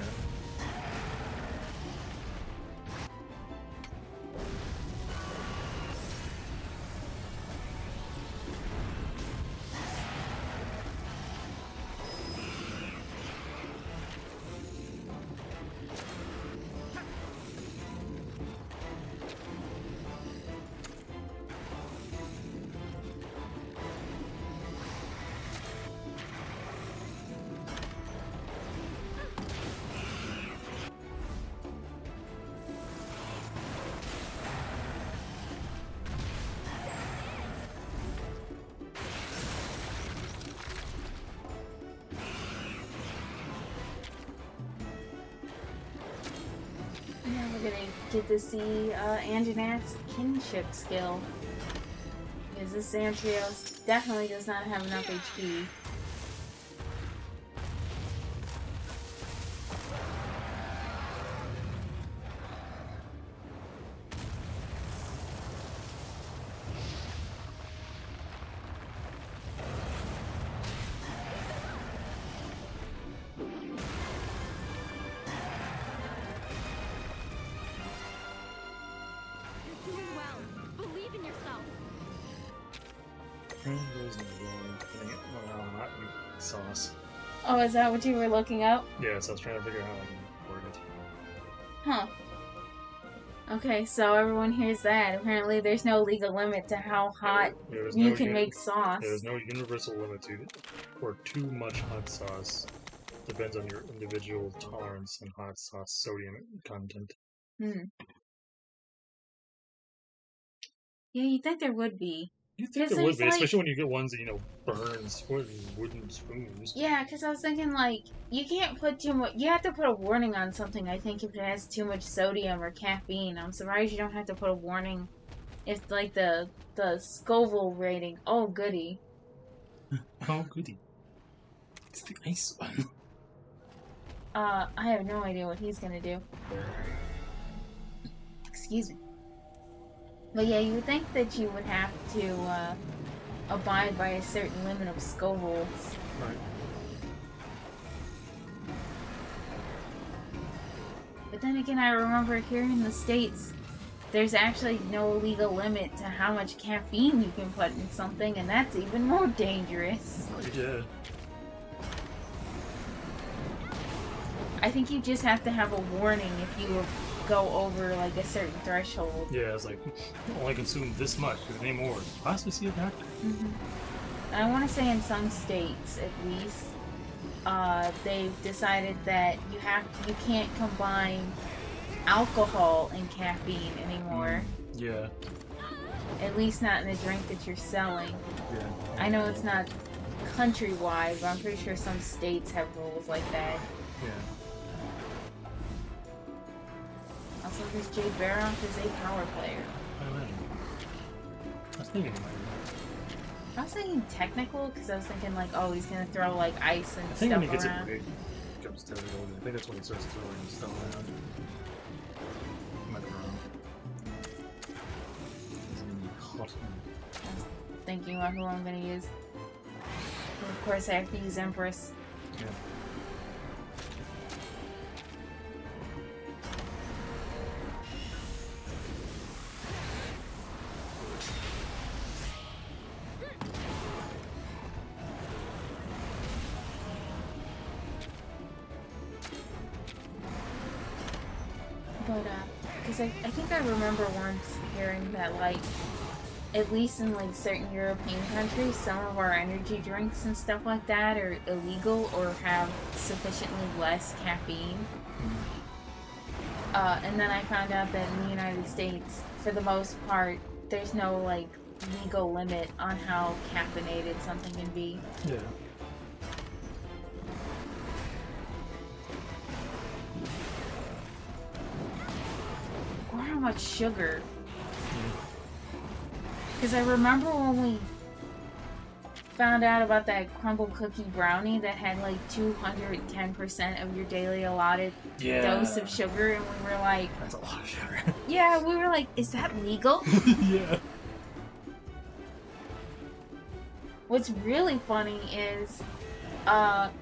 Now we're gonna get to see Anjaneth's kinship skill. Because this Zamtrios definitely does not have enough HP. You're doing well. Believe in yourself. There's no wrong putting it on hot sauce. Oh, is that what you were looking up? Yeah, so I was trying to figure out how I can word it. Huh. Okay, so everyone hears that. Apparently there's no legal limit to how hot you can make sauce. There's no universal limit to or too much hot sauce. Depends on your individual tolerance and hot sauce sodium content. Hmm. Yeah, you'd think there would be. You think Because there would there's, be, like- especially when you get ones that, burn wooden spoons. Yeah, because I was thinking, like, you can't put too much... You have to put a warning on something, I think, if it has too much sodium or caffeine. I'm surprised you don't have to put a warning if, like, the Scoville rating... Oh, goody. Oh, goody. It's the ice one. I have no idea what he's gonna do. Excuse me. But yeah, you would think that you would have to, abide by a certain limit of Scovilles. Right. But then again, I remember here in the States, there's actually no legal limit to how much caffeine you can put in something, and that's even more dangerous. Yeah. I think you just have to have a warning if you go over, like, a certain threshold. Yeah, it's like, only consume this much, if any more, possibly see a doctor. I want to say in some states, at least, they've decided that you can't combine alcohol and caffeine anymore. Yeah. At least not in the drink that you're selling. Yeah. I know it's not countrywide, but I'm pretty sure some states have rules like that. Yeah. Also, this Jade Baroff is a power player. I imagine. I was thinking I was thinking technical, because I was thinking, like, oh, he's gonna throw, like, ice and I think stuff when he gets around. it big, he comes to it. I think that's when he starts throwing stuff around. I might be wrong. It's gonna be hot. Thinking about who I'm gonna use. And of course, I have to use Empress. Yeah. But, because I think I remember once hearing that, like, at least in, like, certain European countries, some of our energy drinks and stuff like that are illegal or have sufficiently less caffeine. And then I found out that in the United States, for the most part, there's no, like, legal limit on how caffeinated something can be. Yeah. Or how much sugar. Because I remember when we found out about that crumble cookie brownie that had like 210% of your daily allotted dose of sugar, and we were like, That's a lot of sugar. Yeah, we were like, is that legal? Yeah. What's really funny is,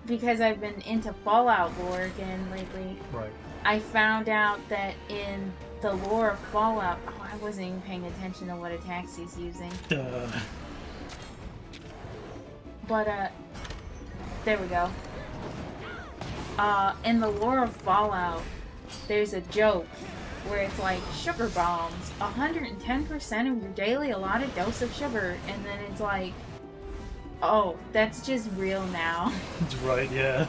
because I've been into Fallout lore again lately, Right. I found out that in the lore of Fallout, oh, I wasn't even paying attention to what a taxi's using. Duh. But, there we go. In the lore of Fallout, there's a joke where it's like, sugar bombs, 110% of your daily allotted dose of sugar, and then it's like, oh, that's just real now. Right, yeah.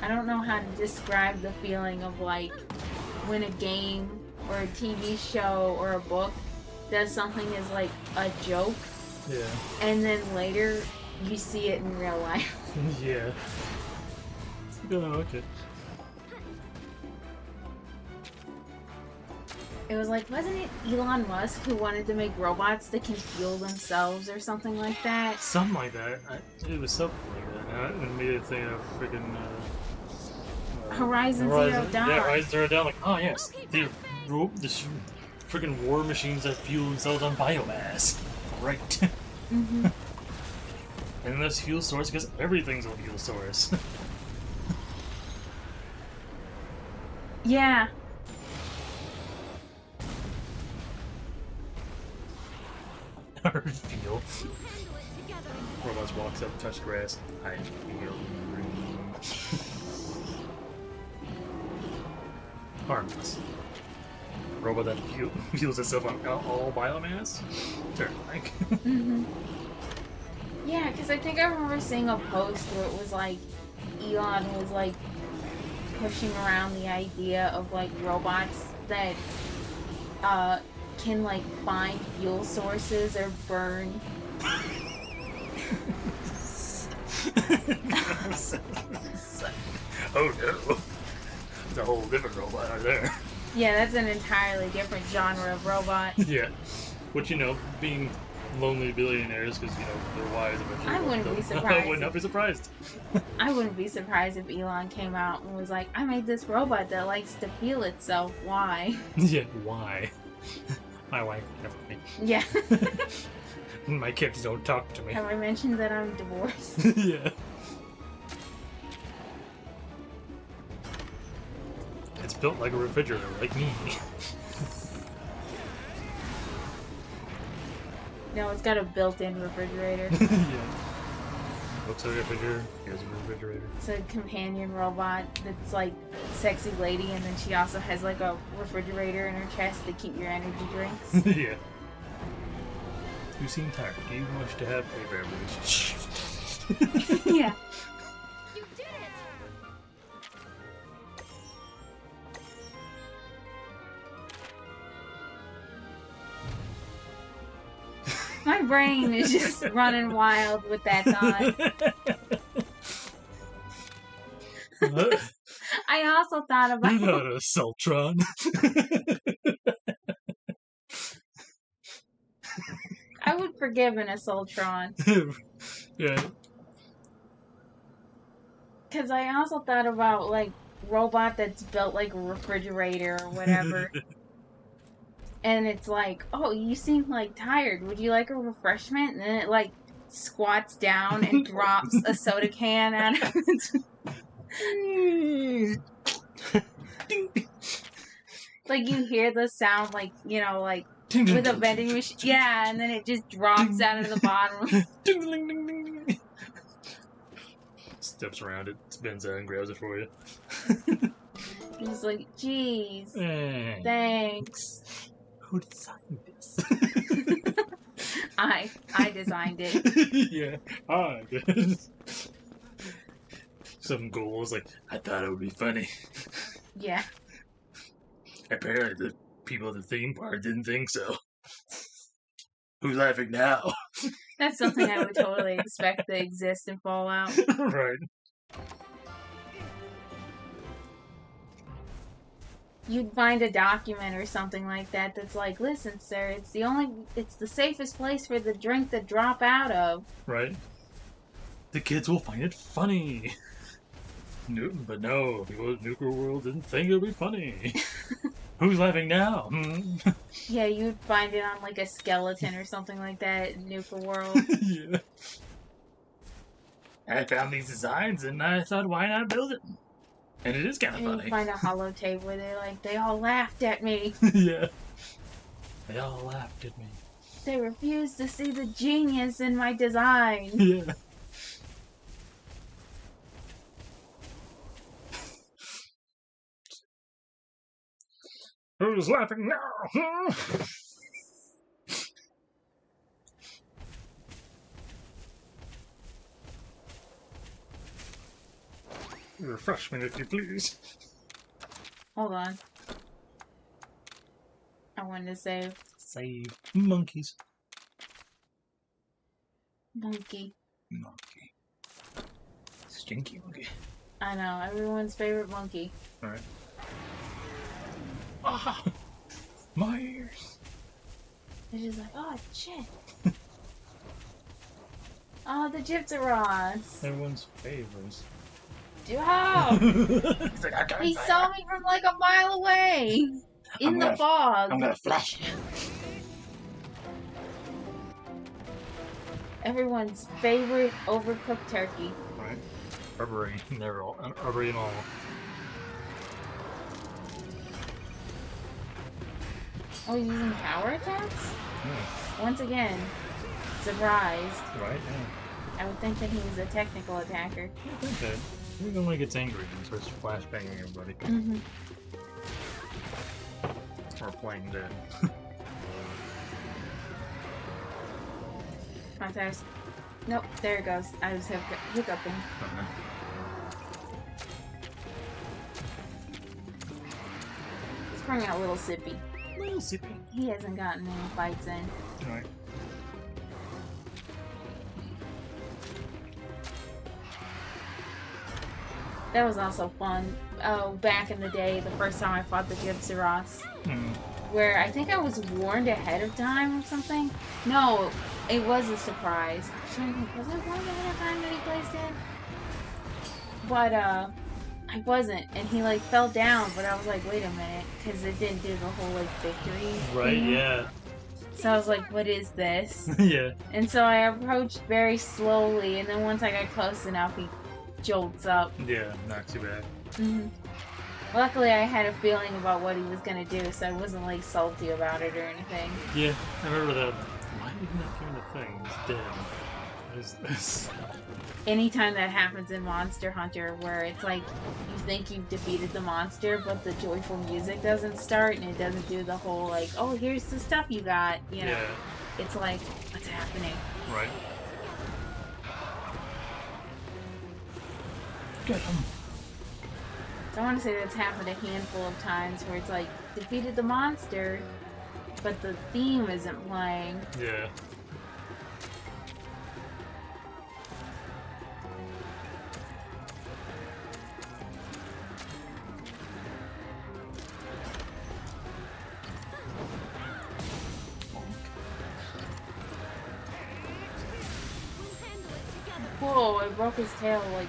I don't know how to describe the feeling of like when a game or a TV show or a book does something as like a joke, Yeah. and then later you see it in real life. Yeah. Oh, okay. It was like, wasn't it Elon Musk who wanted to make robots that can fuel themselves or something like that? Something like that. It was something like that. And it made it think of freaking Horizon Zero Dawn. Yeah, Horizon Zero Dawn. Like, oh yes, this freaking war machines that fuel themselves on biomass. Right. Mm-hmm. And this fuel source because everything's a fuel source. Yeah. Or fuel. Robots walks up, touch grass. I feel harmless. Robot that fuels itself on all biomass? Terrifying. Mm-hmm. Yeah, because I think I remember seeing a post where it was like Elon was like pushing around the idea of like robots that can like find fuel sources or burn. Oh no. It's a whole different robot right there. Yeah, that's an entirely different genre of robot. Yeah. Which, you know, being lonely billionaires because, you know, their wives eventually. I wouldn't be I surprised. would not be surprised. I wouldn't be surprised if Elon came out and was like, I made this robot that likes to feel itself. Why? Yeah, why? My wife never me. Yeah. My kids don't talk to me. Have I mentioned that I'm divorced? Yeah. It's built like a refrigerator, like me. No, it's got a built-in refrigerator. Yeah. Looks like a refrigerator. Here's a refrigerator. It's a companion robot that's like sexy lady, and then she also has like a refrigerator in her chest to keep your energy drinks. Yeah. You seem tired. Do you wish to have a beverage? Yeah. You did it! My brain is just running wild with that thought. What? I also thought about Not a Sultron. I would forgive an Assaultron. Yeah. Because I also thought about, like, robot that's built like a refrigerator or whatever. And it's like, oh, you seem, like, tired. Would you like a refreshment? And then it, like, squats down and drops a soda can out of its... Like, you hear the sound, like, you know, like, with a vending machine. Yeah, and then it just drops out of the bottom. Steps around it, spins out and grabs it for you. He's like, geez, Eh. thanks. Who designed this? I designed it. Yeah, I did. Some goals like, I thought it would be funny. Yeah. Apparently the people at the theme park didn't think so. Who's laughing now? That's something I would totally expect to exist in Fallout. Right. you'd find a document or something like that that's like, listen, sir, it's the safest place for the drink to drop out of. Right? The kids will find it funny. But no, people at Nuka World didn't think it would be funny. Who's laughing now? Hmm? Yeah, you'd find it on like a skeleton or something like that in Nuka World. Yeah. I found these designs and I thought, why not build it? And it is kind of And funny. you find a holotape where they're like, they all laughed at me. Yeah. They all laughed at me. They refused to see the genius in my design. Yeah. Who's laughing now? Hmm? Refreshment, if you please. Hold on. I wanted to save Save monkeys. Monkey. Monkey. Stinky monkey. I know, everyone's favorite monkey. Alright. Ah! My ears. They're just like, oh shit. Oh, the Gypsy Ross. Everyone's favorites. Oh! He's like, I can't He say saw that. me from like a mile away! In the fog. I'm gonna flash you. Everyone's favorite overcooked turkey. Right. Rubbery, never all. Rubbery and all. Oh, he's using power attacks? Yeah. Once again, surprised. Right? Yeah. I would think that he was a technical attacker. I think that. Even when he gets angry and starts flashbanging everybody. Mm-hmm. Or playing dead. Contest. Nope, there it goes. I was hiccuping. Let's bring out Little Sippy. Little Sippy. He hasn't gotten any fights in. Alright. That was also fun. Oh, back in the day, the first time I fought the Gypsy Ross. Hmm. Where I think I was warned ahead of time or something. No, it was a surprise. I'm trying to think, was I warned ahead of time that he placed in? But, I wasn't. And he, like, fell down, but I was like, wait a minute. Because it didn't do the whole, like, victory Right, thing. yeah. So I was like, what is this? Yeah. And so I approached very slowly, and then once I got close enough, he jolts up. Yeah, not too bad. Hmm. Luckily, I had a feeling about what he was gonna do, so I wasn't like salty about it or anything. Yeah, I remember that. Why did he not give me the thing? He's dead. What is this? Anytime that happens in Monster Hunter, where it's like you think you've defeated the monster, but the joyful music doesn't start and it doesn't do the whole like, oh, here's the stuff you got, you know? Yeah. It's like, what's happening? Right. Get him. So I want to say that's happened a handful of times where it's like, defeated the monster, but the theme isn't playing. Yeah. Whoa, I broke his tail like...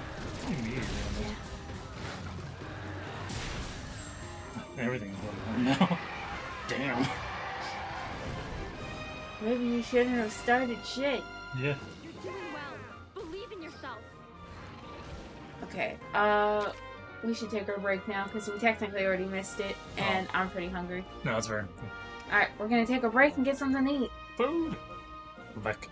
Yeah. Everything's going on now. Damn. Maybe you shouldn't have started shit. Yeah. You're doing well. Believe in yourself. Okay, we should take our break now because we technically already missed it, and I'm pretty hungry. No, that's fair. Alright, we're gonna take a break and get something to eat. Food. We're back.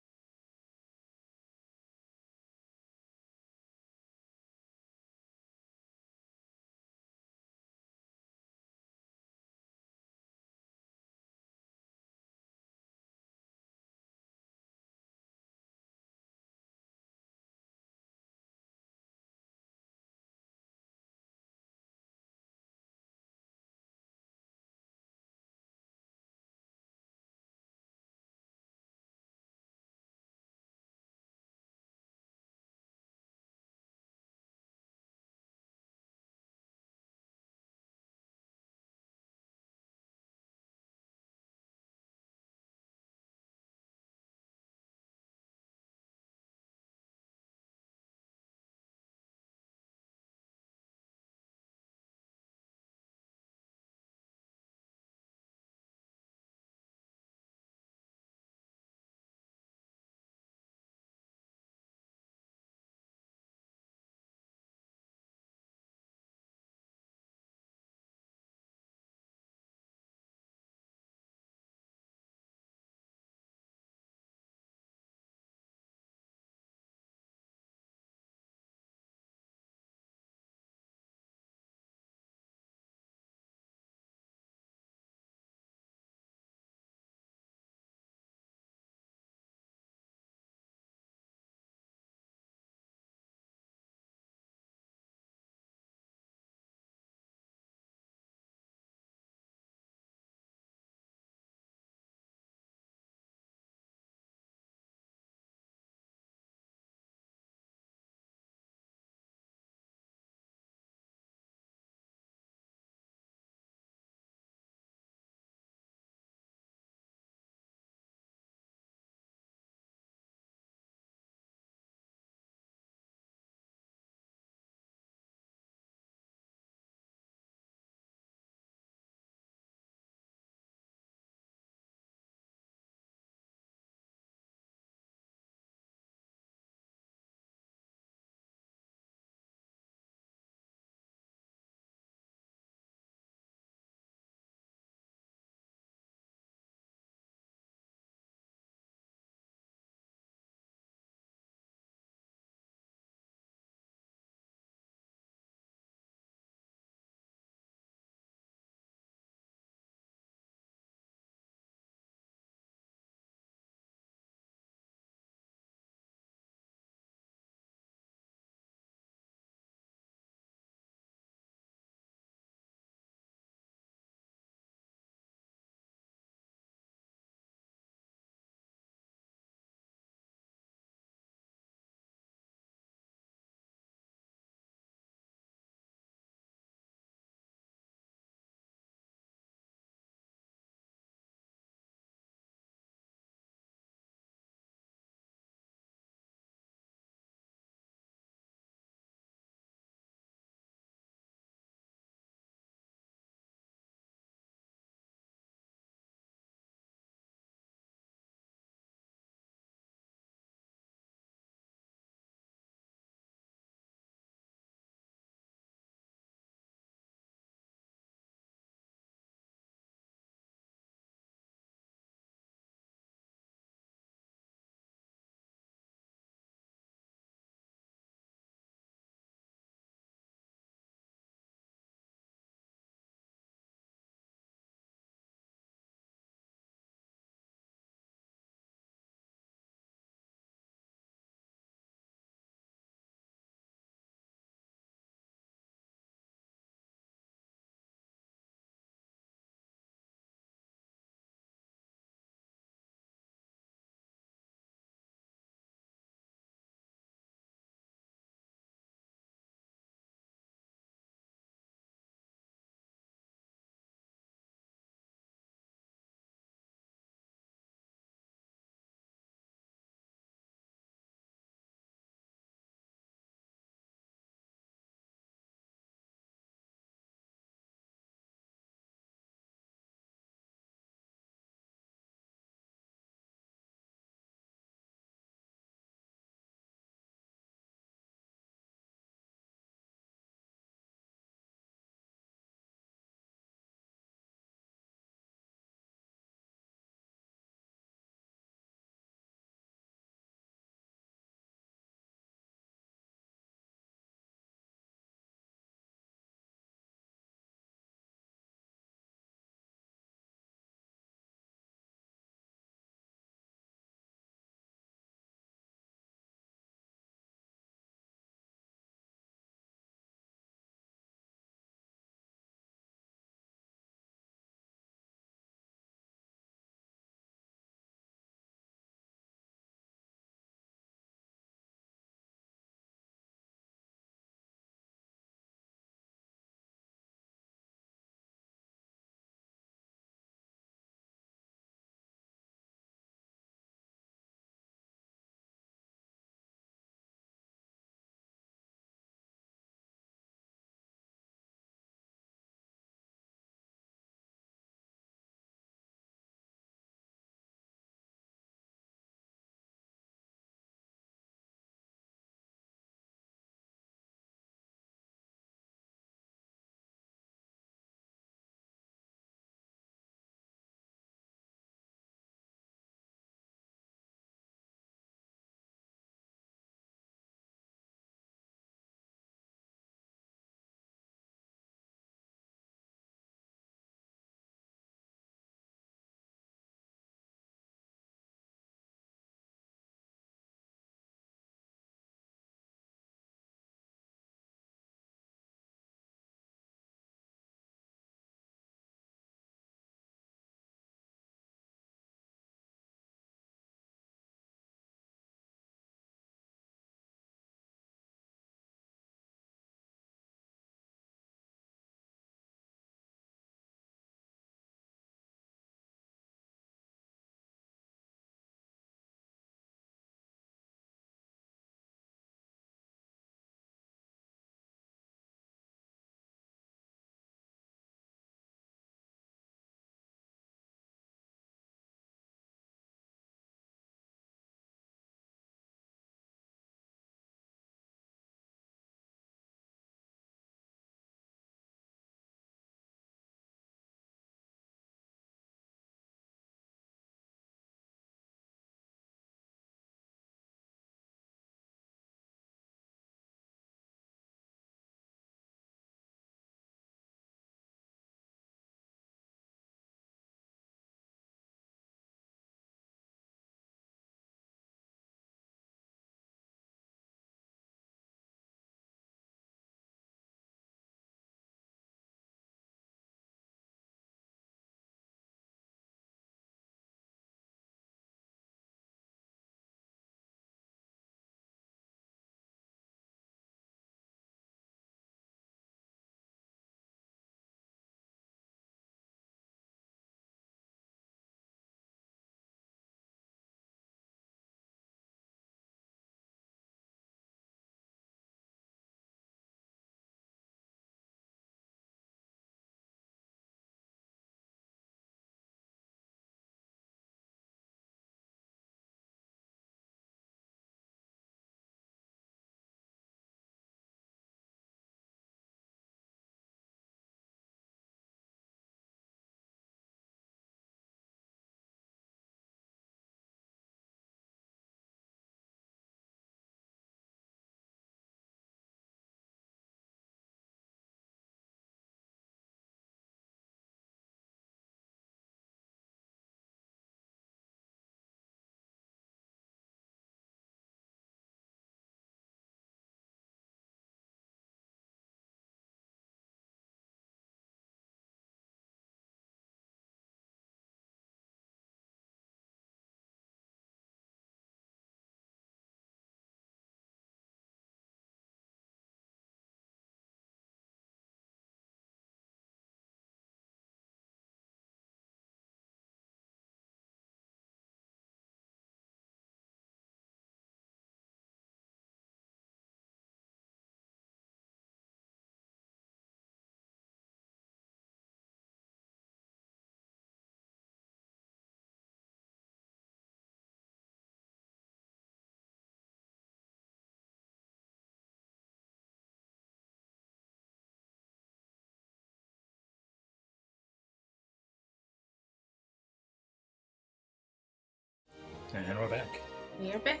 And we're back. We are back.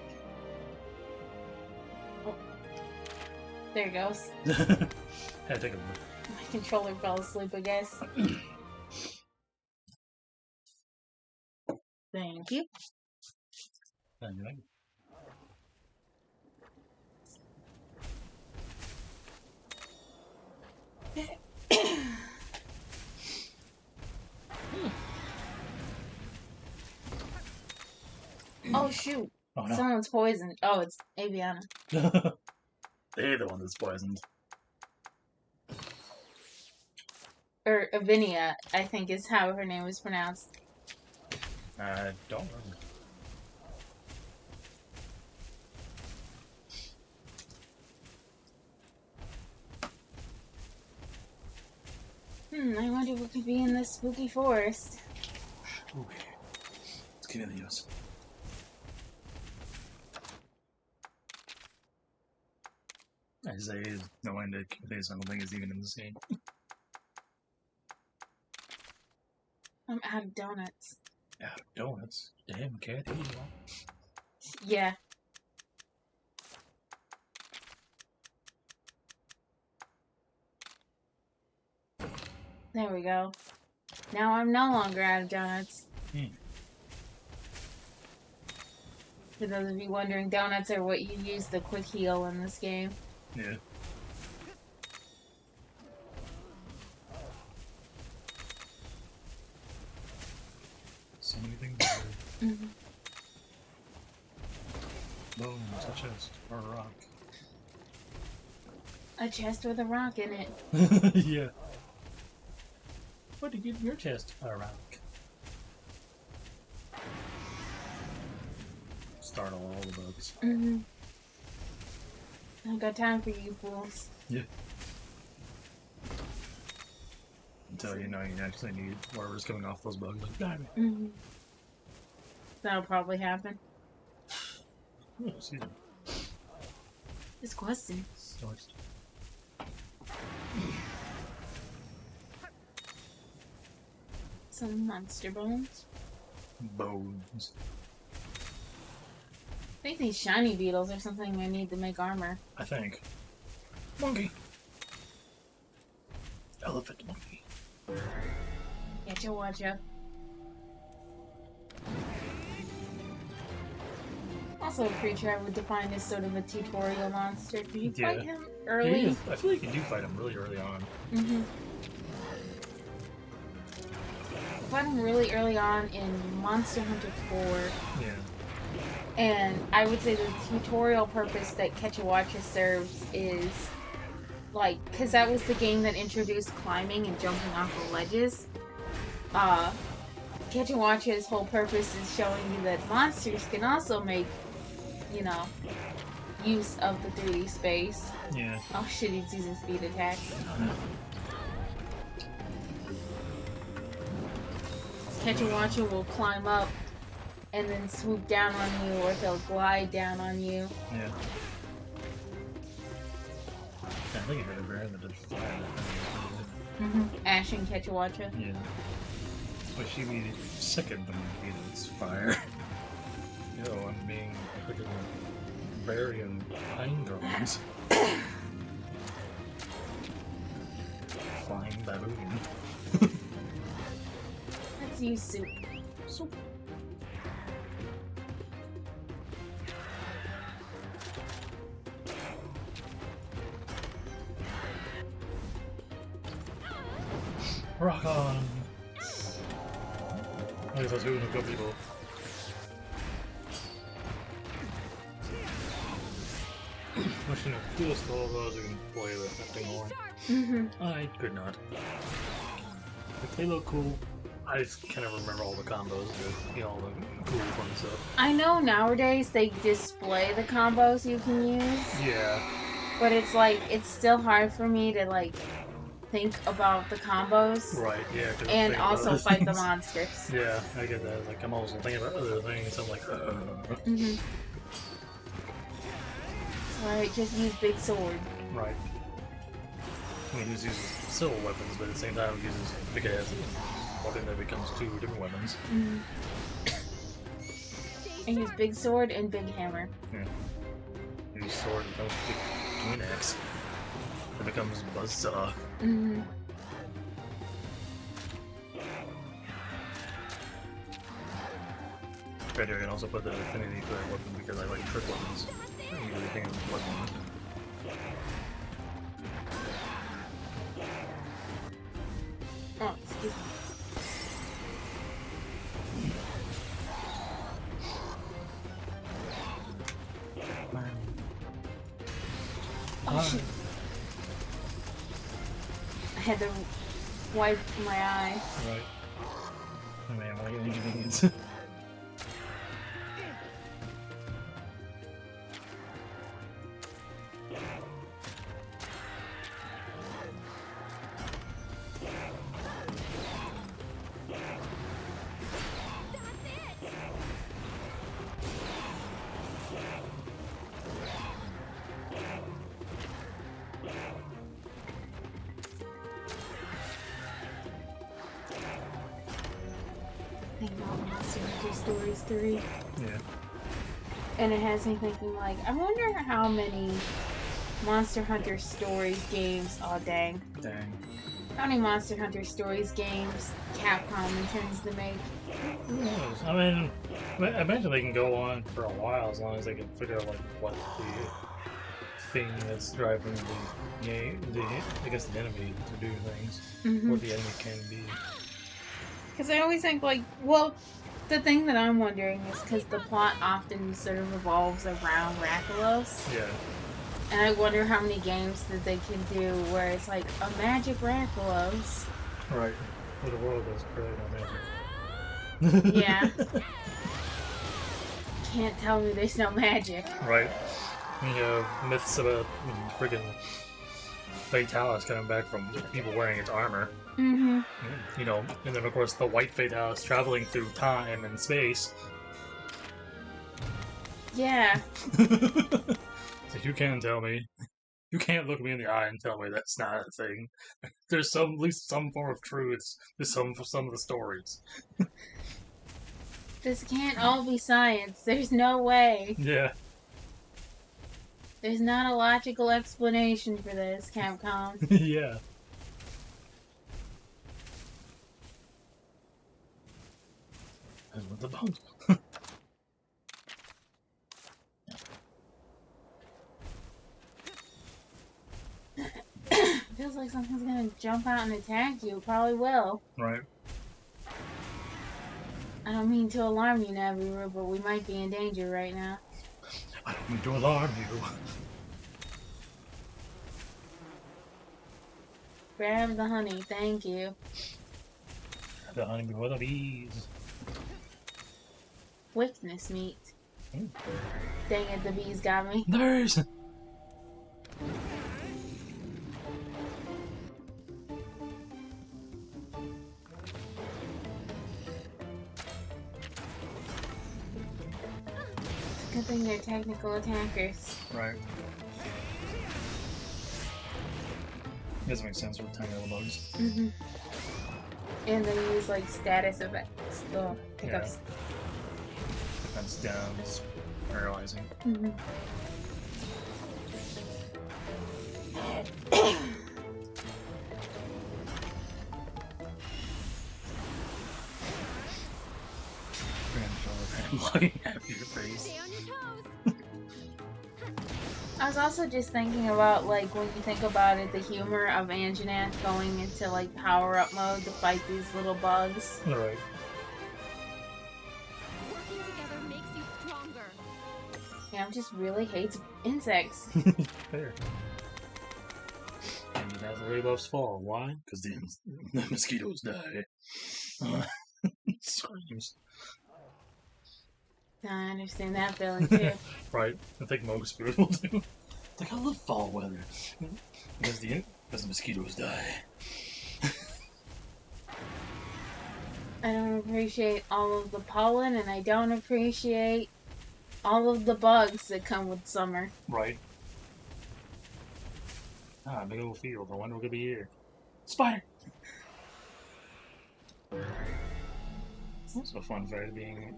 Oh. There it goes. Had to take a look. My controller fell asleep, I guess. Thank you. Anyway. Oh shoot! Oh no. Someone's poisoned. Oh, it's Aviana. They're the one that's poisoned. Or Avinia, I think is how her name was pronounced. I don't remember. I wonder what could be in this spooky forest. Okay. Let's get in the US. I say is knowing that every single thing is even in the scene. I'm out of donuts. Out of donuts. Damn, can't eat them. Yeah. There we go. Now I'm no longer out of donuts. For those of you wondering, donuts are what you use the quick heal in this game. Yeah. So many things. Bones, a chest, or a rock. A chest with a rock in it. Yeah. What did you get in your chest? A rock. Start all the bugs. I got time for you fools. Yeah. Until you know you actually need whatever's coming off those bugs. Like, damn it. That'll probably happen. Oh, excuse me. This question. Starts. Some monster bones. Bones. I think these shiny beetles are something we need to make armor. I think. Monkey. Elephant monkey. Get your watch up. Also a creature I would define as sort of a tutorial monster. Do you fight him early? Yeah, I feel like you do fight him really early on. Fight him really early on in Monster Hunter 4. Yeah. And I would say the tutorial purpose that Quechua serves is, like, because that was the game that introduced climbing and jumping off of ledges. Quechua's whole purpose is showing you that monsters can also make, you know, use of the 3D space. Yeah. Oh shit, he's using speed attack. Quechua will climb up and then swoop down on you, or they'll glide down on you. Yeah. I think it had a brand that did fire. Ash and Quechua. Yeah. But she be second to me, it's fire. Yo, I'm being freaking burying pine drones. Flying baboon. Let's use soup. Soup. Rock on! I guess that's who the good people. Wishing a cool skull those who can play the hefting horn. I could not. If they look cool, I just can't ever remember all the combos, you know, all the cool fun stuff. I know nowadays they display the combos you can use. Yeah. But it's like, it's still hard for me to like think about the combos. Right, yeah. And also fight the monsters. Yeah, I get that. Like, I'm also thinking about other things, I'm like, So I just use big sword. Right. I mean, he uses civil weapons, but at the same time he uses big ass. Well, then that becomes two different weapons. I use big sword and big hammer. Yeah. Use sword becomes big twin axe. It becomes buzzsaw. Mm-hmm. Right here, I can also put the affinity for that weapon because I like trick weapons. I usually think of bloodborne. Oh, excuse me. Oh, shit. I had to wipe my eye. Right. Oh man, what an inconvenience. Think about Monster Hunter Stories 3. Yeah. And it has me thinking, like, I wonder how many Monster Hunter Stories games, oh dang. Dang. How many Monster Hunter Stories games Capcom intends to make? Who knows? I mean, I imagine they can go on for a while as long as they can figure out like what the thing that's driving the game, I guess the enemy to do things, what the enemy can be. Because I always think, like, well, the thing that I'm wondering is because the plot often sort of revolves around Rathalos. Yeah. And I wonder how many games that they can do where it's like a magic Rathalos. Right. Where the world goes crazy, no magic. Yeah. Can't tell me there's no magic. Right. You have myths about friggin' Fatalis coming back from people wearing its armor. Mm-hmm. You know, and then of course the white Fatalis traveling through time and space. Yeah. So you can't tell me. You can't look me in the eye and tell me that's not a thing. There's at least some form of truth to some of the stories. This can't all be science. There's no way. Yeah. There's not a logical explanation for this, Capcom. Yeah. That's what the bones. Feels like something's gonna jump out and attack you. It probably will. Right. I don't mean to alarm you, Naviru, but we might be in danger right now. I don't mean to alarm you. Grab the honey, thank you. The honey before the bees. Witness meat. Dang it, the bees got me. There's. Good thing they're technical attackers. Right. Doesn't make sense with tiny little bugs. Mm-hmm. And they use like status effects. Oh, hiccups. Defense down is paralyzing. Mm-hmm. Looking at your face. Stay on your toes. I was also just thinking about, like, when you think about it, the humor of Anjanath going into, like, power-up mode to fight these little bugs. Alright. Working together makes you stronger. Cam just really hates insects. Fair. And Anjanath really loves fall. Why? Because the mosquitoes die. Screams. I understand that feeling, too. Right. I think most people do. Like, I love fall weather. Because the mosquitoes die. I don't appreciate all of the pollen, and I don't appreciate all of the bugs that come with summer. Right. Ah, big old field. I wonder what could be here. Spider! That's a fun fact being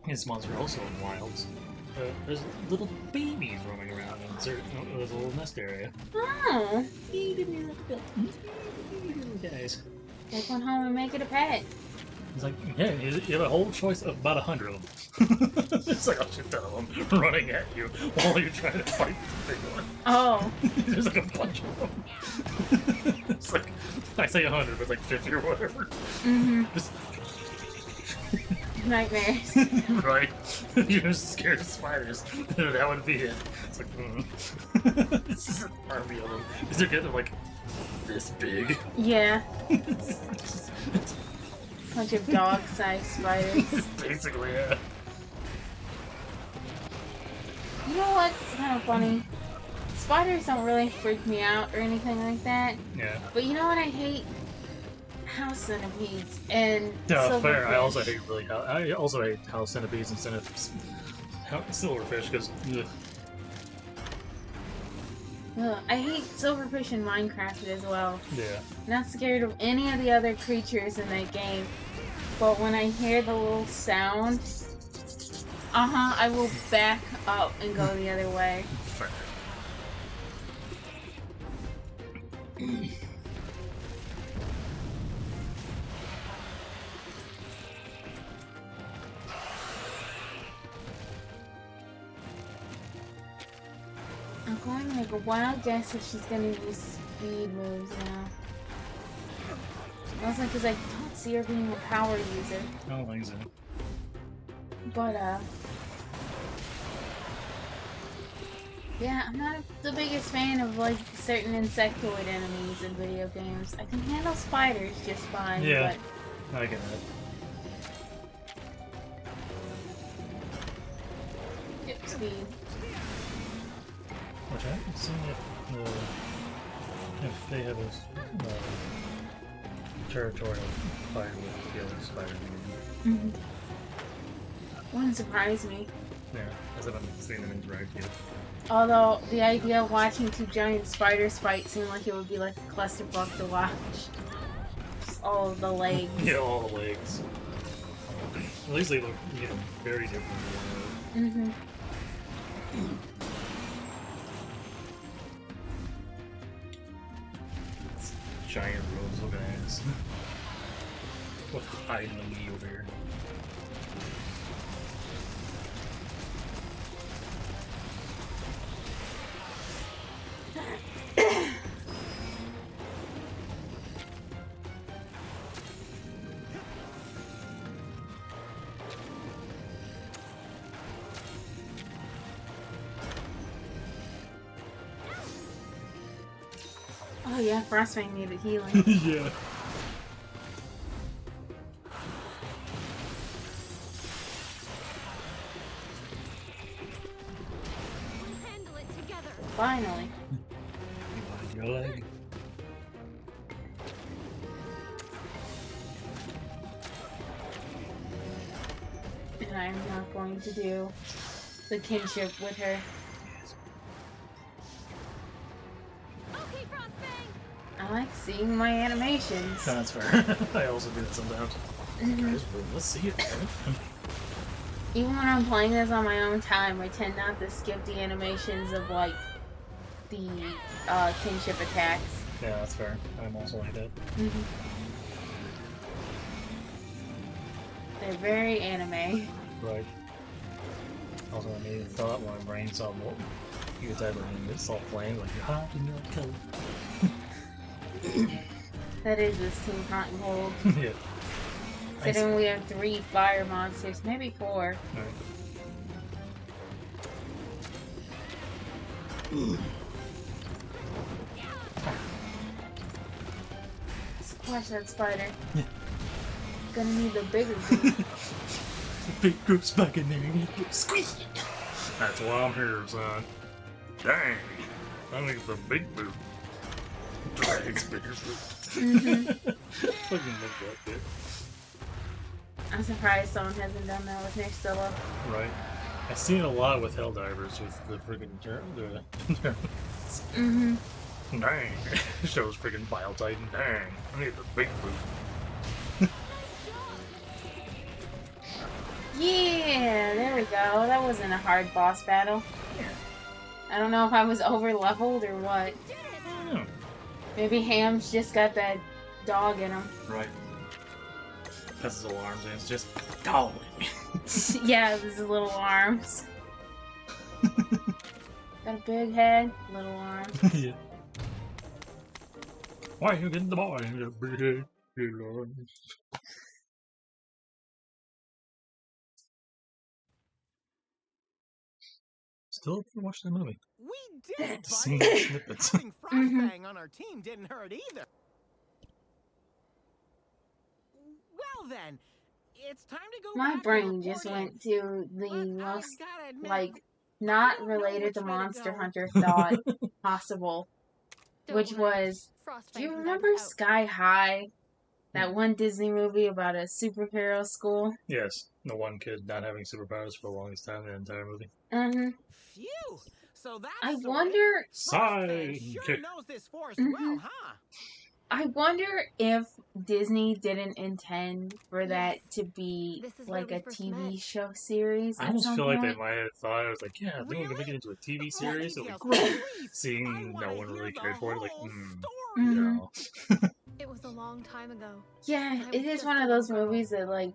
This monster also in wilds. There's little babies roaming around in certain there's a little nest area. Oh, Guys. take one home and make it a pet. It's like, yeah, you have a whole choice of about 100 of them. It's like a shit ton of them running at you while you're trying to fight the big one. Oh. There's like a bunch of them. It's like, I say 100, but it's like 50 or whatever. Mm-hmm. Just Nightmares. right? You're just scared of spiders. That would be it. It's like, this is an army of them. Because they're getting like this big. Yeah. Bunch of dog-sized spiders. Basically, yeah. You know what's kind of funny? Spiders don't really freak me out or anything like that. Yeah. But you know what I hate? House centipedes and No, fair. I also silverfish. hate house centipedes and silverfish because Ugh, I hate silverfish in Minecraft as well. yeah. Not scared of any of the other creatures in that game. But when I hear the little sound, I will back up and go the other way. Fair. I'm going to make a wild guess that she's going to use speed moves now. Mostly because I don't see her being a power user. I don't think so. But, yeah, I'm not the biggest fan of, like, certain insectoid enemies in video games. I can handle spiders just fine, Yeah. but... I get that. Yep, speed. Which I haven't seen if they have a territorial fight with the other spider Mm-hmm. Wouldn't surprise me. Yeah, as I haven't seen them interact yet. Although, the idea of watching two giant spiders fight seemed like it would be like a clusterfuck to watch. Just all of the legs. Yeah, all the legs. At least they look, very different than Mm-hmm. giant rose looking ass. With hiding the knee over here. Oh yeah, Frostfang needed healing. Yeah. We'll handle it together. Finally. Your leg. And I'm not going to do the kinship with her. Okay, Frostbang. I like seeing my animations. No, that's fair. I also do that sometimes. Mhm. Guys, let's see it, man. Even when I'm playing this on my own time, I tend not to skip the animations of, like, the kinship attacks. Yeah, that's fair. I'm also like that. Mm-hmm. They're very anime. Right. Also, I made a thought when my brain saw more. You could type in it saw flames, like, you're hot and you're cold. That is this team hot and cold. Yeah. Considering we have 3 fire monsters, maybe 4. Alright. Squash that spider. Gonna need the bigger group. The big group's back in there and you get squeezed. That's why I'm here, son. Dang. I think it's a big boot. Drags bigger boot. Mm-hmm. Fucking look like it. I'm surprised someone hasn't done that with Nextella. Right. I've seen it a lot with Helldivers with the friggin' Mm-hmm. Dang. Shows friggin' Bile Titan. Dang. I need the big boot. Yeah! go. That wasn't a hard boss battle. I don't know if I was over leveled or what. I don't know. Maybe Ham's just got that dog in him. Right. That's his alarms, and it's just dog. Yeah, with his little arms. Got a big head, little arms. Yeah. Why are you getting the boy? You got big head, little arms. Still haven't watched that movie. We did it, Seen buddy. snippets. Having Frostfang on our team didn't hurt either. Well then, it's time to go My back brain and just report in. went to the But I most, gotta admit, like, not don't know related which to way to Monster go. Hunter thought possible, Don't which worry. was, Frostfang do you can remember guide us out. Sky High? That one Disney movie about a superhero school? Yes, the one kid not having superpowers for the longest time in the entire movie. Phew. So that's I the wonder, Frostfang Sigh. sure knows this forest Mhm. well, huh? I wonder if Disney didn't intend for that Yes. to be This is where like we a first TV met. show series I at almost some feel like they point. might have thought, I was like, yeah, they were gonna make it into a TV More series, so details, like, please. I seeing wanna no one hear really the cared for it, like, whole story. Mhm. no. It was a long time ago. Yeah, And I it was is just one a of little those girl. movies that, like,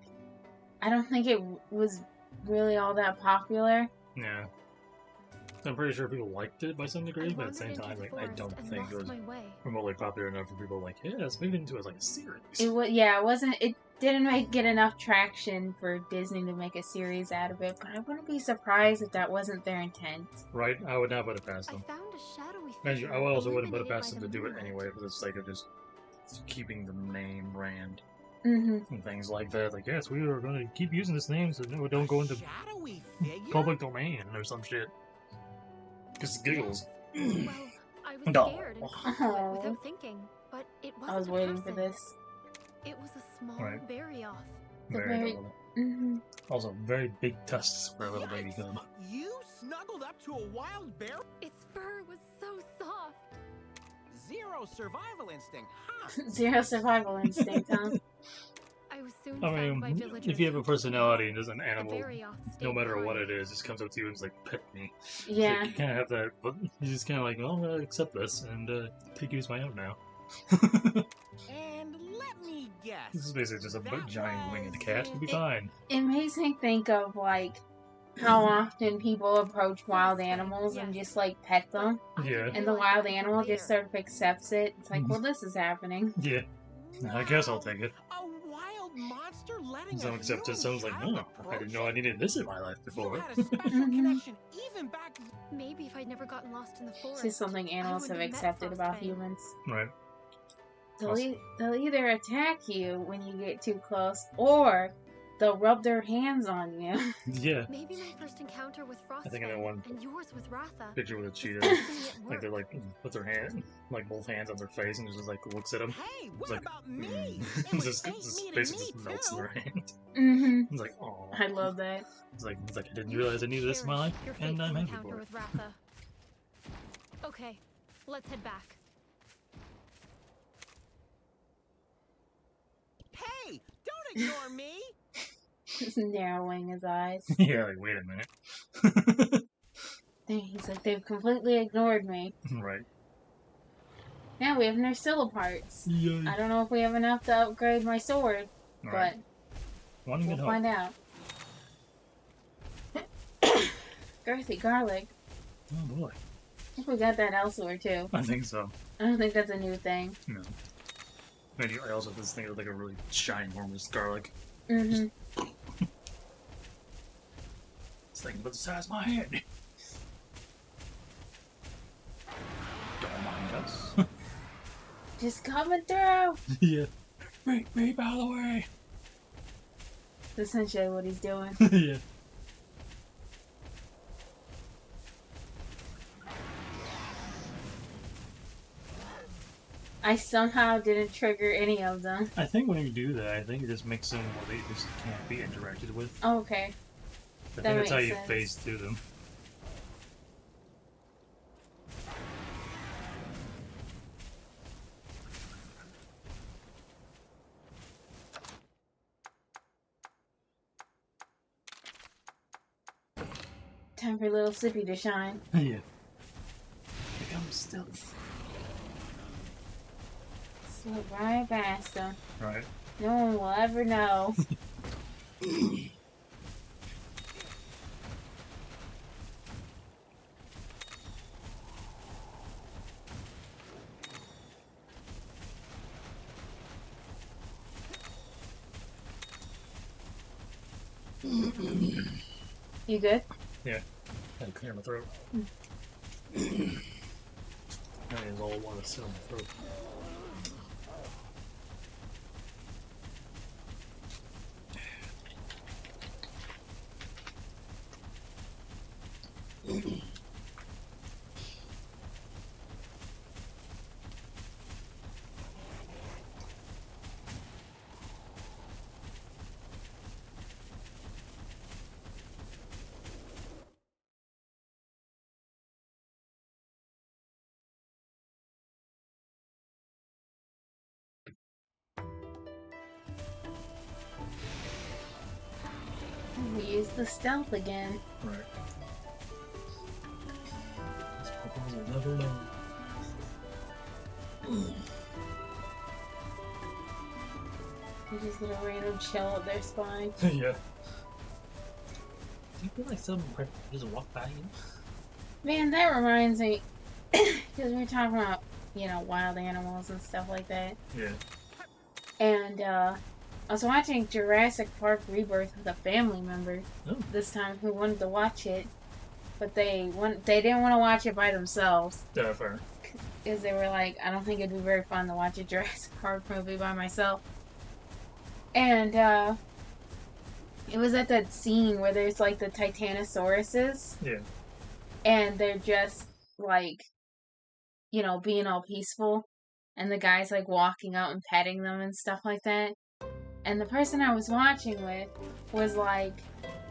I don't think it was really all that popular. Yeah. I'm pretty sure people liked it by some degree, I but at the wandered same into time, the like, I forest don't and think it lost was my way. remotely popular enough for people like, yeah, let's make it into like a series. It was, yeah, it wasn't. It didn't get enough traction for Disney to make a series out of it. But I wouldn't be surprised if that wasn't their intent. Right? I would not put it past I them. found a shadowy And figure I also wouldn't put it illuminated past by them to the do it moonlight. anyway for the sake of just keeping the name brand Mm-hmm. and things like that. Like, yes, we are going to keep using this name so no, it don't go into Shadowy figure? public domain or some shit. Just giggles. Well, I was No. scared and clung to it without thinking, but it wasn't I was a waiting person. for this. It was a small Right. berryoth. Very very- adorable. Mm-hmm. Also, very big tusks for a little baby Yikes. cub. You snuggled up to a wild bear? Its fur was so soft. Zero survival instinct, huh? Zero survival instinct, huh? I was soon I found by mean, villagers if you have who a took me personality in. and there's an The animal, berryoth stayed no matter what behind. it is, just comes up to you and is like, pet me. So Yeah. you kind of have that, but you just kind of like, well, I'm going to accept this and take you as my own now. And let me guess. This is basically just a That giant winged was cat. It'll be fine. It makes me think of, like, how often people approach wild animals and just, like, pet them. But I Yeah. didn't And the realize wild that animal until just later. sort of accepts it. It's like, well, this is happening. Yeah. I guess I'll take it. A wild monster letting So a except it human sounds like, child no, I didn't know I needed this in my life You before. had a special Mhm. connection even back. Maybe if I'd never gotten lost in the It's forest. just something animals have wouldn't have met accepted about Frostfang. humans. Right. They'll either attack you when you get too close, or they'll rub their hands on you. Yeah. Maybe my first encounter with I think I know Frostfang one and yours with Ratha. picture with a cheetah. Destiny at Like they're work. like, put their hand, like both hands on their face and just like looks at them. Hey, what like, about me? mm. It was just, fate just meeting basically me just melts in too. their hand. Mm-hmm. It's like, oh. I love that. It's like I didn't You realize I needed this in my life, cherish your and I'm fateful happy encounter for it. with Ratha. Okay, let's head back. Hey, don't ignore me. Just narrowing his eyes. Yeah, like, wait a minute. He's like, they've completely ignored me. Right. Now we have Nursilla parts. Yay. I don't know if we have enough to upgrade my sword, Right. but One we'll good find out. Girthy garlic. Oh boy. I think we got that elsewhere too. I think so. I don't think that's a new thing. No. Maybe I also just think of like a really ginormous garlic. Mm-hmm. It's like about the size of my head. Don't mind us. Just coming through. Yeah. Make me out of the way. That's essentially what he's doing. Yeah. I somehow didn't trigger any of them. I think when you do that, I think it just makes them where they just can't be interacted with. Oh, okay. I That think that's how makes you sense. phase through them. Time for little Sippy to shine. Yeah. Become stealth. Slip right past him. Right. No one will ever know. You good? Yeah. Gotta clear my throat. That is all want to sit on my throat. We use the stealth again. Right. These Pokemon will never know. You just get a random chill at their spine. Yeah. Do you feel like some just walk by you? Man, that reminds me, because we were talking about, you know, wild animals and stuff like that. Yeah. And, I was watching Jurassic Park Rebirth with a family member this time who wanted to watch it, but they didn't want to watch it by themselves. Yeah, fair. Because they were like, I don't think it'd be very fun to watch a Jurassic Park movie by myself. And, it was at that scene where there's, like, the Titanosauruses. Yeah. And they're just, like, you know, being all peaceful. And the guy's, like, walking out and petting them and stuff like that. And the person I was watching with was like,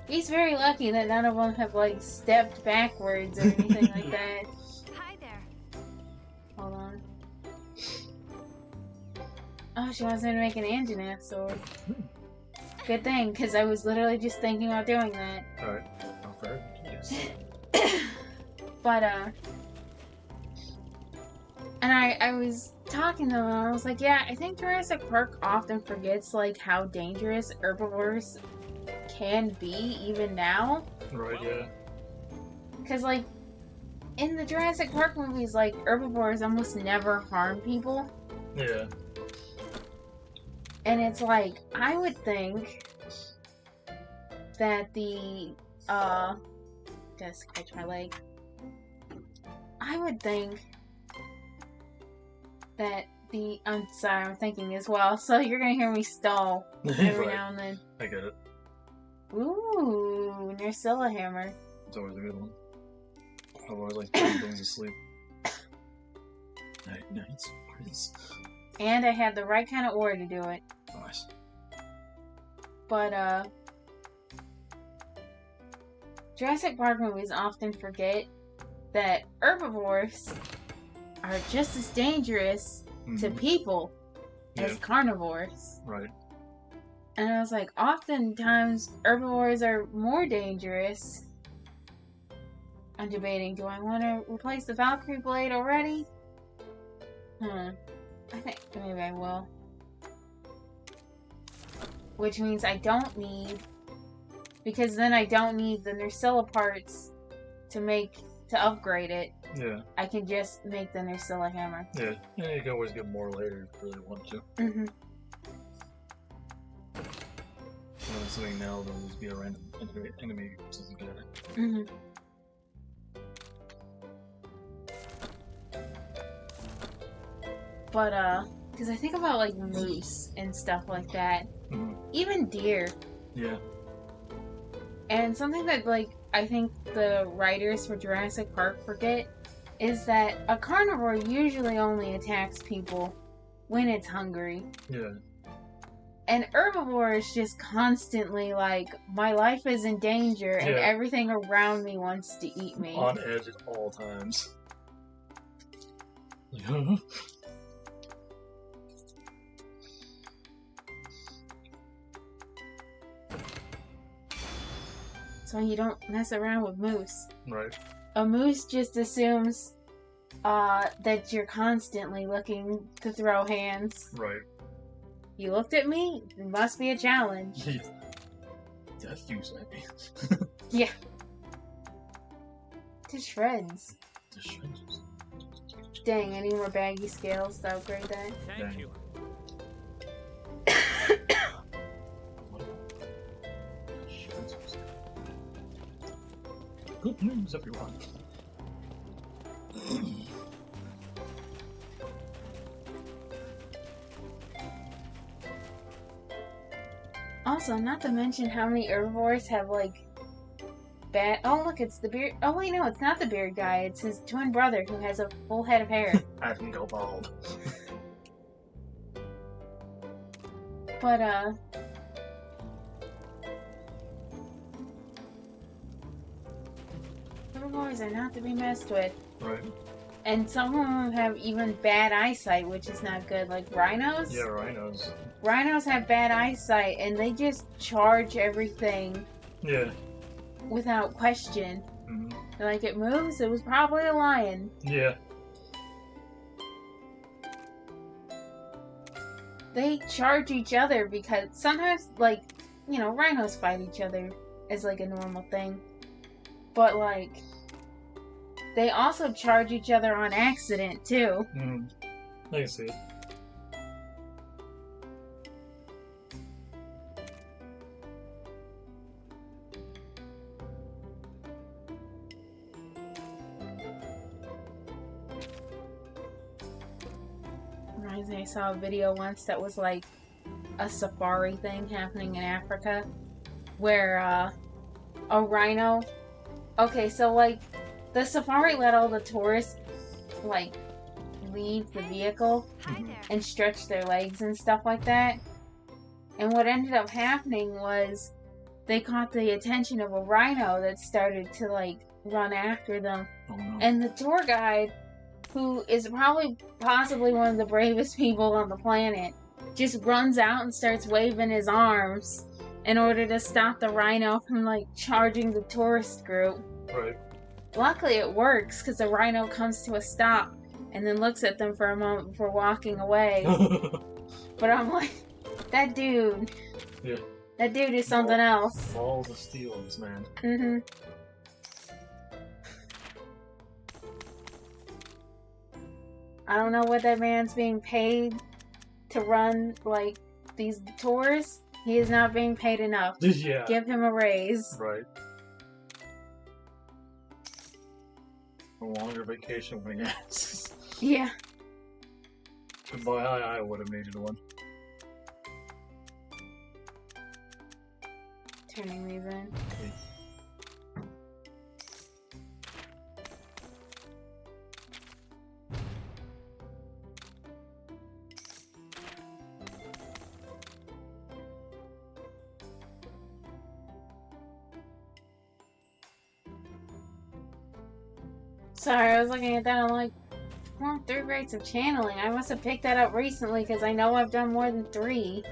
he's very lucky that none of them have, like, stepped backwards or anything like that. Hi there. Hold on. Oh, she wants me to make an Anjanath sword. Good thing, because I was literally just thinking about doing that. Alright. Oh, fair. Yes. But, and I was talking to them, and I was like, yeah, I think Jurassic Park often forgets, like, how dangerous herbivores can be, even now. Right, yeah. Because, like, in the Jurassic Park movies, like, herbivores almost never harm people. Yeah. And it's like, I would think that the, just catch my leg. I would think that I'm sorry, I'm thinking as well, so you're gonna hear me stall every Right. now and then. I get it. Ooh, Nerscylla hammer. It's always a good one. I've always like putting things to sleep. Nice. And I had the right kind of ore to do it. Nice. But, Jurassic Park movies often forget that herbivores are just as dangerous to people as carnivores. Right. And I was like, oftentimes herbivores are more dangerous. I'm debating, do I want to replace the Valkyrie blade already? I think maybe I will. Which means I don't need, because then I don't need the Nerscylla parts to upgrade it. Yeah. I can just make the Nerscylla hammer. Yeah. Yeah, you can always get more later if you really want to. Mm-hmm. I'm assuming now there'll just be a random enemy doesn't get it. Mm-hmm. But, because I think about, like, moose and stuff like that. Mm-hmm. Even deer. Yeah. And something that, like, I think the writers for Jurassic Park forget is that a carnivore usually only attacks people when it's hungry. Yeah. An herbivore is just constantly like, my life is in danger and everything around me wants to eat me. On edge at all times. Like, huh? so you don't mess around with moose. Right. A moose just assumes that you're constantly looking to throw hands. Right. You looked at me? It must be a challenge. Death use at me. Yeah. To shreds. To shreds. Dang, I need more baggy scales to upgrade that. Thank you. Good news, everyone. Also, not to mention how many herbivores have, like, bad... Oh, look, it's the beard... Oh, wait, no, it's not the beard guy. It's his twin brother who has a full head of hair. I can go bald. But, herbivores are not to be messed with. Right. And some of them have even bad eyesight, which is not good. Like rhinos? Yeah, rhinos. Rhinos have bad eyesight, and they just charge everything Yeah. without question. Mm-hmm. Like, it moves, it was probably a lion. Yeah. They charge each other because sometimes, like, you know, rhinos fight each other as, like, a normal thing. But, like, they also charge each other on accident, too. Mm-hmm. I can see it. Reminds me, I saw a video once that was like a safari thing happening in Africa where a rhino. Okay, so like the safari let all the tourists like leave the vehicle and stretch their legs and stuff like that. And what ended up happening was they caught the attention of a rhino that started to like run after them. Oh, no. And the tour guide, who is probably possibly one of the bravest people on the planet, just runs out and starts waving his arms in order to stop the rhino from like charging the tourist group. Right. Luckily it works because the rhino comes to a stop and then looks at them for a moment before walking away. But I'm like, that dude. Yeah. That dude is something else. Balls of steel in this man. Mm-hmm. I don't know what that man's being paid to run, like, these tours. He is not being paid enough. Yeah. Give him a raise. Right. A longer vacation when he asks. Yeah. Goodbye, I would have needed one. Turning these in. Sorry, I was looking at that and I'm like, well, 3 rates of channeling. I must have picked that up recently because I know I've done more than 3.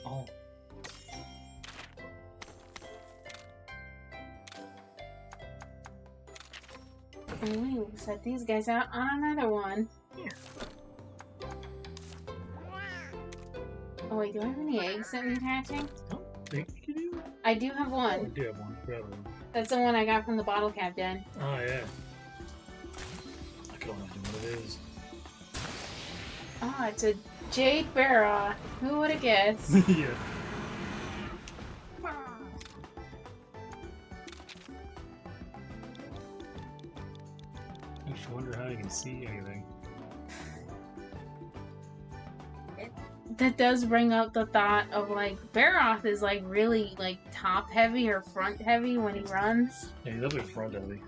Oh. And we will set these guys out on another one. Yeah. Oh wait, do I have any eggs that need hatching? Oh, think you do? I do have Oh, one. you have one. Grab one. That's the one I got from the bottle cap den. Oh, yeah. I can only do what it is. Oh, it's a Jade Barra. Who would have guessed? Yeah. I just wonder how you can see anything. That does bring up the thought of like Baroth is like really like top heavy or front heavy when he runs. Yeah, he's definitely front heavy.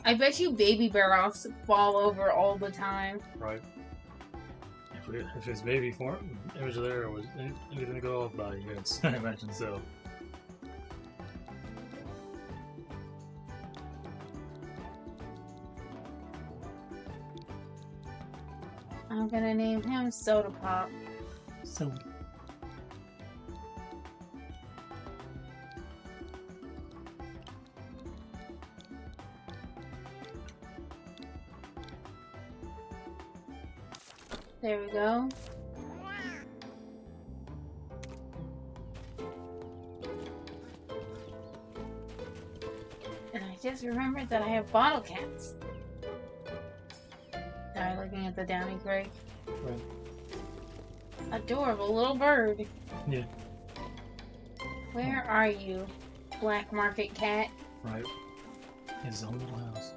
I bet you baby Baroths fall over all the time. Right. If his baby form image there was anything to go off by, yes, I imagine so. I'm gonna name him Soda Pop. So. There we go. And I just remembered that I have bottle caps. Now looking at the Downy Crate. Right. Adorable little bird. Yeah. Where are you, black market cat? Right. His own little house.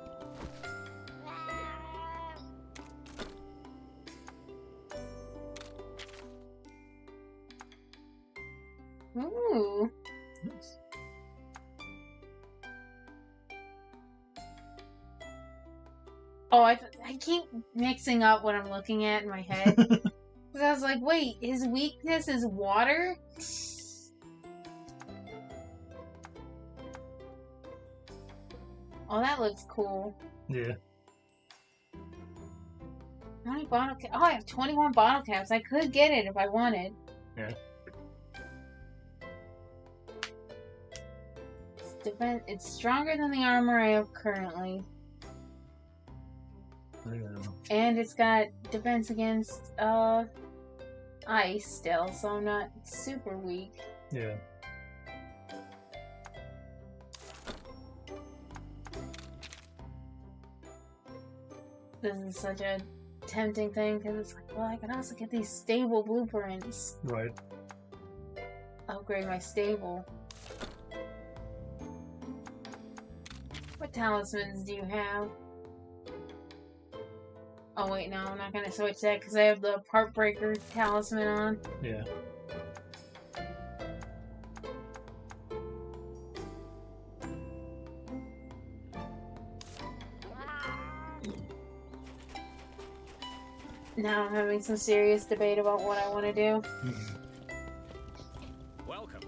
Ooh. Nice. Oh, I keep mixing up what I'm looking at in my head. Because I was like, wait, his weakness is water? Oh, that looks cool. Yeah. How many bottle caps? Oh, I have 21 bottle caps. I could get it if I wanted. Yeah. It's stronger than the armor I have currently. And it's got defense against ice still, so I'm not super weak. Yeah. This is such a tempting thing because it's like, well, I can also get these stable blueprints. Right. Upgrade my stable. What talismans do you have? Oh wait, no, I'm not gonna switch that because I have the Part Breaker talisman on. Yeah. Now I'm having some serious debate about what I want to do. Welcome.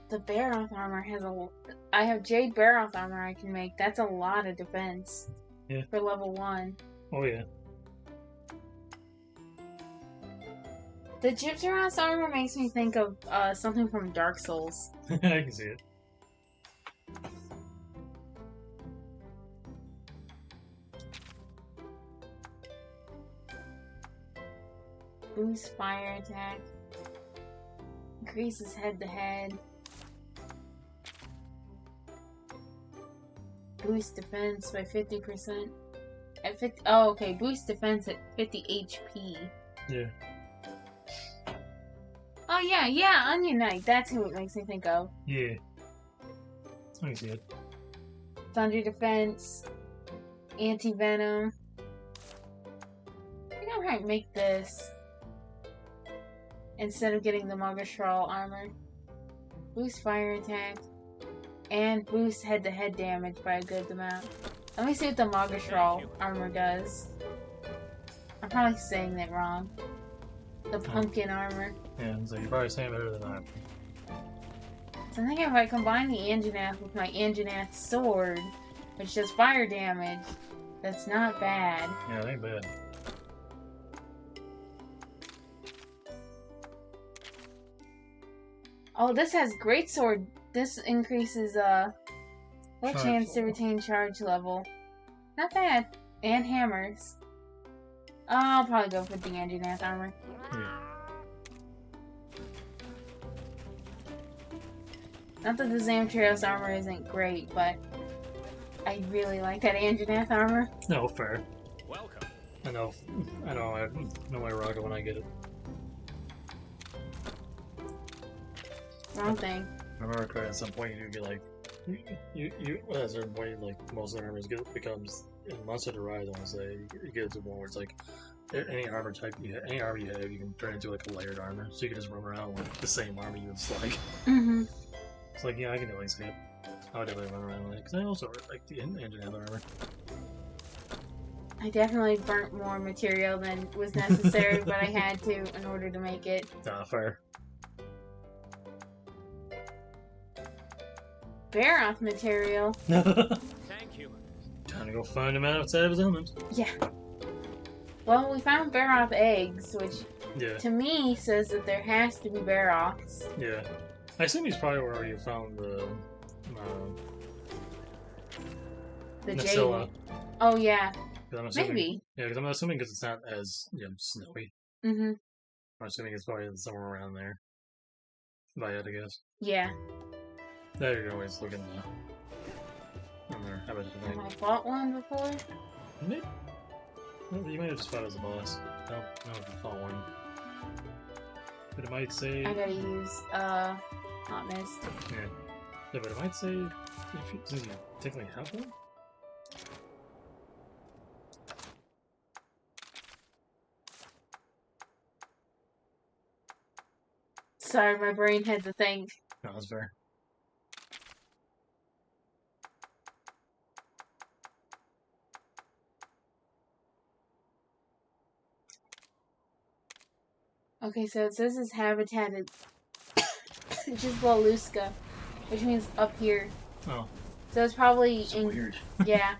The Baroth armor has I have Jade Baroth armor I can make. That's a lot of defense. Yeah. For level 1. Oh yeah. The Gypteros armor makes me think of something from Dark Souls. I can see it. Boost fire attack. Increases head to head. Boost defense by 50%. At 50. Oh, okay. Boost defense at 50 HP. Yeah. Oh yeah, Onion Knight. That's who it makes me think of. Yeah. I can see it. Thunder defense. Anti-venom. I think I might make this instead of getting the Mogastral armor. Boost fire attack. And boost head-to-head damage by a good amount. Let me see what the Mogastral armor does. I'm probably saying that wrong. The pumpkin armor. Yeah, so you're probably saying better than I am. So I think if I combine the Anjanath with my Anjanath sword, which does fire damage, that's not bad. Yeah, it ain't bad. Oh, this has greatsword. This increases what Charge chance to level. retain charge level. Not bad. And hammers. I'll probably go for the Anjanath armor. Yeah. Not that the Zamtrios armor isn't great, but I really like that Anjanath armor. No, fair. Welcome. I know I know I rock it when I get it. Wrong thing. I remember correctly, at some point you get like you at a certain point like most of the armors becomes in Monster to Rise, I wanna say, you get to one where it's like any armor type any armor you have, you can turn into like a layered armor. So you can just run around with the same armor you dislike. Mm-hmm. It's like, yeah, I can definitely see it. I would definitely run around with it, because I also like the Anjanath armor. I definitely burnt more material than was necessary, but I had to in order to make it. Nah, fair. Baroth material. Thank you. Time to go find him outside of his element. Yeah. Well, we found Baroth eggs, which Yeah. to me says that there has to be Baroths. Yeah. I assume he's probably where you found the The Nacilla. Jade. Oh yeah. 'Cause I'm assuming, Maybe. Yeah, because I'm assuming because it's not as snowy. Mhm. I'm assuming it's probably somewhere around there. If I had to guess. Yeah. There you go. Always looking on there. How about you Have think? I fought one before? Maybe. Well, you might have just fought as a boss. No, if you fought one. But it might say. I gotta use Hot Mist. Yeah. Yeah, but it might say if you, since you technically have one. Sorry, my brain had to think. No, that's fair. Okay, so it says his habitat is just below Luska, which means up here. Oh. So it's probably That's in. weird. Yeah.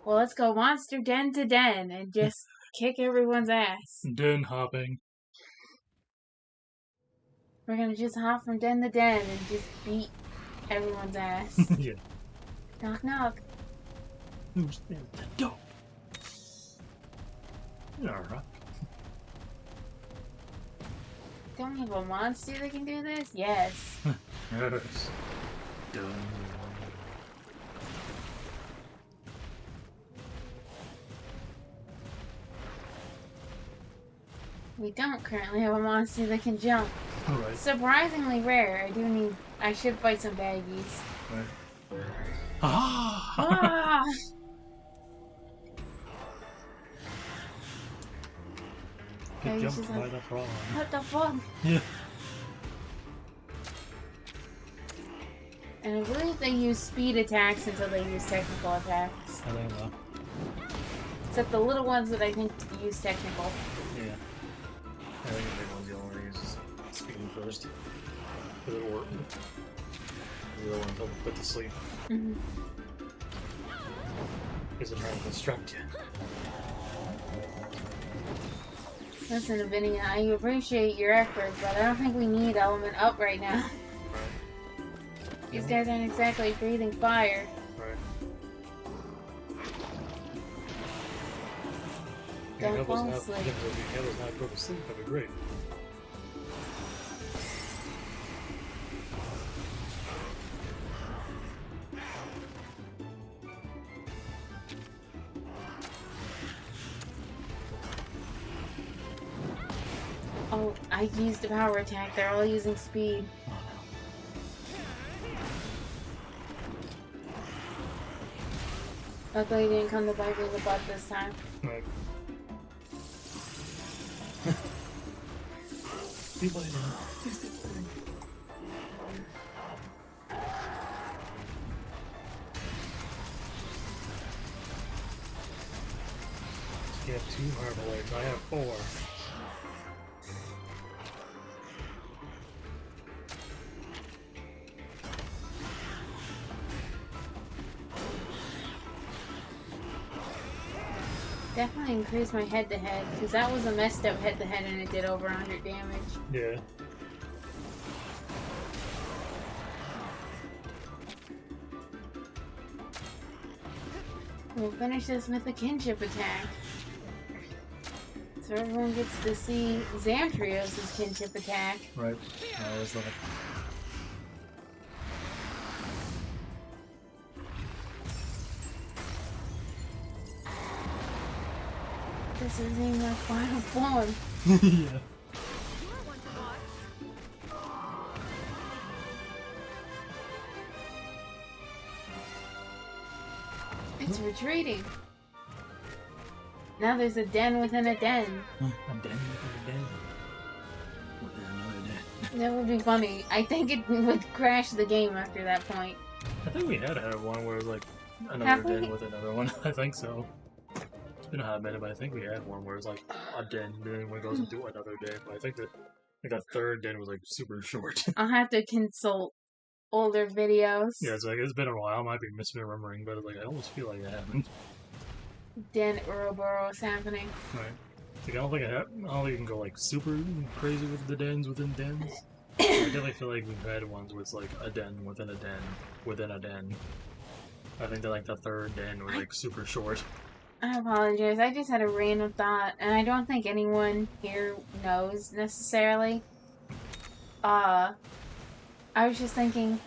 Well, let's go monster den to den and just kick everyone's ass. Den hopping. We're gonna just hop from den to den and just beat everyone's ass. Yeah. Knock knock. Who's there? The door. Alright. Don't we have a monster that can do this? Yes. Yes. Done. We don't currently have a monster that can jump. Alright. Surprisingly rare. I should fight some baggies. Right. Ah! Ah! Good Okay, jump she's by like, the frog. what the fuck? Yeah. And I believe they use speed attacks until they use technical attacks. I think so. Except the little ones that I think use technical. Yeah. I think the big one's the only one who uses speed first. Because it'll work. The other one until they put to sleep. Mm-hmm. Because they're trying to construct you. Listen, Avinia, I appreciate your effort, but I don't think we need element up right now. These guys aren't exactly breathing fire. Right. Don't fall asleep. If you have us not go to sleep, that'd be great. Oh, I used a power attack. They're all using speed. Luckily, they didn't come to bite me in the butt this time. Right. People I know. You have 2 Marmalades, I have 4. Definitely increase my head-to-head, because that was a messed up head-to-head and it did over 100 damage. Yeah. We'll finish this with a kinship attack. So everyone gets to see Zamtrios' kinship attack. Right. I always love it. This is in my final form. Yeah. It's retreating. Now there's a den within a den. A den within a den. Within another den. That would be funny. I think it would crash the game after that point. I think we had one where it was like another Have we? den with another one. I think so. It's been a hot minute, but I think we had one where it's like a den, and then when it goes into another den. But I think that Like that third den was like super short. I'll have to consult older videos. Yeah, it's like it's been a while. I might be misremembering, but like I almost feel like it happened. Den Ouroboros happening. Right. Like, I don't think you can go like super crazy with the dens within dens. I definitely feel like we've had ones where it's like a den within a den within a den. I think that like the third den was like super short. I apologize. I just had a random thought, and I don't think anyone here knows necessarily. I was just thinking,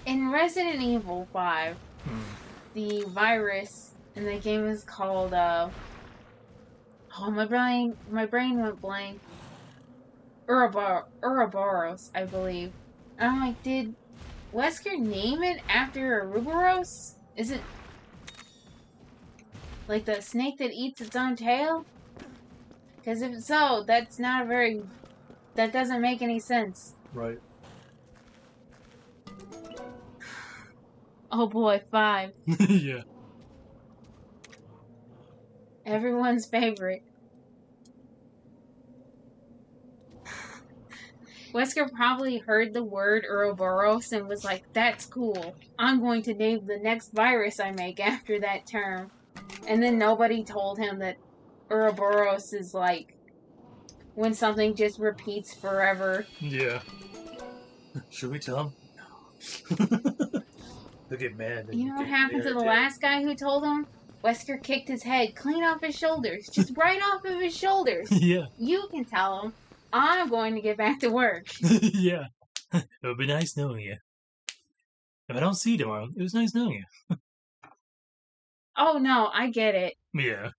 in Resident Evil 5, the virus in the game is called, oh, my brain went blank. Ouroboros, I believe. And I'm like, did Wesker name it after Ouroboros? Is it like the snake that eats its own tail? Because if so, that's not a very... That doesn't make any sense. Right. Oh boy, 5. Yeah. Everyone's favorite. Wesker probably heard the word Ouroboros and was like, that's cool. I'm going to name the next virus I make after that term. And then nobody told him that Ouroboros is like when something just repeats forever. Yeah. Should we tell him? They'll get mad. You know what happened to the last guy who told him? Wesker kicked his head clean off his shoulders. Just right off of his shoulders. Yeah. You can tell him. I'm going to get back to work. Yeah. It would be nice knowing you. If I don't see you tomorrow, it was nice knowing you. Oh no, I get it. Yeah.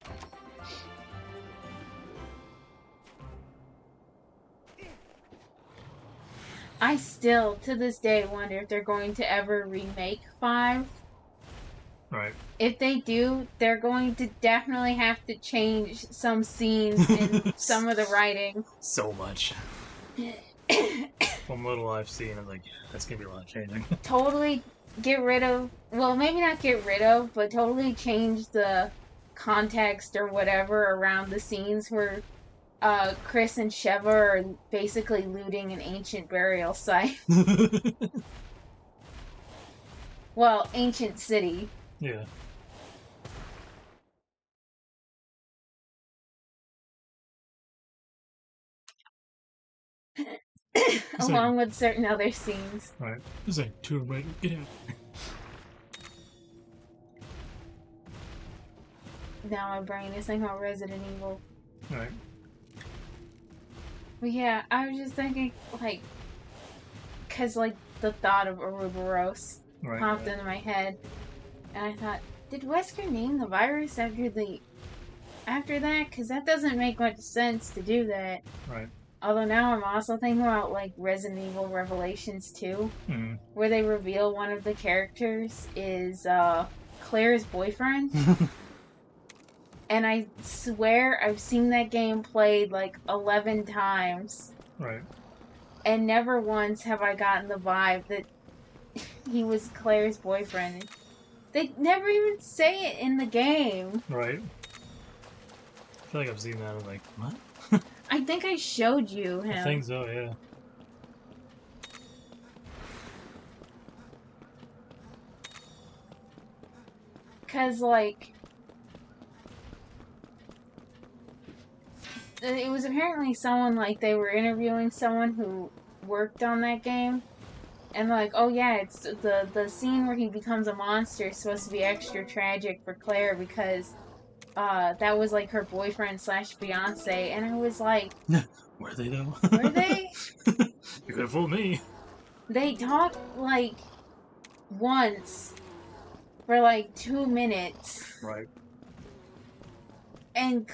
I still, to this day, wonder if they're going to ever remake 5. Right. If they do, they're going to definitely have to change some scenes and some of the writing. So much. From little I've seen, I'm like, yeah, that's gonna be a lot of changing. Totally get rid of, well, maybe not get rid of, but totally change the context or whatever around the scenes where Chris and Sheva are basically looting an ancient burial site. Well, ancient city. Yeah. Along with certain other scenes. Right. It's like Tomb Raider, get out. Now my brain is thinking about Resident Evil. Right. But yeah, I was just thinking, like, because, like, the thought of Ouroboros popped into my head. And I thought, did Wesker name the virus after that? Because that doesn't make much sense to do that. Right. Although now I'm also thinking about, like, Resident Evil Revelations 2, where they reveal one of the characters is Claire's boyfriend. And I swear I've seen that game played, like, 11 times. Right. And never once have I gotten the vibe that he was Claire's boyfriend. They never even say it in the game. Right. I feel like I've seen that. I'm like, what? I think I showed you him. I think so, yeah. Because, like, it was apparently someone, like, they were interviewing someone who worked on that game. And like, oh yeah, it's the scene where he becomes a monster is supposed to be extra tragic for Claire because that was like her boyfriend / fiance, and I was like, were they though? Were they? You could have fooled me. They talked like once for like 2 minutes. Right. And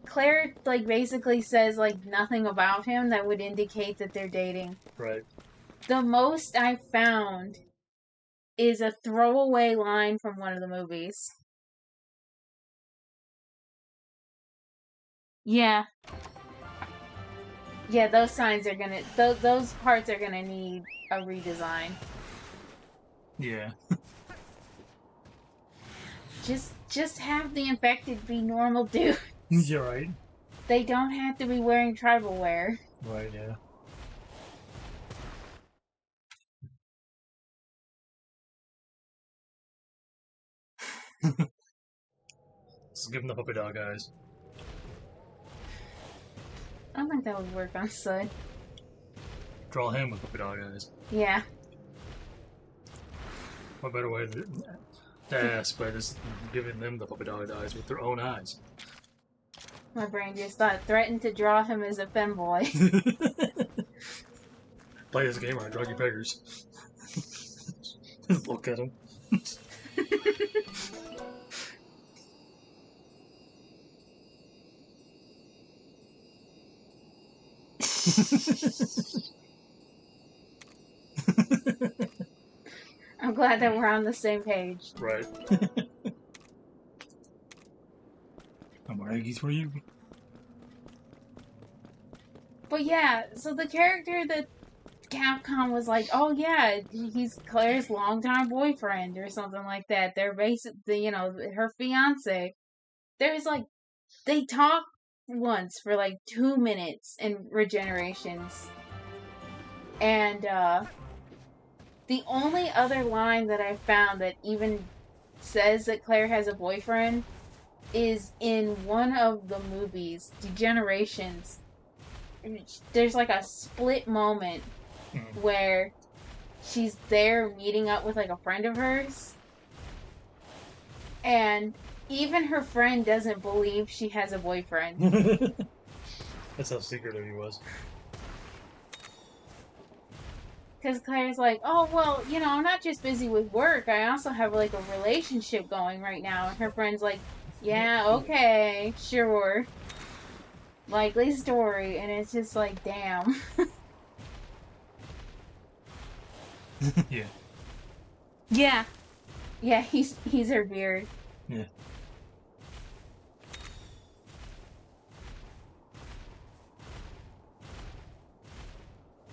Claire like basically says like nothing about him that would indicate that they're dating. Right. The most I found is a throwaway line from one of the movies. Yeah. Yeah, those signs are gonna... those parts are gonna need a redesign. Yeah. Just have the infected be normal dudes. You're right. They don't have to be wearing tribal wear. Right, yeah. Just give him the puppy dog eyes. I don't think that would work on Sud. Draw him with puppy dog eyes. Yeah. What better way to ask by just giving them the puppy dog eyes with their own eyes? My brain just thought threatened to draw him as a femboy. Play this game or I drag you beggars. Look at him. I'm glad that we're on the same page. Right. I'm Aggies for you. But yeah, so the character that Capcom was like, oh yeah, he's Claire's longtime boyfriend or something like that. They're basically, her fiance. There's like, they talk once for like 2 minutes in Regenerations. And, the only other line that I found that even says that Claire has a boyfriend is in one of the movies, Degenerations. There's like a split moment where she's there meeting up with like a friend of hers, and even her friend doesn't believe she has a boyfriend. That's how secretive he was. Because Claire's like, oh, well, I'm not just busy with work. I also have, like, a relationship going right now. And her friend's like, yeah, okay, sure. Likely story. And it's just like, damn. Yeah. Yeah. Yeah, he's her beard. Yeah.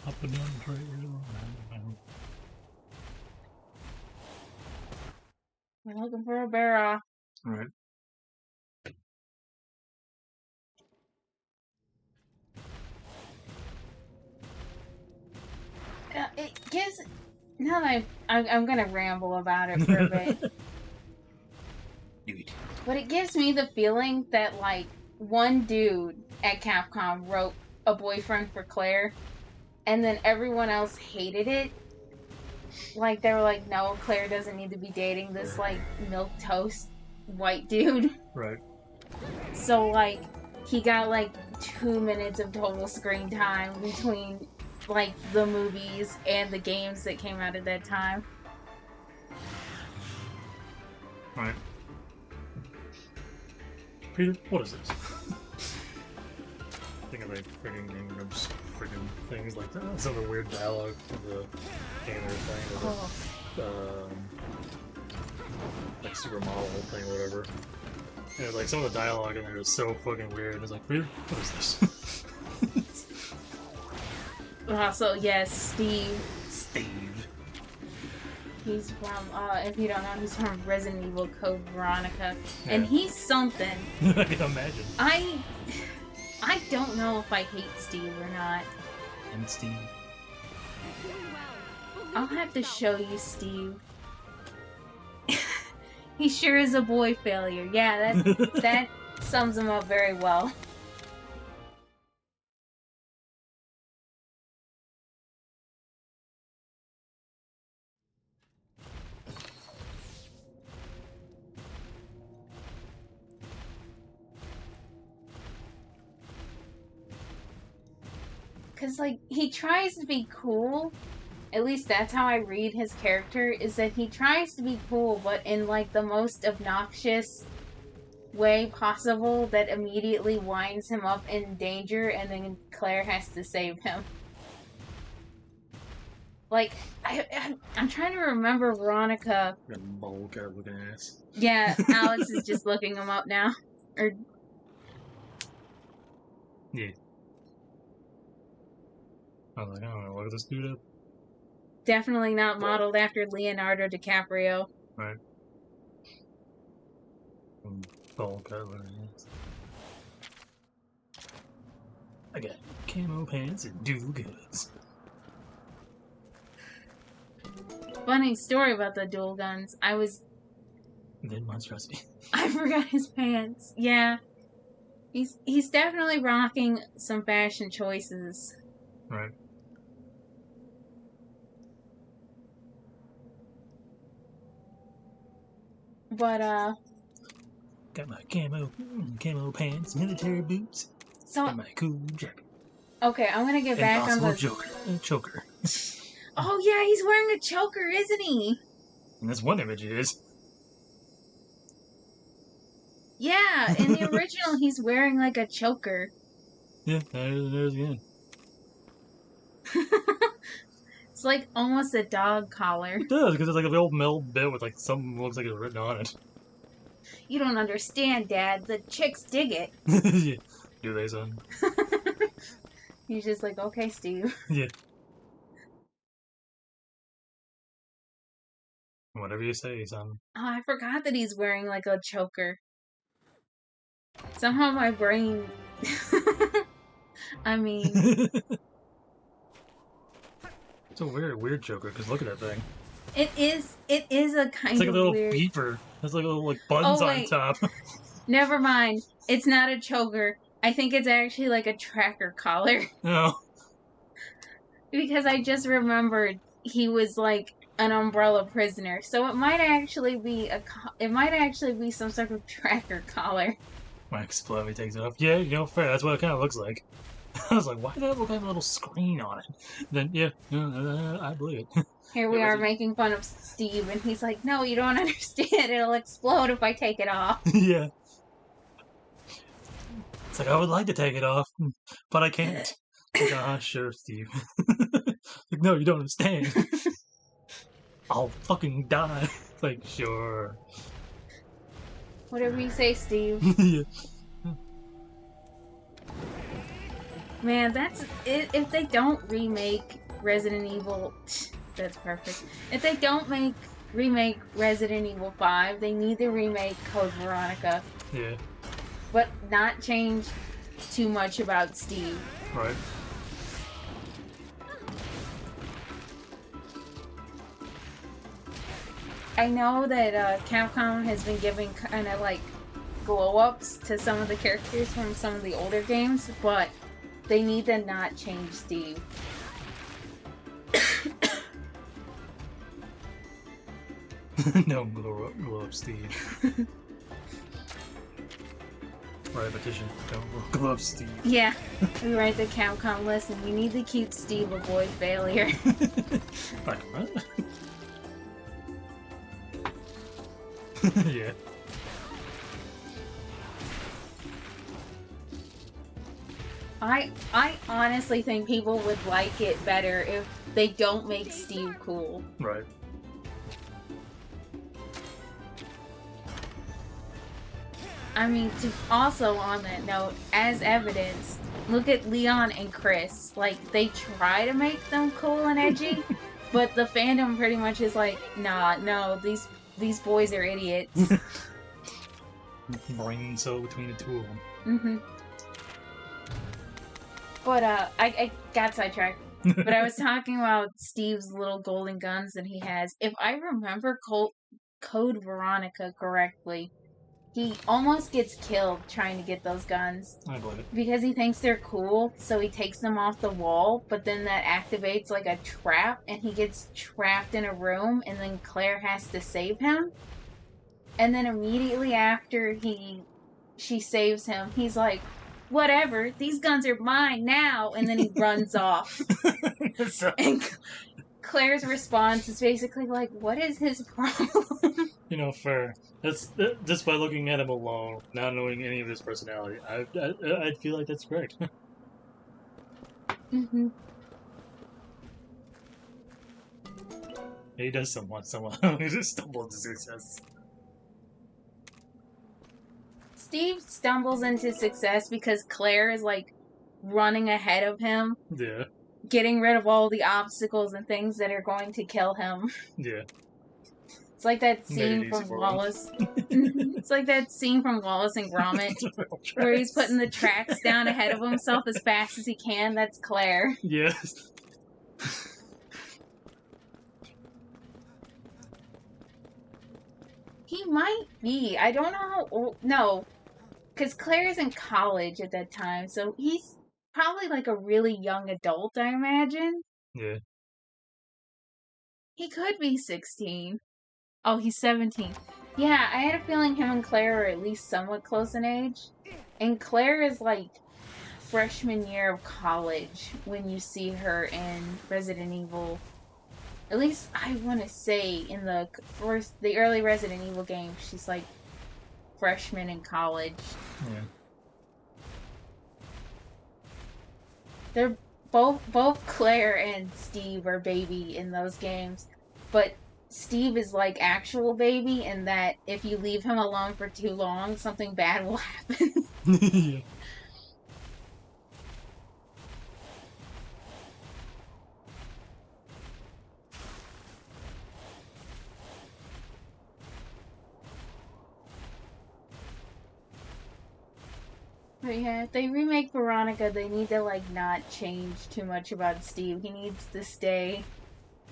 Up and down the trail. We're looking for a bear. Right. It gives... Now that I'm gonna ramble about it for a bit. Dude. But it gives me the feeling that, like, one dude at Capcom wrote a boyfriend for Claire, and then everyone else hated it. Like, they were like, no, Claire doesn't need to be dating this, like, milquetoast white dude. Right. So, like, he got, like, 2 minutes of total screen time between, like, the movies and the games that came out at that time. Right. Peter, what is this? I think of like freaking Game Grumps freaking things like that. Some of the weird dialogue of the game they're playing. Like supermodel thing or whatever. And like some of the dialogue in there is so fucking weird. It's like, Peter, what is this? Also, yes, Steve. Steve. He's from, if you don't know, he's from Resident Evil Code Veronica. Yeah. And he's something. I can imagine. I don't know if I hate Steve or not. And Steve. I'll have to show you Steve. He sure is a boy failure. Yeah, that sums him up very well. Because, like, he tries to be cool. At least that's how I read his character, is that he tries to be cool, but in, like, the most obnoxious way possible that immediately winds him up in danger, and then Claire has to save him. Like, I'm trying to remember Veronica. That bowl cat looking ass. Yeah, Alex is just looking him up now. Or... Yeah. I was like, I don't know, look this dude up. Definitely not modeled after Leonardo DiCaprio. Right. Bowl cat looking ass. I got camo pants and dual guns. Funny story about the dual guns. I was Then monstrosity. I forgot his pants. Yeah. He's definitely rocking some fashion choices. Right. But Got my camo pants, military boots, so and my cool jacket. okay, I'm gonna get back on the choker. Oh yeah, he's wearing a choker, isn't he? And that's one image it is. Yeah, in the original he's wearing like a choker. Yeah, there's again. It's like almost a dog collar. It does, because it's like a old metal bit with like something that looks like it's written on it. You don't understand, Dad. The chicks dig it. Yeah. Do they, son? He's just like, okay, Steve. Yeah. Whatever you say, son. Oh, I forgot that he's wearing like a choker. Somehow my brain... I mean... It's a weird choker, because look at that thing. It is a kind It's like a of little weird... beeper. It's like little buttons on top. Never mind. It's not a choker. I think it's actually like a tracker collar. No. Because I just remembered he was like an umbrella prisoner. So it might actually be some sort of tracker collar. Max Fluffy takes it off. Yeah, fair. That's what it kind of looks like. I was like, why does that look like a little screen on it? Then, I believe it. Here we are making fun of Steve, and he's like, no, you don't understand. It'll explode if I take it off. Yeah. It's like, I would like to take it off, but I can't. Like, sure, Steve. Like, no, you don't understand. I'll fucking die. Like, sure. Whatever you say, Steve. Yeah. Man, that's it. If they don't remake Resident Evil, that's perfect. If they don't remake Resident Evil 5, they need to remake Code Veronica. Yeah. But not change too much about Steve. Right. I know that Capcom has been giving kind of like glow-ups to some of the characters from some of the older games, but they need to not change Steve. No, glow up Steve. Write a petition. Don't glow up Steve. Yeah, we write the Capcom, listen, we need to keep Steve avoid failure. Like, what? Yeah. I honestly think people would like it better if they don't make Steve cool. Right. I mean, also on that note, as evidence, look at Leon and Chris. Like, they try to make them cool and edgy, but the fandom pretty much is like, nah, no, these boys are idiots. Brain cell between the two of them. Mm-hmm. But, I got sidetracked. But I was talking about Steve's little golden guns that he has. If I remember Code Veronica correctly, he almost gets killed trying to get those guns. I believe it. Because he thinks they're cool, so he takes them off the wall, but then that activates like a trap, and he gets trapped in a room, and then Claire has to save him. And then immediately after she saves him, he's like, whatever, these guns are mine now, and then he runs off. And Claire's response is basically like, what is his problem? Fair. That's just by looking at him alone, not knowing any of his personality, I'd feel like that's correct. Mm-hmm. He does somehow. He just stumbled into success. Steve stumbles into success because Claire is like running ahead of him. Yeah. Getting rid of all the obstacles and things that are going to kill him. Yeah. It's like that scene from Wallace. It's like that scene from Wallace and Gromit where he's putting the tracks down ahead of himself as fast as he can. That's Claire. Yes. He might be. I don't know how old. No. Because Claire's in college at that time, so he's probably like a really young adult, I imagine. Yeah. He could be 16. Oh, he's 17. Yeah, I had a feeling him and Claire are at least somewhat close in age. And Claire is like freshman year of college when you see her in Resident Evil. At least I want to say in the early Resident Evil games, she's like freshman in college. Yeah. They're both Claire and Steve are baby in those games, but Steve is like actual baby in that if you leave him alone for too long, something bad will happen. Yeah. But yeah, if they remake Veronica, they need to like not change too much about Steve. He needs to stay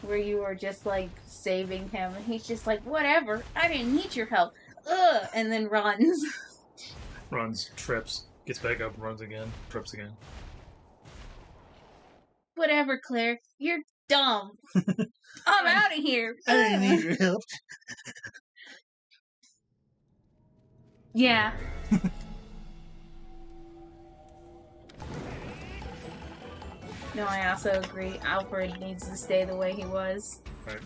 where you are just like saving him, and he's just like, whatever, I didn't need your help. Ugh, and then runs. Runs, trips, gets back up, runs again, trips again. Whatever, Claire, you're dumb. I'm out of here. I didn't need your help. Yeah. No, I also agree. Alfred needs to stay the way he was. Right.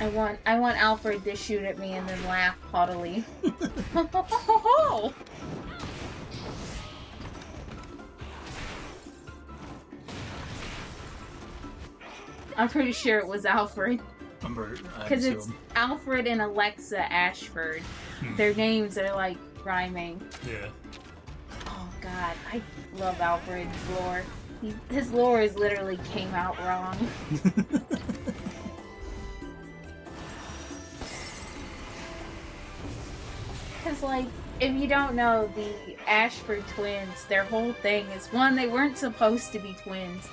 I want Alfred to shoot at me and then laugh haughtily. I'm pretty sure it was Alfred. Because it's Alfred and Alexa Ashford. Their names are like rhyming. Yeah. Oh god, I love Alfred's lore. His lore is literally came out wrong. Because, like, if you don't know, the Ashford twins, their whole thing is, one, they weren't supposed to be twins.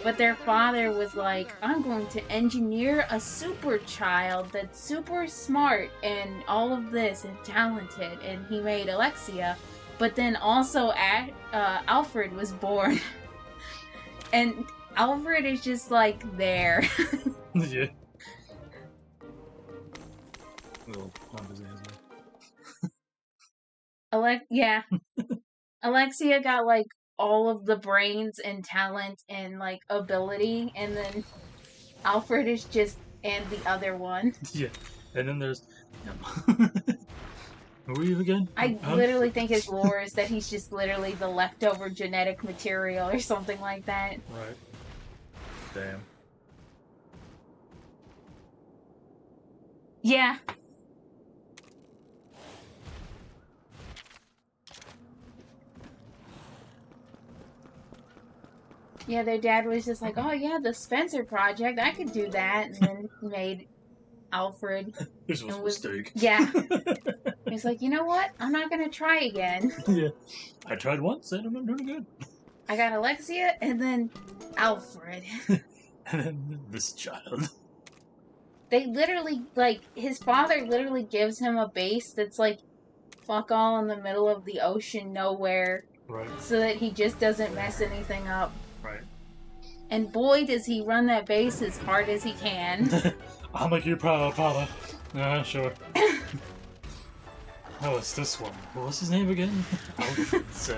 But their father was like, I'm going to engineer a super child that's super smart and all of this and talented. And he made Alexia. But then also Alfred was born. And Alfred is just like there. Yeah. Little pump his hands up. Yeah. Alexia got like all of the brains and talent and like ability, and then Alfred is just and the other one. Yeah, and then there's who are you again? I literally think his lore is that he's just literally the leftover genetic material or something like that. Right. Damn. Yeah. Yeah, their dad was just like, oh yeah, the Spencer Project, I could do that, and then made Alfred. This was a mistake. Yeah. He's like, you know what? I'm not gonna try again. Yeah. I tried once and I'm not doing good. I got Alexia and then Alfred. And then this child. They literally, like, his father literally gives him a base that's like fuck all in the middle of the ocean nowhere. Right. So that he just doesn't mess anything up. Right. And boy, does he run that base as hard as he can. I'll make you proud, father. Sure. Oh, it's this one. What was his name again? Alfred's,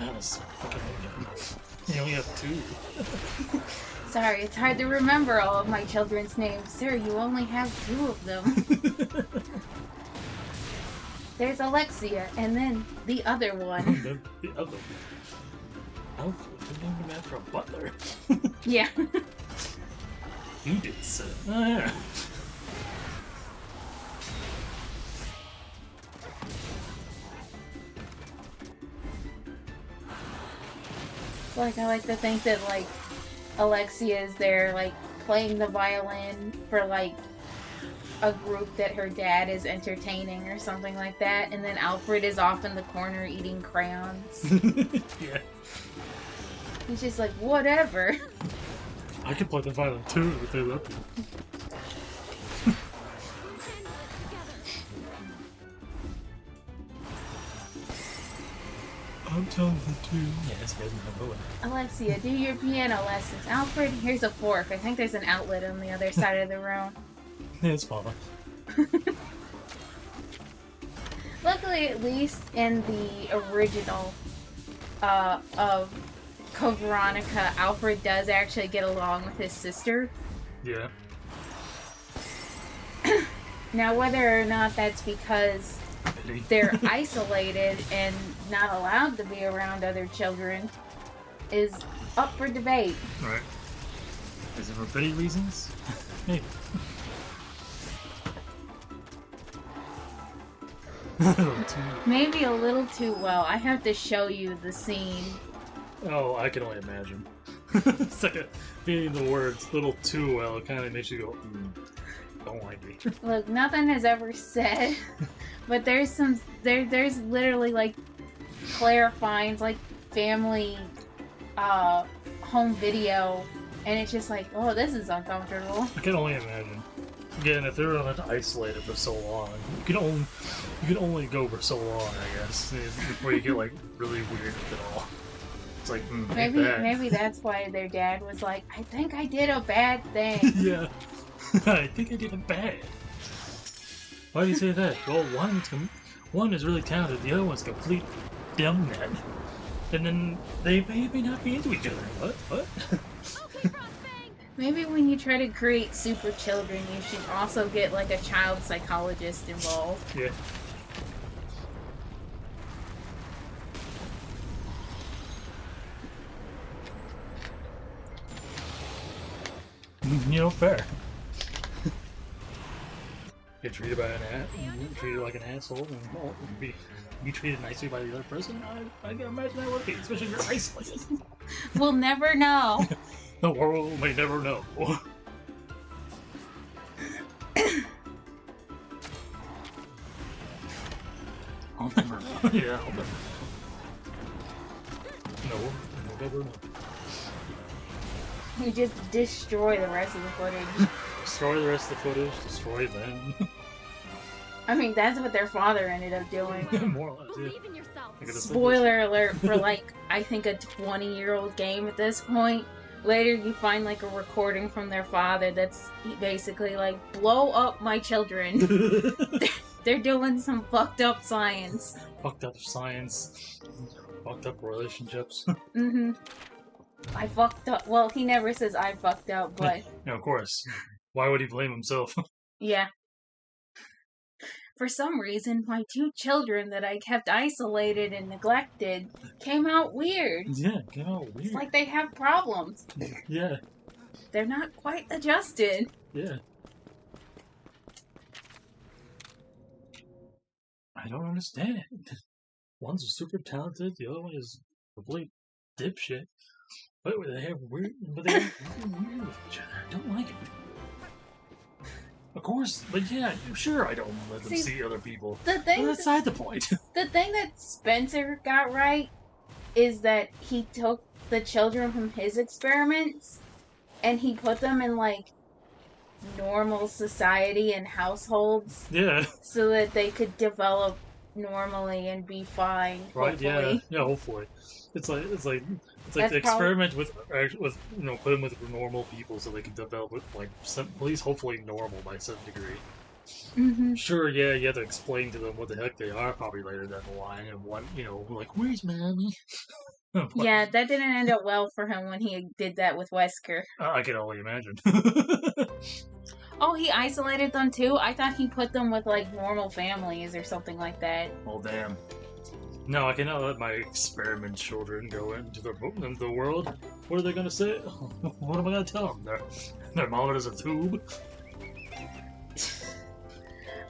Alice. You only have two. Sorry, it's hard to remember all of my children's names. Sir, you only have two of them. There's Alexia, and then the other one. The other one. Alfred, you named him after a butler. Yeah. You did, sir. Oh, yeah. Like, I like to think that, like, Alexia is there, like, playing the violin for, like, a group that her dad is entertaining or something like that, and then Alfred is off in the corner eating crayons. Yeah. He's just like, whatever. I could play the violin too if they let me. I'm telling the truth. Yes, guys, my boy. Alexia, do your piano lessons. Alfred, here's a fork. I think there's an outlet on the other side of the room. It's fine. Luckily, at least in the original of Code Veronica, Alfred does actually get along with his sister. Yeah. Now, whether or not that's because they're isolated and not allowed to be around other children is up for debate. Right. Is it for petty reasons? Maybe. Maybe a little too well. I have to show you the scene. Oh, I can only imagine. It's like being the words "little too well" kind of makes you go, don't like me. Look, nothing is ever said, but there's some there's literally like Claire finds like family home video, and it's just like, oh, this is uncomfortable. I can only imagine. Again, if they're isolated for so long, you can only go for so long, I guess, before you get like really weird with it all. It's like maybe that's why their dad was like, I think I did a bad thing. Yeah, I think I did it bad. Why do you say that? Well, one is really talented, the other one's complete dumbnut, and then they may not be into each other. What? Maybe when you try to create super children, you should also get like a child psychologist involved. Yeah. You know, fair. Get treated like an asshole, and be treated nicely by the other person. I can imagine that working, especially if you're isolated. We'll never know. The world may never know. I'll never know. Yeah, I'll never know. No, I'll never know. You just destroy the rest of the footage. Destroy the rest of the footage, destroy them. I mean, that's what their father ended up doing. More or less, Believe in yourself. yeah. Spoiler alert for like, I think a 20-year-old game at this point. Later you find like a recording from their father that's basically like, blow up my children. They're doing some fucked up science. Fucked up science. Fucked up relationships. Mm-hmm. I fucked up. Well, he never says I fucked up, but... Yeah, of course. Why would he blame himself? Yeah. For some reason, my two children that I kept isolated and neglected came out weird. Yeah, came out weird. It's like they have problems. Yeah. They're not quite adjusted. Yeah. I don't understand. One's super talented, the other one is a complete dipshit. But they have weird with each other. I don't like it. Of course, but yeah, sure I don't let them see other people. The thing But that's beside the point. The thing that Spencer got right is that he took the children from his experiments and he put them in like normal society and households. Yeah. So that they could develop normally and be fine. Right? Hopefully. Yeah, hopefully. It's like the experiment with put them with normal people so they can develop like at least hopefully normal by some degree. Mm-hmm. Sure, yeah, you have to explain to them what the heck they are probably later down the line, and one, like, where's mommy? Yeah, that didn't end up well for him when he did that with Wesker. I can only imagine. Oh, he isolated them too? I thought he put them with like normal families or something like that. Well, damn. No, I cannot let my experiment children go into the world. What are they gonna say? What am I gonna tell them? Their mom is a tube?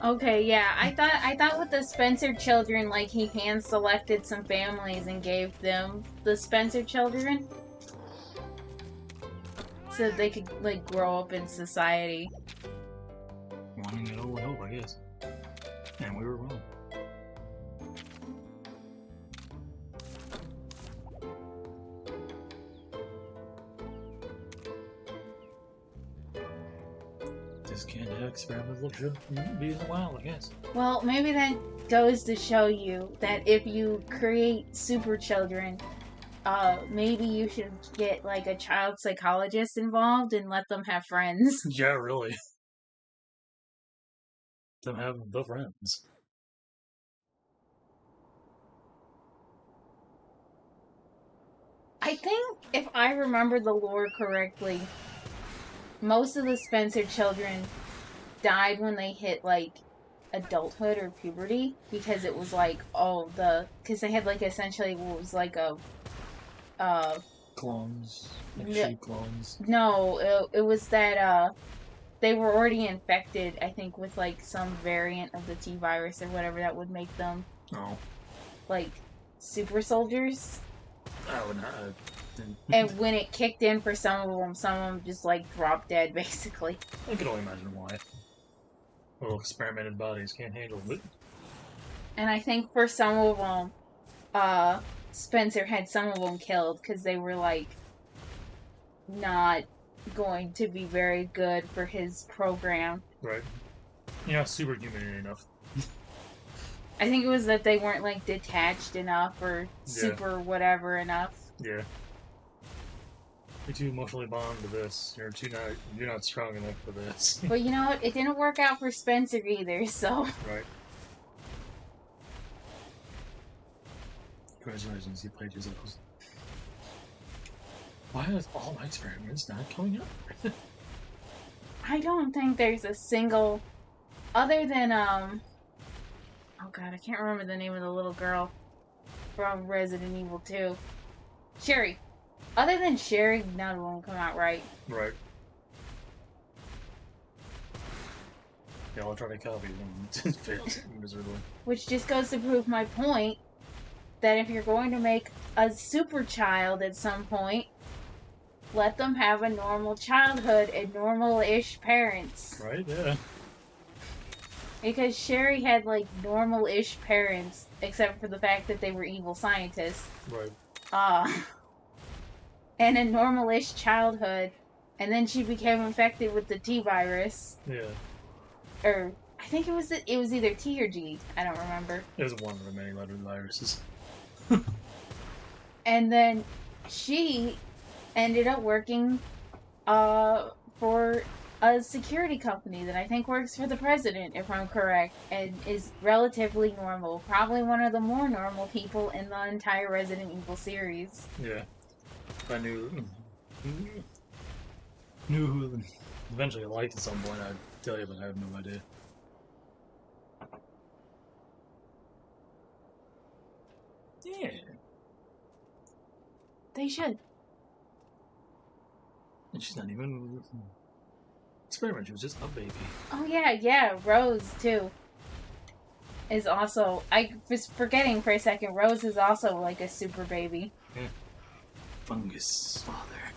Okay, yeah, I thought with the Spencer children, like, he hand-selected some families and gave them the Spencer children. So they could, like, grow up in society. Wanting to know what hope, I guess. And we were wrong. just can't experiment with be in the wild, I guess. Well, maybe that goes to show you that if you create super children, maybe you should get like a child psychologist involved and let them have friends. Yeah, really. Them having the friends. I think if I remember the lore correctly, most of the Spencer children died when they hit like adulthood or puberty because it was like because they had like essentially what was like a clones, like sheep clones. No, it was that they were already infected, I think, with like some variant of the T virus or whatever that would make them like super soldiers. I would not. And when it kicked in for some of them just like dropped dead, basically. I can only imagine why. Well, experimented bodies can't handle it. And I think for some of them, Spencer had some of them killed because they were like not going to be very good for his program. Right. You're not superhuman enough. I think it was that they weren't like detached enough or super whatever enough. Yeah. You're too emotionally bonded to this. You're not strong enough for this. But you know what? It didn't work out for Spencer either, so. Right. Congratulations, you played yourselves. Why is all my experiments not coming up? I don't think there's a single, other than oh god, I can't remember the name of the little girl from Resident Evil 2. Sherry. Other than Sherry, none of them come out right. Right. The electronic copy failed miserably. Which just goes to prove my point that if you're going to make a super child at some point, let them have a normal childhood and normal-ish parents. Right, yeah. Because Sherry had, like, normal-ish parents, except for the fact that they were evil scientists. Right. And a normal-ish childhood, and then she became infected with the T virus. Yeah. Or, I think it was either T or G. I don't remember. It was one of the many lettered viruses. And then she ended up working for a security company that I think works for the president, if I'm correct, and is relatively normal. Probably one of the more normal people in the entire Resident Evil series. Yeah. If I knew who eventually I liked at some point, I'd tell you, but I have no idea. Yeah. They should. And she's not even experiment, she was just a baby. Oh yeah, Rose too. Is also, I was forgetting for a second, Rose is also like a super baby. Yeah. Fungus father.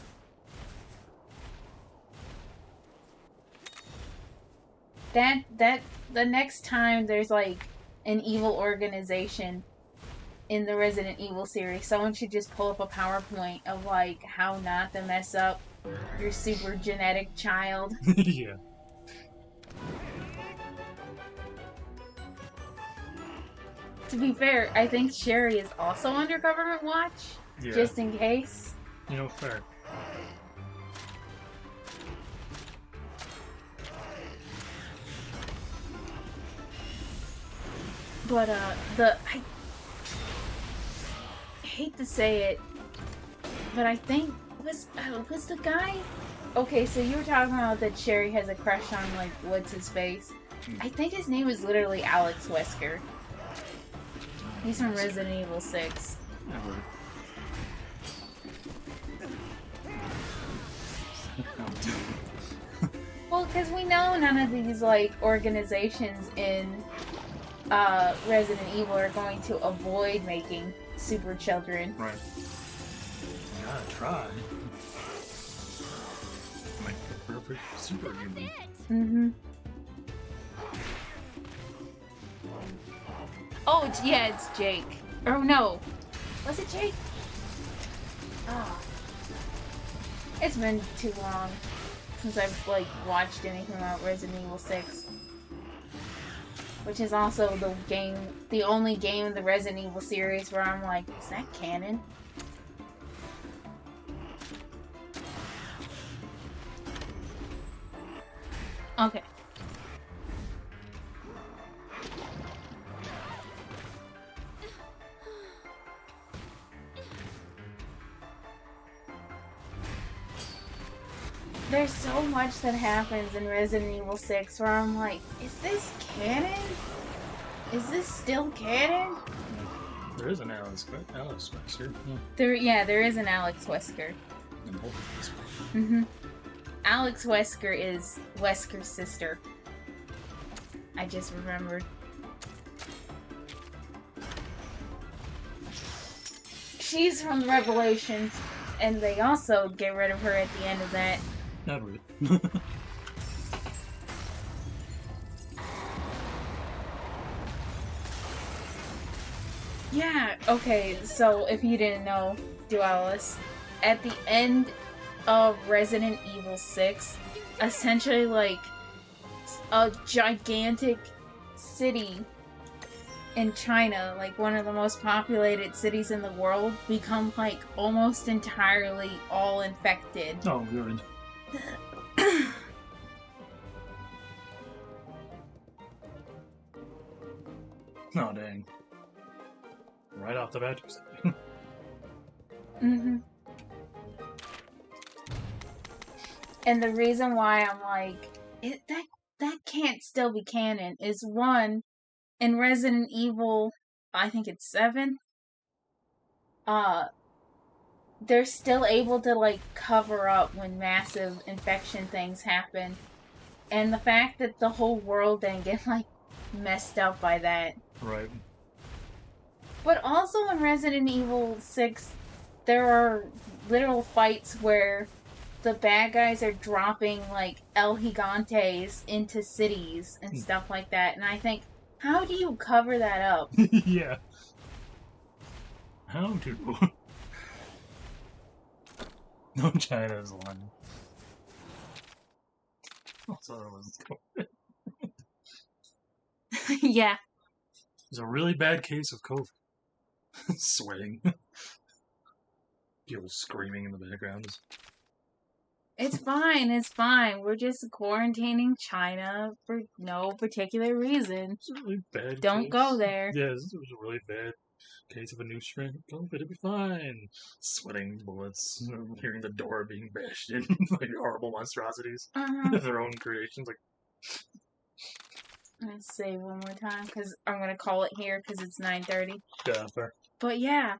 The next time there's like an evil organization in the Resident Evil series, someone should just pull up a PowerPoint of like how not to mess up your super genetic child. Yeah. To be fair, I think Sherry is also under government watch. Yeah. Just in case. You know, fair. But, I hate to say it, but I think, was the guy? Okay, so you were talking about that Sherry has a crush on, like, what's his face? I think his name is literally Alex Wesker. He's from Resident Evil 6. Never. Well, because we know none of these, like, organizations in Resident Evil are going to avoid making super children. Right. You gotta try. Like the perfect superhuman. Mm-hmm. Oh, yeah, it's Jake. Or no. Was it Jake? Oh. It's been too long. since I've like watched anything about Resident Evil 6. Which is also the only game in the Resident Evil series where I'm like, is that canon? Okay. There's so much that happens in Resident Evil 6 where I'm like, is this canon? Is this still canon? There is an Alex Wesker. There is an Alex Wesker. Alex Wesker is Wesker's sister. I just remembered. She's from Revelations, and they also get rid of her at the end of that. Not really. Yeah, okay, so if you didn't know, Dualis, at the end of Resident Evil 6, essentially, like, a gigantic city in China, like one of the most populated cities in the world, become, like, almost entirely all infected. Oh, good. Oh, dang. Right off the bat. And the reason why I'm like, that can't still be canon is one, in Resident Evil, I think it's 7, they're still able to, like, cover up when massive infection things happen. And the fact that the whole world didn't get, like, messed up by that. Right. But also in Resident Evil 6, there are literal fights where the bad guys are dropping, like, El Gigantes into cities and stuff like that. And I think, how do you cover that up? Yeah. How do? No, China's lying. Also, let's go. Yeah. It's a really bad case of COVID. Sweating. People screaming in the background. It's fine, it's fine. We're just quarantining China for no particular reason. It's a really bad Don't case. go there. Yeah, this was a really bad case of a new strain of COVID. It'll be fine. Sweating bullets, hearing the door being bashed in, like horrible monstrosities of their own creations. Like, let's say one more time, because I'm going to call it here, because it's 9:30. yeah, fair. But yeah,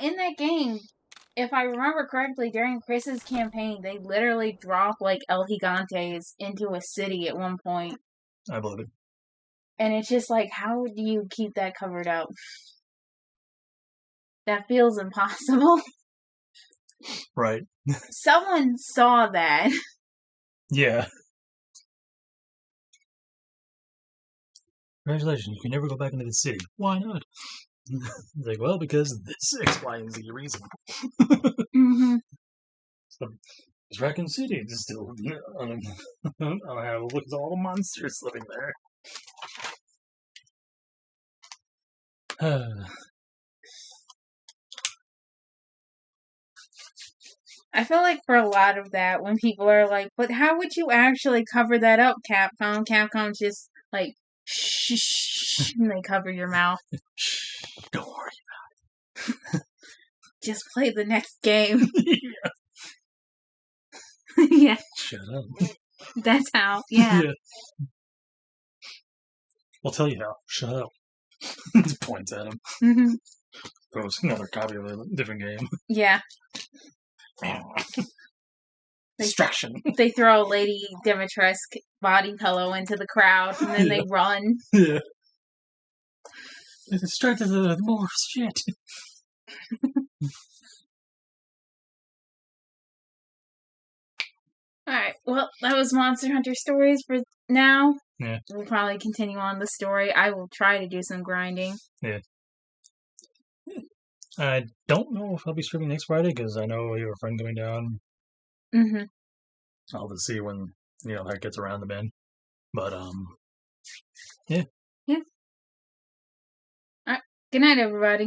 in that game, if I remember correctly, during Chris's campaign, they literally drop, like, El Gigantes into a city at one point. I believe it. And it's just like, how do you keep that covered up? That feels impossible. Right. Someone saw that. Yeah. Congratulations, you can never go back into the city. Why not? It's like, well, because this X, Y, and Z reason. So, it's Raccoon City. It's still, I'll have a look at all the monsters living there. I feel like for a lot of that, when people are like, but how would you actually cover that up, Capcom? Capcom's just like, shh, and they cover your mouth. Shh, don't worry about it. Just play the next game. Yeah. Yeah. Shut up. That's how, yeah. I'll tell you how. Shut up. Just points at him. Throws another copy of a different game. Yeah. Distraction. They throw a Lady Dimitrescu body pillow into the crowd, and then they run. Yeah. It distracted the more shit. Alright, well, that was Monster Hunter Stories for now. Yeah. We'll probably continue on the story. I will try to do some grinding. Yeah. I don't know if I'll be streaming next Friday, because I know you have a friend going down. I'll have to see when that gets around to Ben. But Yeah. Alright. Good night, everybody.